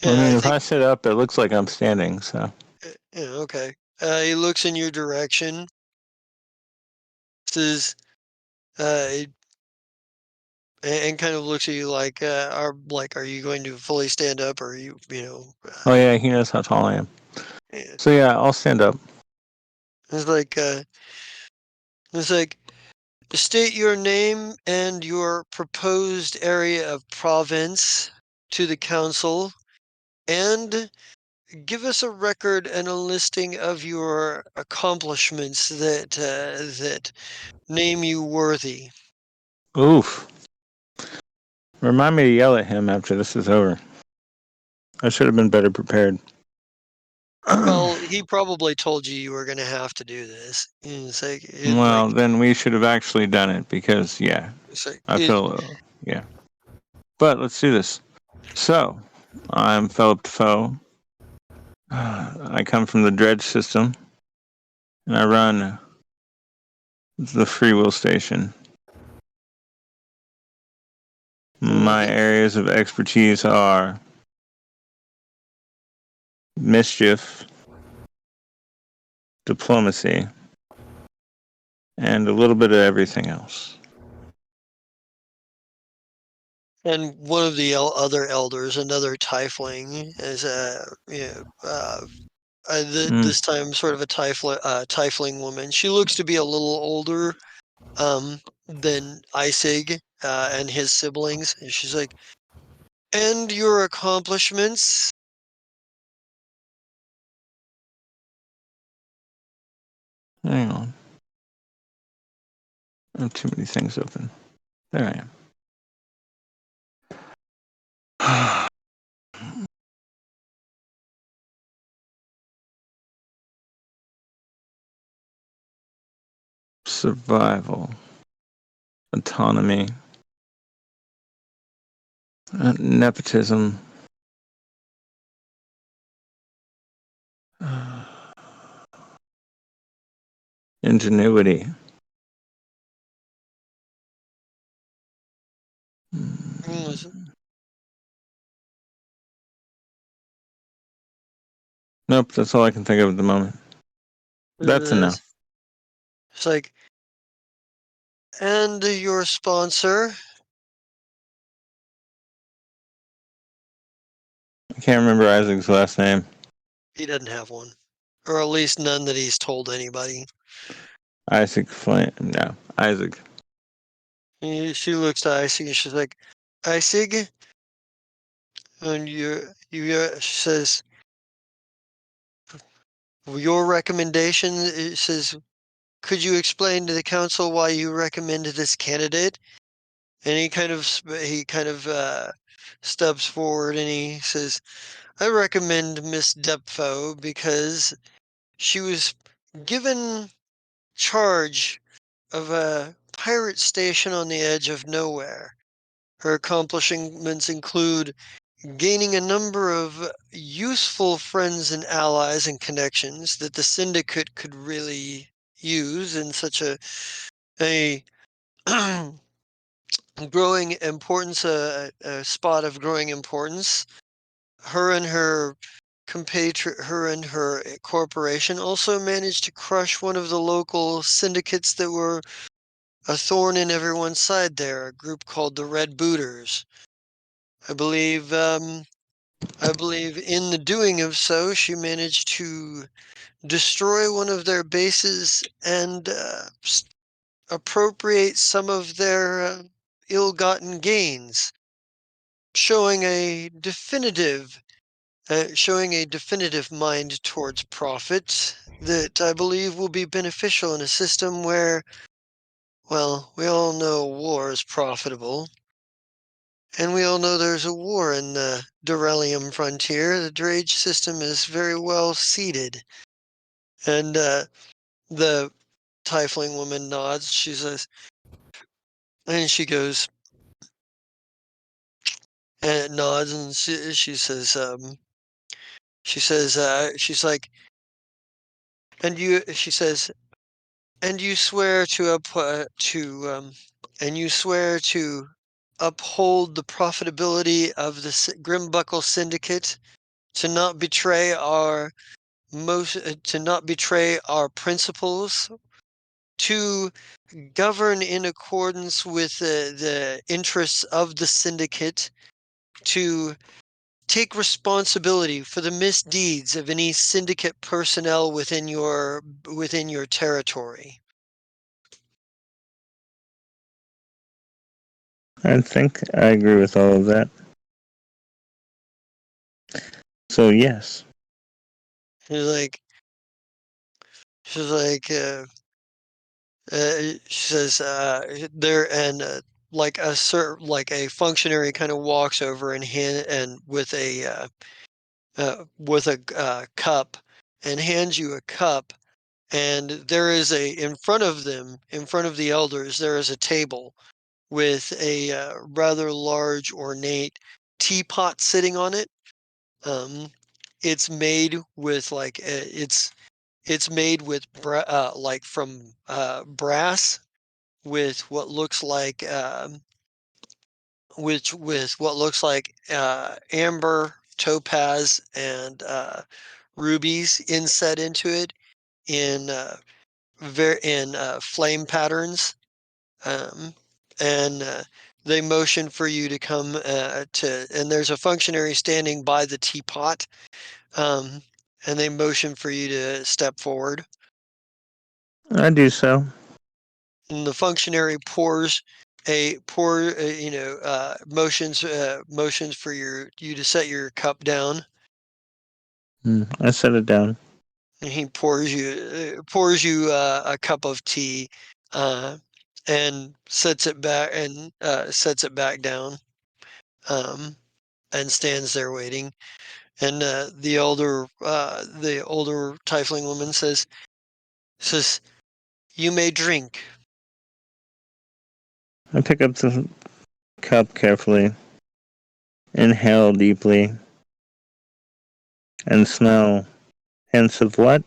[SPEAKER 2] I
[SPEAKER 1] yeah, I
[SPEAKER 2] mean, if
[SPEAKER 1] think,
[SPEAKER 2] I sit up, it looks like I'm standing, so.
[SPEAKER 1] yeah, okay. He looks in your direction. Says, uh, and kind of looks at you like, are you going to fully stand up, or are you,
[SPEAKER 2] Oh yeah, he knows how tall I am.
[SPEAKER 1] yeah.
[SPEAKER 2] So yeah, I'll stand up.
[SPEAKER 1] It's like, it's like, state your name and your proposed area of province to the council, and give us a record and a listing of your accomplishments that name you worthy.
[SPEAKER 2] Oof. Remind me to yell at him after this is over. I should have been better prepared.
[SPEAKER 1] Well, he probably told you were going to have to do this. It's like
[SPEAKER 2] Well, then we should have actually done it because, yeah,
[SPEAKER 1] it's like
[SPEAKER 2] I
[SPEAKER 1] it.
[SPEAKER 2] feel, yeah. But let's do this. So, I'm Philip Defoe. I come from the dredge system, and I run the free will station. My
[SPEAKER 1] Mhm.
[SPEAKER 2] areas of expertise are mischief, diplomacy, and a little bit of everything else.
[SPEAKER 1] And one of the other elders, another tiefling, is
[SPEAKER 2] Mm,
[SPEAKER 1] this time sort of a tiefling woman. She looks to be a little older than Isig and his siblings. And she's like, and your accomplishments?
[SPEAKER 2] hang on. I have too many things open. There I am. Survival, autonomy, nepotism, ingenuity. Nope, that's all I can think of at the moment. That's
[SPEAKER 1] It's
[SPEAKER 2] enough.
[SPEAKER 1] like, and your sponsor?
[SPEAKER 2] I can't remember Isaac's last name.
[SPEAKER 1] He doesn't have one, or at least none that he's told anybody.
[SPEAKER 2] Isaac Flint. No, Isaac.
[SPEAKER 1] She looks to Isig and she's like, Isig, and she says, your recommendation, it says, could you explain to the council why you recommended this candidate? And he kind of steps forward and he says, I recommend Miss Depfo because she was given charge of a pirate station on the edge of nowhere. Her accomplishments include gaining a number of useful friends and allies and connections that the syndicate could really use in such a growing importance, a spot of growing importance. Her and her her and her corporation also managed to crush one of the local syndicates that were a thorn in everyone's side there, a group called the Red Booters. I believe I believe in the doing of so, she managed to destroy one of their bases and appropriate some of their ill-gotten gains, showing a definitive mind towards profit that I believe will be beneficial in a system where, well, we all know war is profitable. And we all know there's a war in the Durelium frontier. The Drage system is very well seated. And the Tiefling woman nods. She says, and she goes, and nods, and she's like, she says, and you swear and you swear to uphold the profitability of the Grimbuckle Syndicate, to not betray our to not betray our principles to govern in accordance with the interests of the syndicate, to take responsibility for the misdeeds of any syndicate personnel within your territory.
[SPEAKER 2] I think I agree with all of that. So yes.
[SPEAKER 1] She's like, she's like, she says, there and like a functionary kind of walks over and with a cup and hands you a cup, and there is in front of them, in front of the elders, there is a table with a rather large, ornate teapot sitting on it. Um, it's made with it's made with like from brass with what looks like with what looks like amber, topaz, and rubies inset into it in flame patterns. Um, and they motion for you to come and there's a functionary standing by the teapot, um, and they motion for you to step forward.
[SPEAKER 2] I do so.
[SPEAKER 1] And the functionary motions for you to set your cup down.
[SPEAKER 2] I set it down.
[SPEAKER 1] And he pours you a cup of tea, uh, and sets it back down, um, and stands there waiting. And the older tiefling woman says, "You may drink."
[SPEAKER 2] I pick up the cup carefully, inhale deeply, and smell hints of what?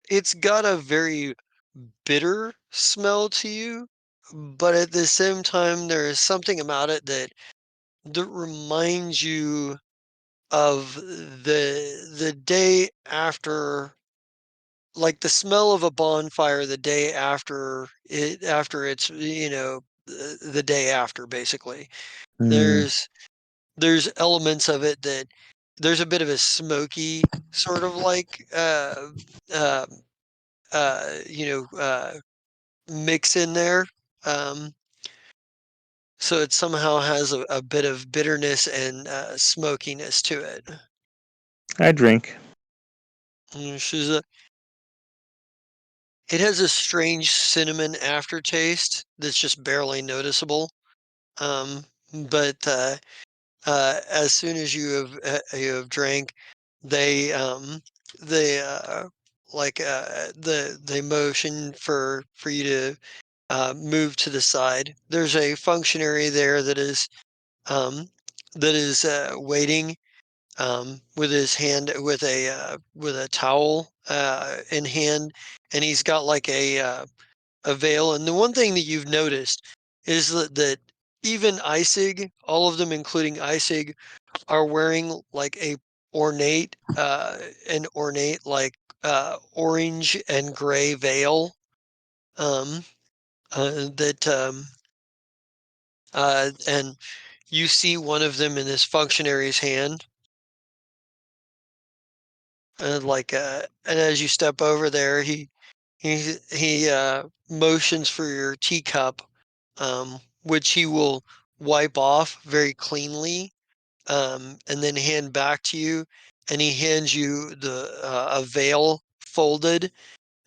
[SPEAKER 1] It's got a very bitter smell to you, but at the same time, there is something about it that reminds you of the day after, like the smell of a bonfire the day after it's the day after, basically.
[SPEAKER 2] Hmm.
[SPEAKER 1] There's elements of it that there's a bit of a smoky sort of like uh you know mix in there. Um, so it somehow has a bit of bitterness and smokiness to it.
[SPEAKER 2] I drink.
[SPEAKER 1] She's It has a strange cinnamon aftertaste that's just barely noticeable. But as soon as you have drank, they they they motion for you to move to the side. There's a functionary there um, that is waiting, with his hand with a towel in hand, and he's got like a veil. And the one thing that you've noticed is that even Isig, all of them, including Isig, are wearing like an ornate like orange and gray veil. Um, that and you see one of them in this functionary's hand, and as you step over there, he motions for your teacup, which he will wipe off very cleanly, and then hand back to you. And he hands you a veil folded,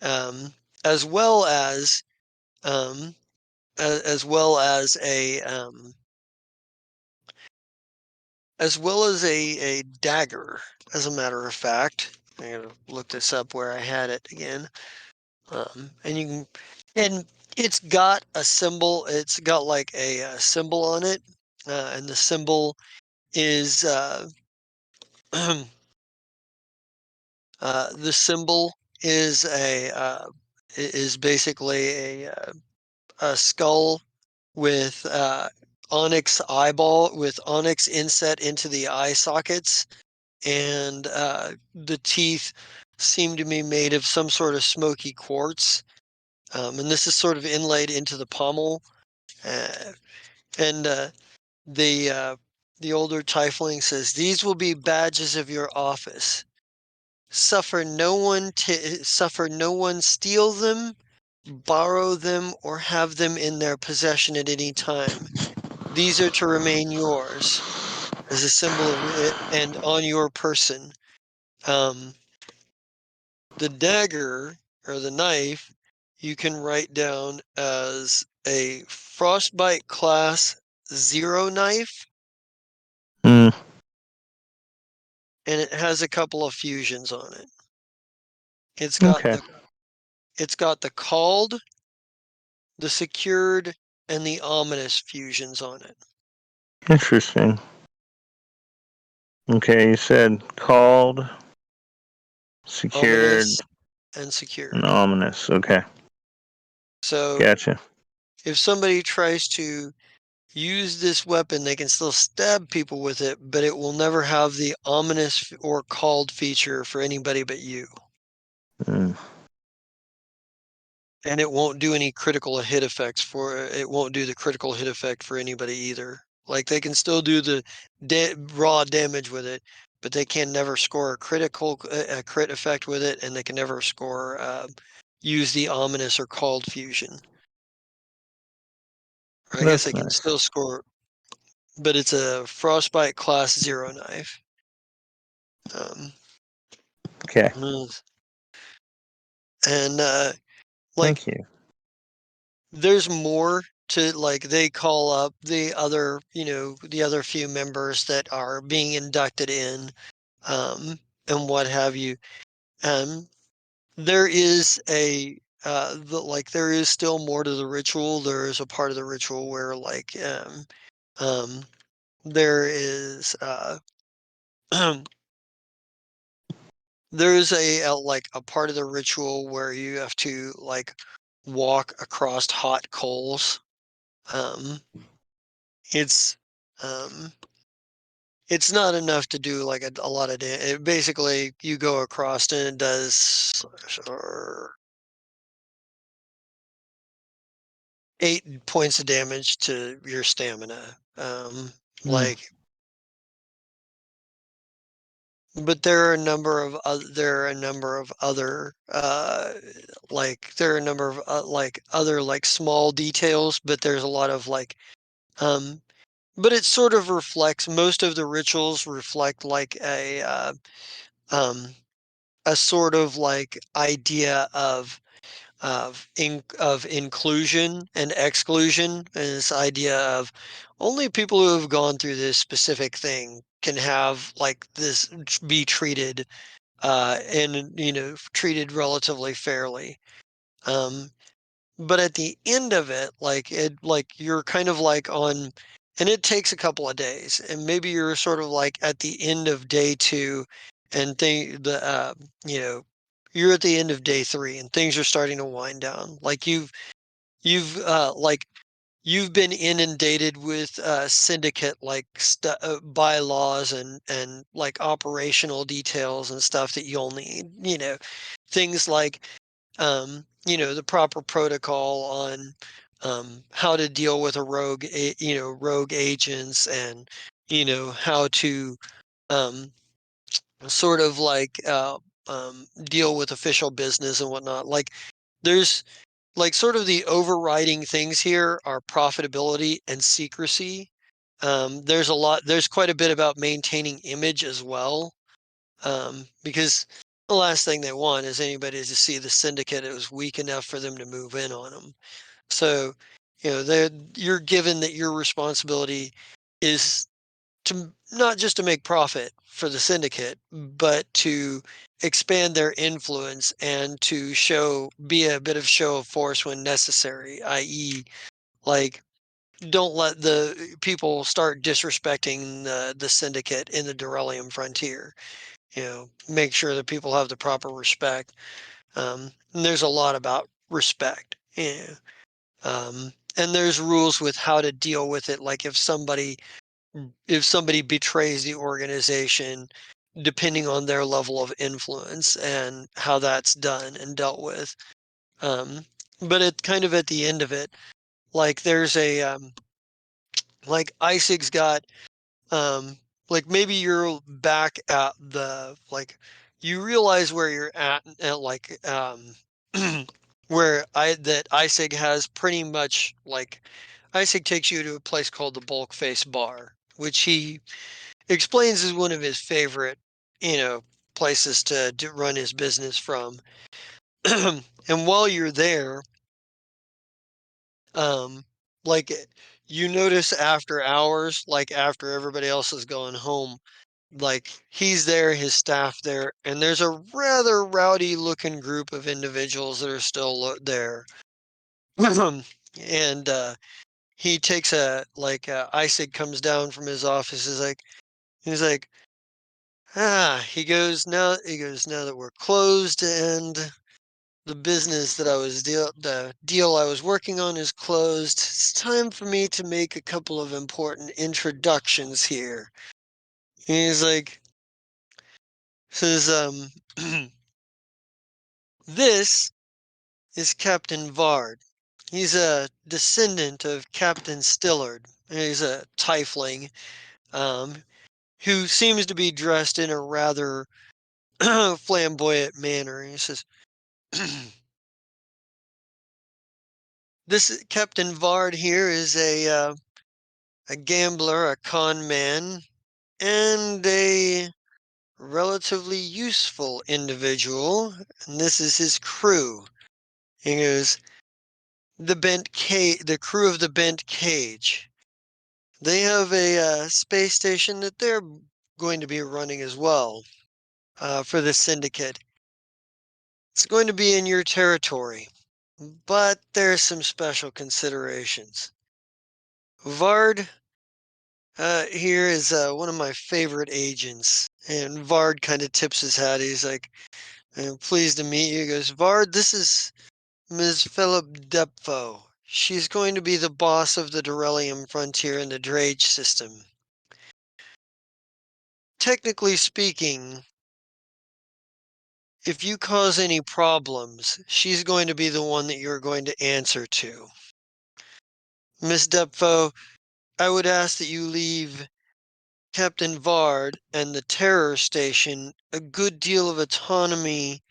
[SPEAKER 1] um, as well as um, as well as a dagger. As a matter of fact, I gotta look this up where I had it again. And you can, and it's got a symbol. It's got like a symbol on it, and the symbol is the symbol is is basically a skull with onyx inset into the eye sockets, and the teeth seem to be made of some sort of smoky quartz. And this is sort of inlaid into the pommel. Uh, and the older tiefling says, "These will be badges of your office. Suffer no one steal them, borrow them, or have them in their possession at any time. These are to remain yours as a symbol of it and on your person." Um, the dagger or the knife you can write down as a frostbite class 0 knife,
[SPEAKER 2] Hmm.
[SPEAKER 1] and it has a couple of fusions on it. It's got
[SPEAKER 2] Okay.
[SPEAKER 1] the called, the secured, and the ominous fusions on it.
[SPEAKER 2] Interesting. Okay, you said called, secured,
[SPEAKER 1] Ominous and
[SPEAKER 2] and
[SPEAKER 1] secured.
[SPEAKER 2] ominous. Okay,
[SPEAKER 1] So
[SPEAKER 2] gotcha.
[SPEAKER 1] if somebody tries to use this weapon, they can still stab people with it, but it will never have the ominous or called feature for anybody but you.
[SPEAKER 2] Mm.
[SPEAKER 1] And it won't do any critical hit effects it won't do the critical hit effect for anybody either. Like they can still do the raw damage with it, but they can never score a crit effect with it, and they can never score use the ominous or called fusion. Or I guess they
[SPEAKER 2] That's
[SPEAKER 1] can
[SPEAKER 2] nice.
[SPEAKER 1] still score, but it's a frostbite class 0 knife. Um,
[SPEAKER 2] Okay,
[SPEAKER 1] and like
[SPEAKER 2] thank you.
[SPEAKER 1] there's more to, like, they call up the other, the other few members that are being inducted in, and what have you. Um, there is there is still more to the ritual. There is a part of the ritual where um, there is there is a part of the ritual where you have to like walk across hot coals. Um, it's um, it's not enough to do like a lot of damage. Basically, you go across and it does 8 points of damage to your stamina.
[SPEAKER 2] Mm.
[SPEAKER 1] Like, but there are a number of there are a number of other there are a number of like other like small details, but there's a lot of um, but it sort of reflects, most of the rituals reflect like um a sort of like idea of inclusion and exclusion, and this idea of only people who have gone through this specific thing can have like this be treated and treated relatively fairly. Um, but at the end of it, you're kind of like on, and it takes a couple of days, and maybe you're sort of like at the end of day 2, and you know, you're at the end of day 3, and things are starting to wind down. Like you've you've been inundated with syndicate bylaws and like operational details and stuff that you'll need. Things like the proper protocol on how to deal with a rogue agents, and how to um, sort of deal with official business and whatnot. Like there's like sort of the overriding things here are profitability and secrecy. There's quite a bit about maintaining image as well, because the last thing they want is anybody to see the syndicate that was weak enough for them to move in on them. So, you're given that your responsibility is to not just to make profit for the syndicate, but to expand their influence and to be a bit of show of force when necessary, i.e., like don't let the people start disrespecting the syndicate in the Durelium frontier. Make sure that people have the proper respect. And there's a lot about respect. And there's rules with how to deal with it. Like if somebody betrays the organization, depending on their level of influence and how that's done and dealt with. But it kind of at the end of it, like there's like Isig's got, um, like maybe you're back at you realize where you're at like, where that Isig has pretty much like, Isig takes you to a place called the Bulk Face Bar, which he explains is one of his favorite, places to run his business from. And while you're there, um, like you notice after hours, like after everybody else is going home, like he's there, his staff there, and there's a rather rowdy looking group of individuals that are still there. And he takes Isaac comes down from his office, he's like, he goes, now that we're closed and the business that the deal I was working on is closed, it's time for me to make a couple of important introductions here. And he's like, says, this is Captain Vard. He's a descendant of Captain Stillard. He's a tiefling, um, who seems to be dressed in a rather flamboyant manner. He says, this Captain Vard here is a gambler, a con man, and a relatively useful individual. And this is his crew. He goes, the crew of the Bent Cage. They have a space station that they're going to be running as well, for the syndicate. It's going to be in your territory, but there's some special considerations. Vard here is one of my favorite agents, and Vard kind of tips his hat. He's like, "I'm pleased to meet you." He goes, Vard, this is Ms. Philip Depfo. She's going to be the boss of the Durellium Frontier and the Drage system. Technically speaking, if you cause any problems, she's going to be the one that you're going to answer to. Miss Depfo, I would ask that you leave Captain Vard and the Terror Station a good deal of autonomy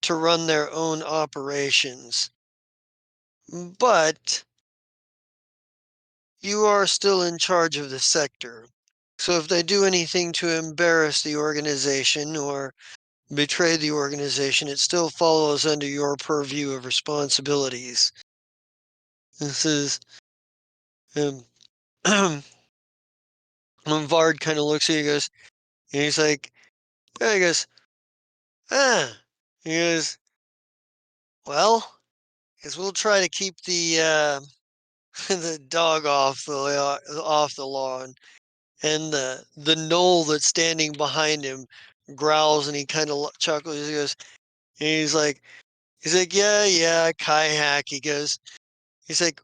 [SPEAKER 1] to run their own operations. But you are still in charge of the sector. So if they do anything to embarrass the organization or betray the organization, it still follows under your purview of responsibilities. This is, um, when Vard kind of looks at you, goes, and he's like, yeah, he goes, ah, he goes, well, guess we'll try to keep the the dog off the lawn. And the knoll that's standing behind him growls and he kind of chuckles. He goes, and he's like, yeah, yeah, Kai hack. He's like,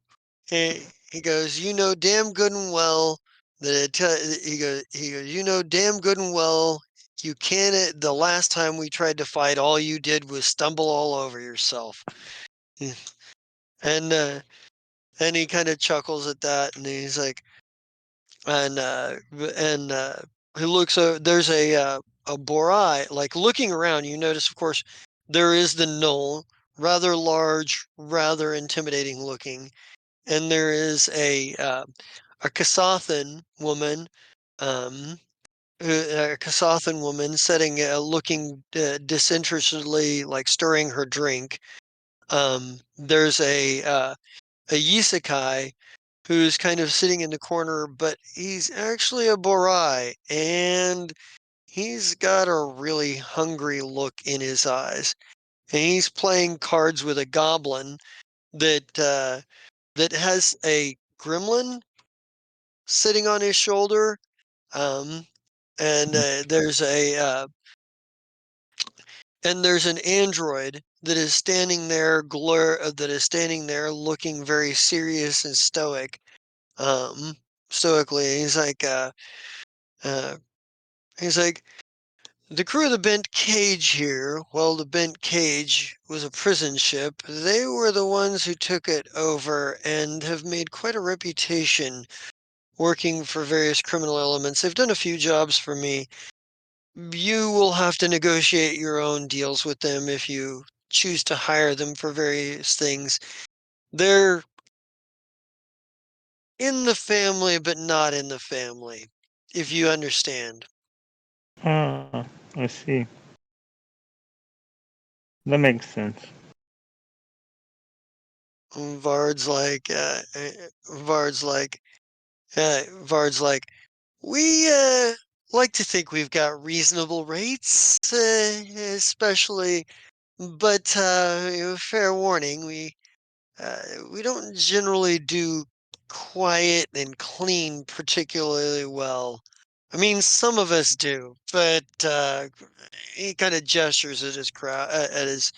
[SPEAKER 1] he goes, you know damn good and well that he goes, you know damn good and well you can't. The last time we tried to fight, all you did was stumble all over yourself. And he kind of chuckles at that, and he's like, and he looks over. There's a borai. Like looking around, you notice, of course, there is the knoll, rather large, rather intimidating looking, and there is a Kasathan woman, um, a Kasathan woman sitting, looking disinterestedly, like stirring her drink. There's a Yisekai who's kind of sitting in the corner, but he's actually a Borai, and he's got a really hungry look in his eyes. And he's playing cards with a goblin that has a gremlin sitting on his shoulder. Um, and there's an android that is standing there looking very serious and stoic. Stoically. Uh, he's like, The crew of the Bent Cage here, well, the Bent Cage was a prison ship. They were the ones who took it over and have made quite a reputation working for various criminal elements. They've done a few jobs for me. You will have to negotiate your own deals with them if you choose to hire them for various things. They're in the family, but not in the family, if you understand.
[SPEAKER 2] Ah, I see. That makes sense.
[SPEAKER 1] Vard's like, Vard's like, Vard's like, we like to think we've got reasonable rates, especially, but fair warning, we don't generally do quiet and clean particularly well. I mean, some of us do, but he kind of gestures at his crowd, at his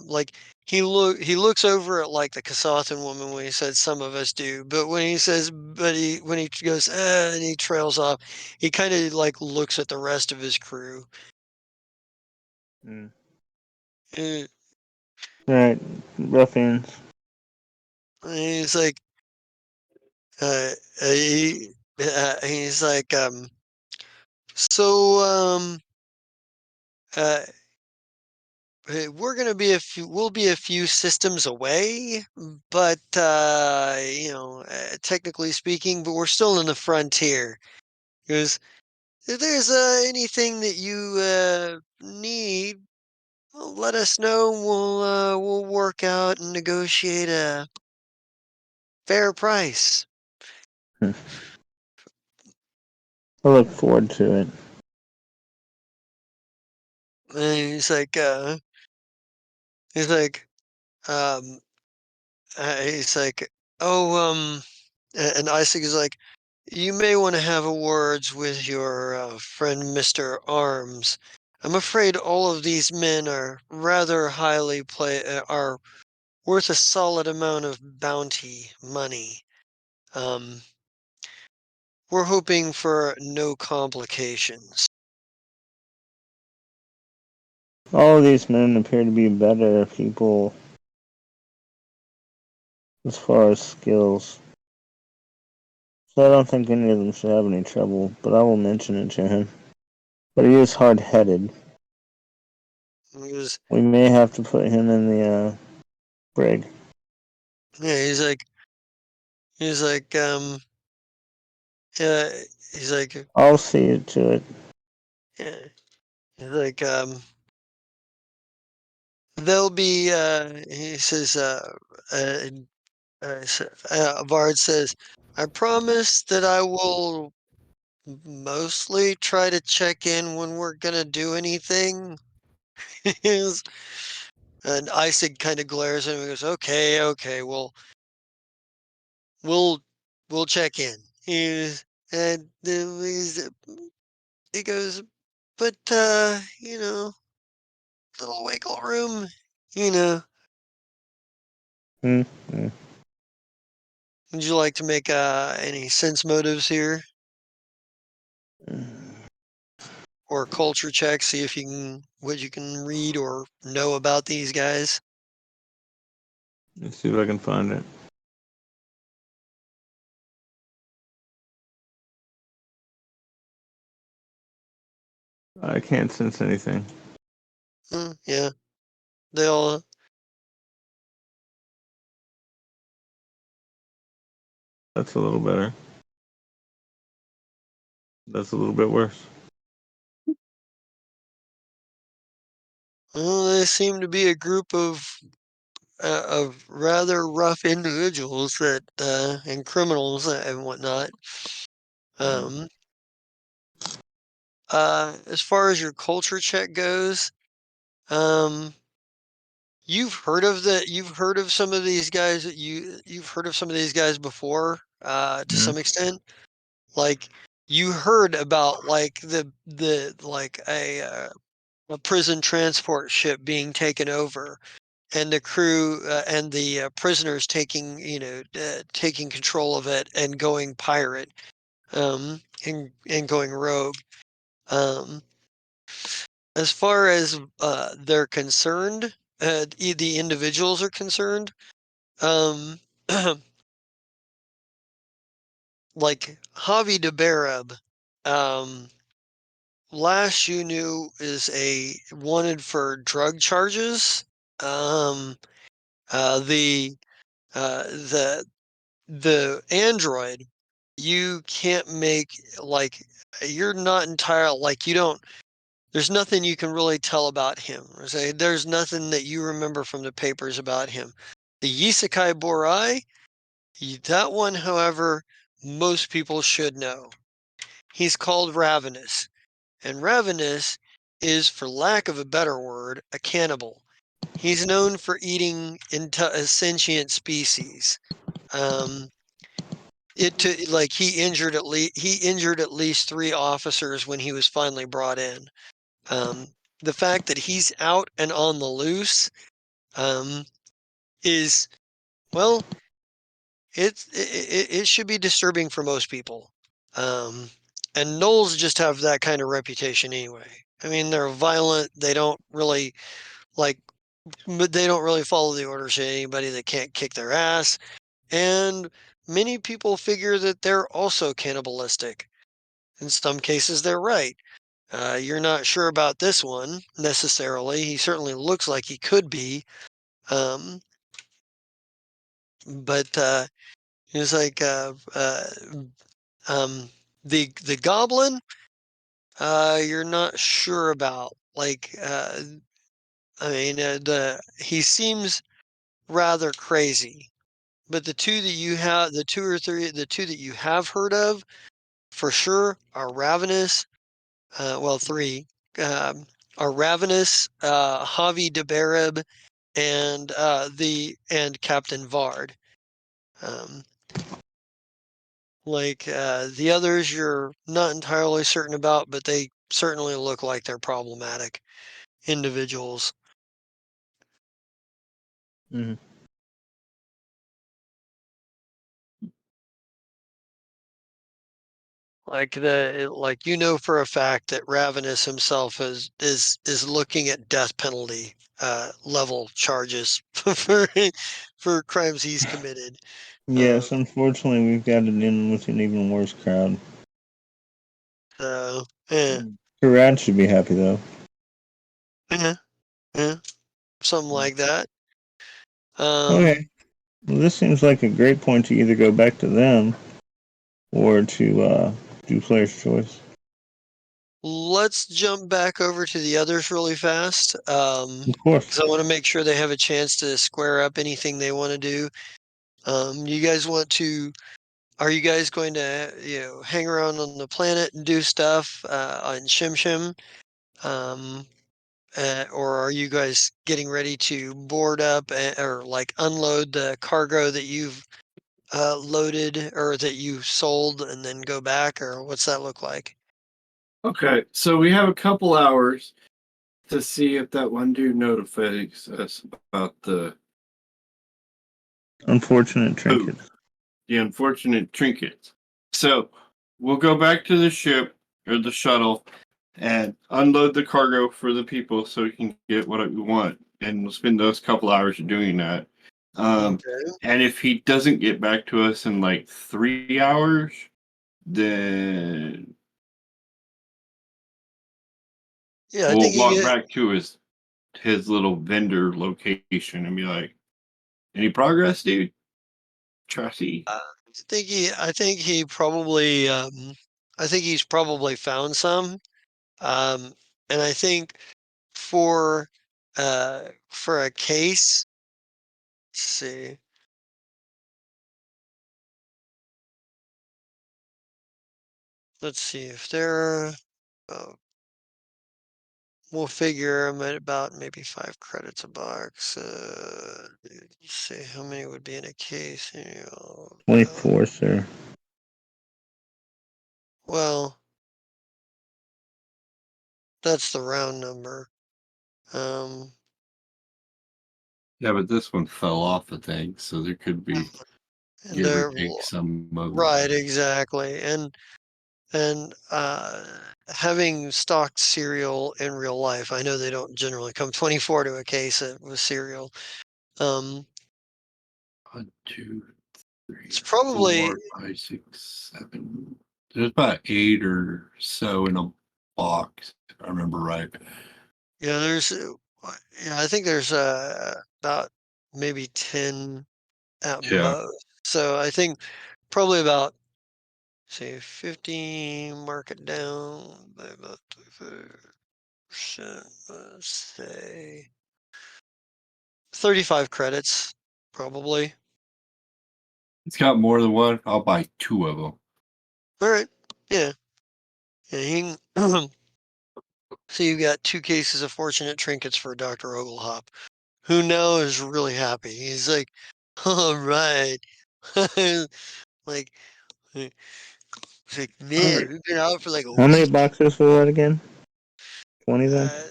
[SPEAKER 1] like he looks over at like the Kasathan woman when he said some of us do, but when he says but he when he goes and he trails off, he kind of like looks at the rest of his crew.
[SPEAKER 2] Mm.
[SPEAKER 1] Uh,
[SPEAKER 2] Right, ruffians.
[SPEAKER 1] and he's like uh, he's like so uh we're gonna be we'll be a few systems away, but technically speaking, but we're still in the frontier. Because if there's anything that you need, well, let us know. We'll work out and negotiate a fair price.
[SPEAKER 2] Hmm. I look forward to it.
[SPEAKER 1] And he's like, um, he's like, oh, and Isaac is like, you may want to have a words with your friend Mr. Arms. I'm afraid all of these men are rather are worth a solid amount of bounty money. Um, we're hoping for no complications.
[SPEAKER 2] All of these men appear to be better people as far as skills. So I don't think any of them should have any trouble, but I will mention it to him. But he is hard-headed.
[SPEAKER 1] He goes,
[SPEAKER 2] We may have to put him in the brig.
[SPEAKER 1] yeah, he's like, uh, he's like,
[SPEAKER 2] I'll see to it.
[SPEAKER 1] yeah, he's like, they'll be, he says, uh, Vard says, I promise that I will mostly try to check in when we're gonna do anything. And Isaac kind of glares at him and goes, "Okay, okay, we'll we'll check in." And then he goes, "But little wiggle room, you know."
[SPEAKER 2] Mm-hmm.
[SPEAKER 1] Would you like to make any sense motives here or culture check? See if you can what you can read or know about these guys.
[SPEAKER 2] Let's see if I can find it. I can't sense anything.
[SPEAKER 1] Yeah, they all.
[SPEAKER 2] That's a little better. That's a little bit worse.
[SPEAKER 1] Well, they seem to be a group of rather rough individuals that and criminals and whatnot.
[SPEAKER 2] Mm.
[SPEAKER 1] Um, as far as your culture check goes, um, you've heard of some of these guys that you've heard of some of these guys before, to
[SPEAKER 2] Mm.
[SPEAKER 1] some extent. Like you heard about like the like a prison transport ship being taken over and the crew and the prisoners taking taking control of it and going pirate and going rogue. Um, As far as they're concerned, the individuals are concerned, um, like Javi de Bereb, um, last you knew is a wanted for drug charges. Um, the the android, you can't make like you're not entirely like you don't. There's nothing you can really tell about him. Say there's nothing that you remember from the papers about him. The Yisekai Borai, that one, however, most people should know. He's called Ravenous. And Ravenous is, for lack of a better word, a cannibal. He's known for eating sentient species. Um, like he injured at least 3 officers when he was finally brought in. The fact that he's out and on the loose um, is, well, it should be disturbing for most people. Um, and Knowles just have that kind of reputation anyway. I mean, they're violent. They don't really like, they don't really follow the orders of anybody that can't kick their ass. And many people figure that they're also cannibalistic. In some cases, they're right. You're not sure about this one necessarily. He certainly looks like he could be. Um, but he's like um, the goblin. You're not sure about. Like, I mean, he seems rather crazy. But the two that you have heard of for sure are Ravenous. Well, three are Ravenous, Javi de Bereb, and Captain Vard. Um, the others, you're not entirely certain about, but they certainly look like they're problematic individuals.
[SPEAKER 2] Mhm.
[SPEAKER 1] Like for a fact that Ravenous himself is looking at death penalty level charges for crimes he's committed. Uh,
[SPEAKER 2] Yes, unfortunately, we've got it in with an even worse crowd.
[SPEAKER 1] so yeah,
[SPEAKER 2] Karad should be happy though.
[SPEAKER 1] yeah, yeah, something like that. Um,
[SPEAKER 2] Okay, well, this seems like a great point to either go back to them or to do player's choice.
[SPEAKER 1] let's jump back over to the others really fast.
[SPEAKER 2] Of course.
[SPEAKER 1] Because I want to make sure they have a chance to square up anything they want to do. You guys want to? Are you guys going to hang around on the planet and do stuff on Shim Shim? Um, or are you guys getting ready to board up or like unload the cargo that you've loaded or that you sold and then go back, or what's that look like?
[SPEAKER 3] Okay, so we have a couple hours to see if that one dude notifies us about
[SPEAKER 2] Unfortunate
[SPEAKER 3] food,
[SPEAKER 2] trinket.
[SPEAKER 3] the unfortunate trinkets. So we'll go back to the ship or the shuttle and unload the cargo for the people so we can get what we want. And we'll spend those couple hours doing that.
[SPEAKER 1] Okay.
[SPEAKER 3] And if he doesn't get back to us in like 3 hours, then
[SPEAKER 1] Yeah, I
[SPEAKER 3] we'll
[SPEAKER 1] think you
[SPEAKER 3] walk
[SPEAKER 1] get.
[SPEAKER 3] back to his little vendor location and be like, "Any progress, dude? Trusty."
[SPEAKER 1] I think he probably. I think he's probably found some. And I think for a case, let's see. Let's see if they're. Uh, we'll figure them at about maybe 5 credits a box. Let's see how many would be in a case.
[SPEAKER 2] 24, sir.
[SPEAKER 1] Well, that's the round number. Um,
[SPEAKER 3] Yeah, but this one fell off the thing, so there could be
[SPEAKER 1] and
[SPEAKER 3] give or
[SPEAKER 1] they're
[SPEAKER 3] take some of them.
[SPEAKER 1] right, exactly. And And having stocked cereal in real life, I know they don't generally come 24 to a case with cereal. Um,
[SPEAKER 3] 1, 2, 3,
[SPEAKER 1] it's probably
[SPEAKER 3] 4, 5, 6, 7. There's about 8 or so in a box, if I remember right.
[SPEAKER 1] yeah. Yeah, I think there's about maybe 10 at
[SPEAKER 3] Yeah.
[SPEAKER 1] most. So I think probably about say 15. Mark it down by about 30%. Let's say 35 credits, probably.
[SPEAKER 3] It's got more than one. I'll buy 2 of them.
[SPEAKER 1] All right. Yeah. Yeah. So you've got 2 cases of fortunate trinkets for Dr. Oglehop, who now is really happy. He's like, all right. like, he's like,
[SPEAKER 3] All
[SPEAKER 1] man,
[SPEAKER 3] right.
[SPEAKER 1] we've been out for like a
[SPEAKER 2] How many
[SPEAKER 1] week.
[SPEAKER 2] boxes was that again? 20 then?
[SPEAKER 1] Uh,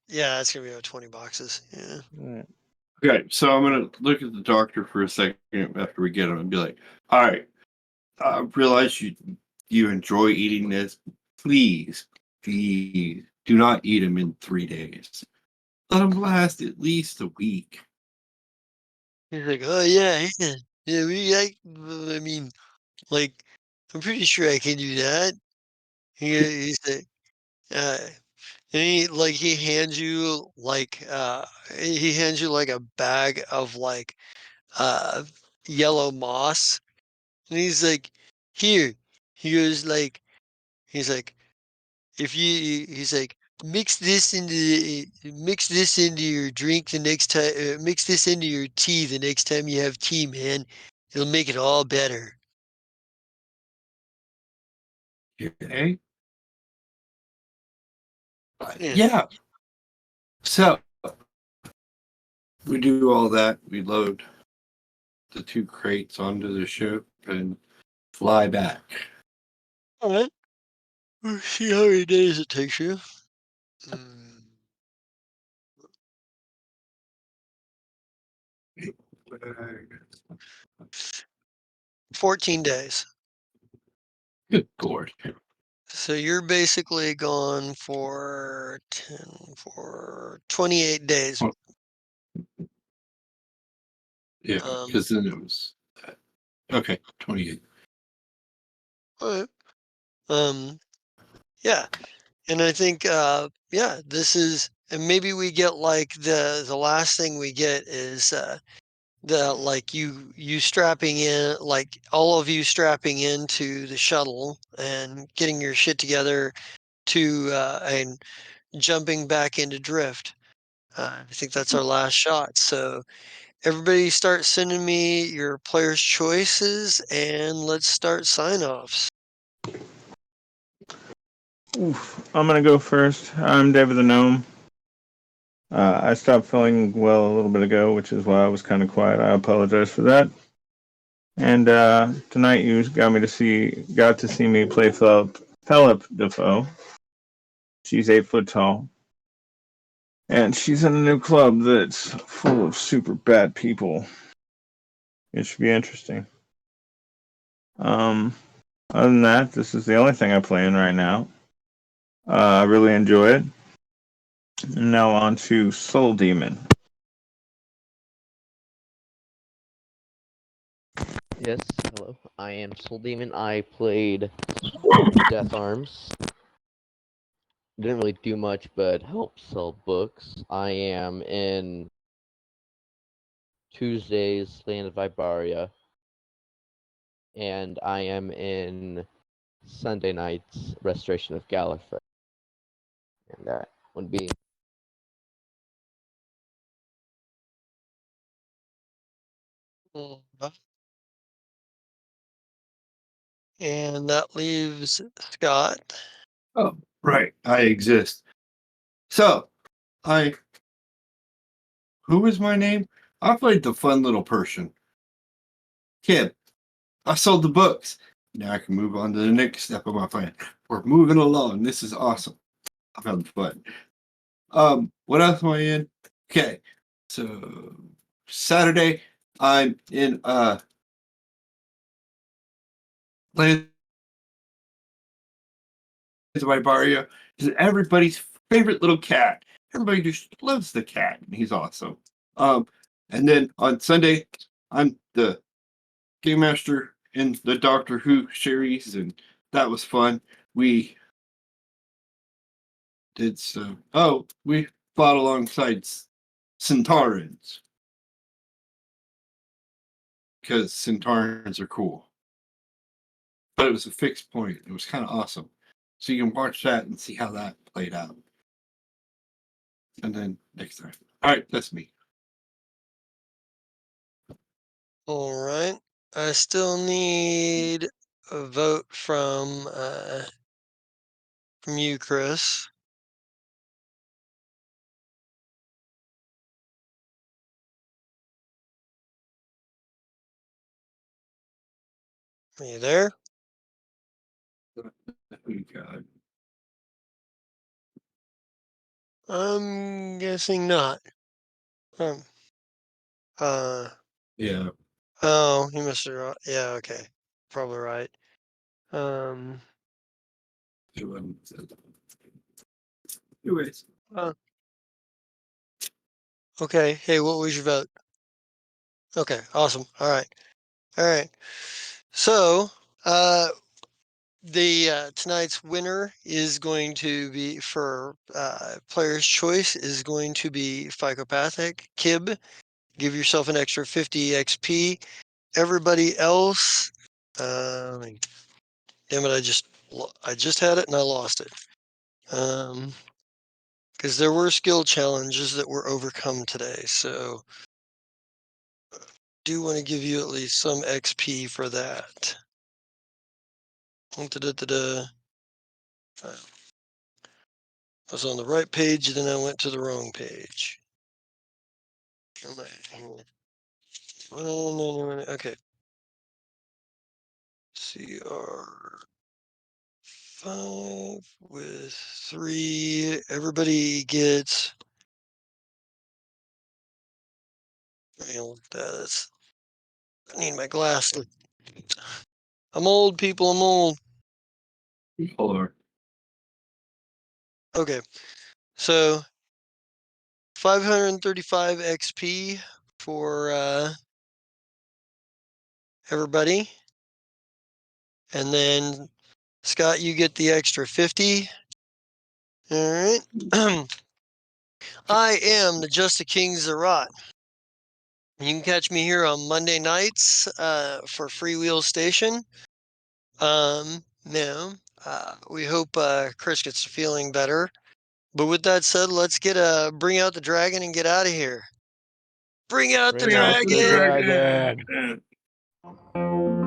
[SPEAKER 1] yeah, it's gonna be about 20 boxes. Yeah.
[SPEAKER 2] All right.
[SPEAKER 3] Okay, so I'm gonna look at the doctor for a second after we get him and be like, "All right, I realize you enjoy eating this. Please, please do not eat them in 3 days. Let them last at least a week."
[SPEAKER 1] He's like, oh yeah, yeah, yeah. I mean, like, I'm pretty sure I can do that. He's like, uh, and he hands you like a bag of like uh yellow moss, and he's like, here. He goes like, he's like, if you, he's like, mix this into your drink the next time. Mix this into your tea the next time you have tea, man. It'll make it all better.
[SPEAKER 3] Okay.
[SPEAKER 1] Yeah.
[SPEAKER 3] Yeah. So we do all that. We load the 2 crates onto the ship and fly back.
[SPEAKER 1] All right. We'll see how many days it takes you. Mm, 14 days.
[SPEAKER 3] Good Lord.
[SPEAKER 1] So you're basically gone for 10, for 28 days.
[SPEAKER 3] Oh, yeah,
[SPEAKER 1] Um,
[SPEAKER 3] because then it was okay, 28.
[SPEAKER 1] all right. Um, yeah. And I think, yeah, this is, and maybe we get like the last thing we get is the like you strapping in, like all of you strapping into the shuttle and getting your shit together to and jumping back into drift. I think that's our last shot. So everybody start sending me your players' choices and let's start sign-offs.
[SPEAKER 2] Oof. I'm going to go first. I'm David the Gnome. I stopped feeling well a little bit ago, which is why I was kind of quiet. I apologize for that. And tonight you got to see me play Philip Defoe. She's 8 foot tall, and she's in a new club that's full of super bad people. It should be interesting. Um, Other than that, this is the only thing I'm playing right now. I really enjoy it. And now on to Soul Demon.
[SPEAKER 4] Yes, hello. I am Soul Demon. I played Death Arms. Didn't really do much but help sell books. I am in Tuesday's Land of Ibaria, and I am in Sunday night's Restoration of Gallifrey. And that would be
[SPEAKER 1] Mhm. And that leaves Scott.
[SPEAKER 3] Oh, right. I exist. So I who is my name? I played the fun little person. Kid. I sold the books. Now I can move on to the next step of my plan. We're moving along. This is awesome. I'm having fun. What else am I in? Okay. So Saturday, I'm in Land I borrow you? He's everybody's favorite little cat. Everybody just loves the cat. And he's awesome. And then on Sunday, I'm the game master in the Doctor Who series, and that was fun. We did some. Oh, we fought alongside Centaurans because Centaurans are cool. But it was a fixed point. It was kind of awesome. So you can watch that and see how that played out. And then next time. All right, that's me.
[SPEAKER 1] All right. I still need a vote from you, Chris. Are you there?
[SPEAKER 3] God.
[SPEAKER 1] I'm guessing not. Um,
[SPEAKER 3] Yeah.
[SPEAKER 1] oh, you must have. Yeah, okay. Probably right. Um,
[SPEAKER 3] Anyways.
[SPEAKER 1] uh, okay. Hey, what was your vote? Okay, awesome. All right. All right. So, the tonight's winner is going to be for player's choice is going to be Psychopathic Kib. Give yourself an extra 50 XP. Everybody else, damn it, I just had it and I lost it. Because there were skill challenges that were overcome today, so do want to give you at least some XP for that. Da-da-da-da. I was on the right page, then I went to the wrong page. Okay. CR5 with 3. Everybody gets. That's. I need my glasses. I'm old, people. I'm old.
[SPEAKER 3] Hold on.
[SPEAKER 1] Okay. So 535 XP for everybody. And then Scott, you get the extra 50. All right. I am the Just a King Zerat. You can catch me here on Monday nights for Freewheel Station. Now, we hope Chris gets feeling better. But with that said, let's bring out the dragon and get out of here. Bring out the
[SPEAKER 4] Bring out the
[SPEAKER 1] dragon!
[SPEAKER 4] dragon.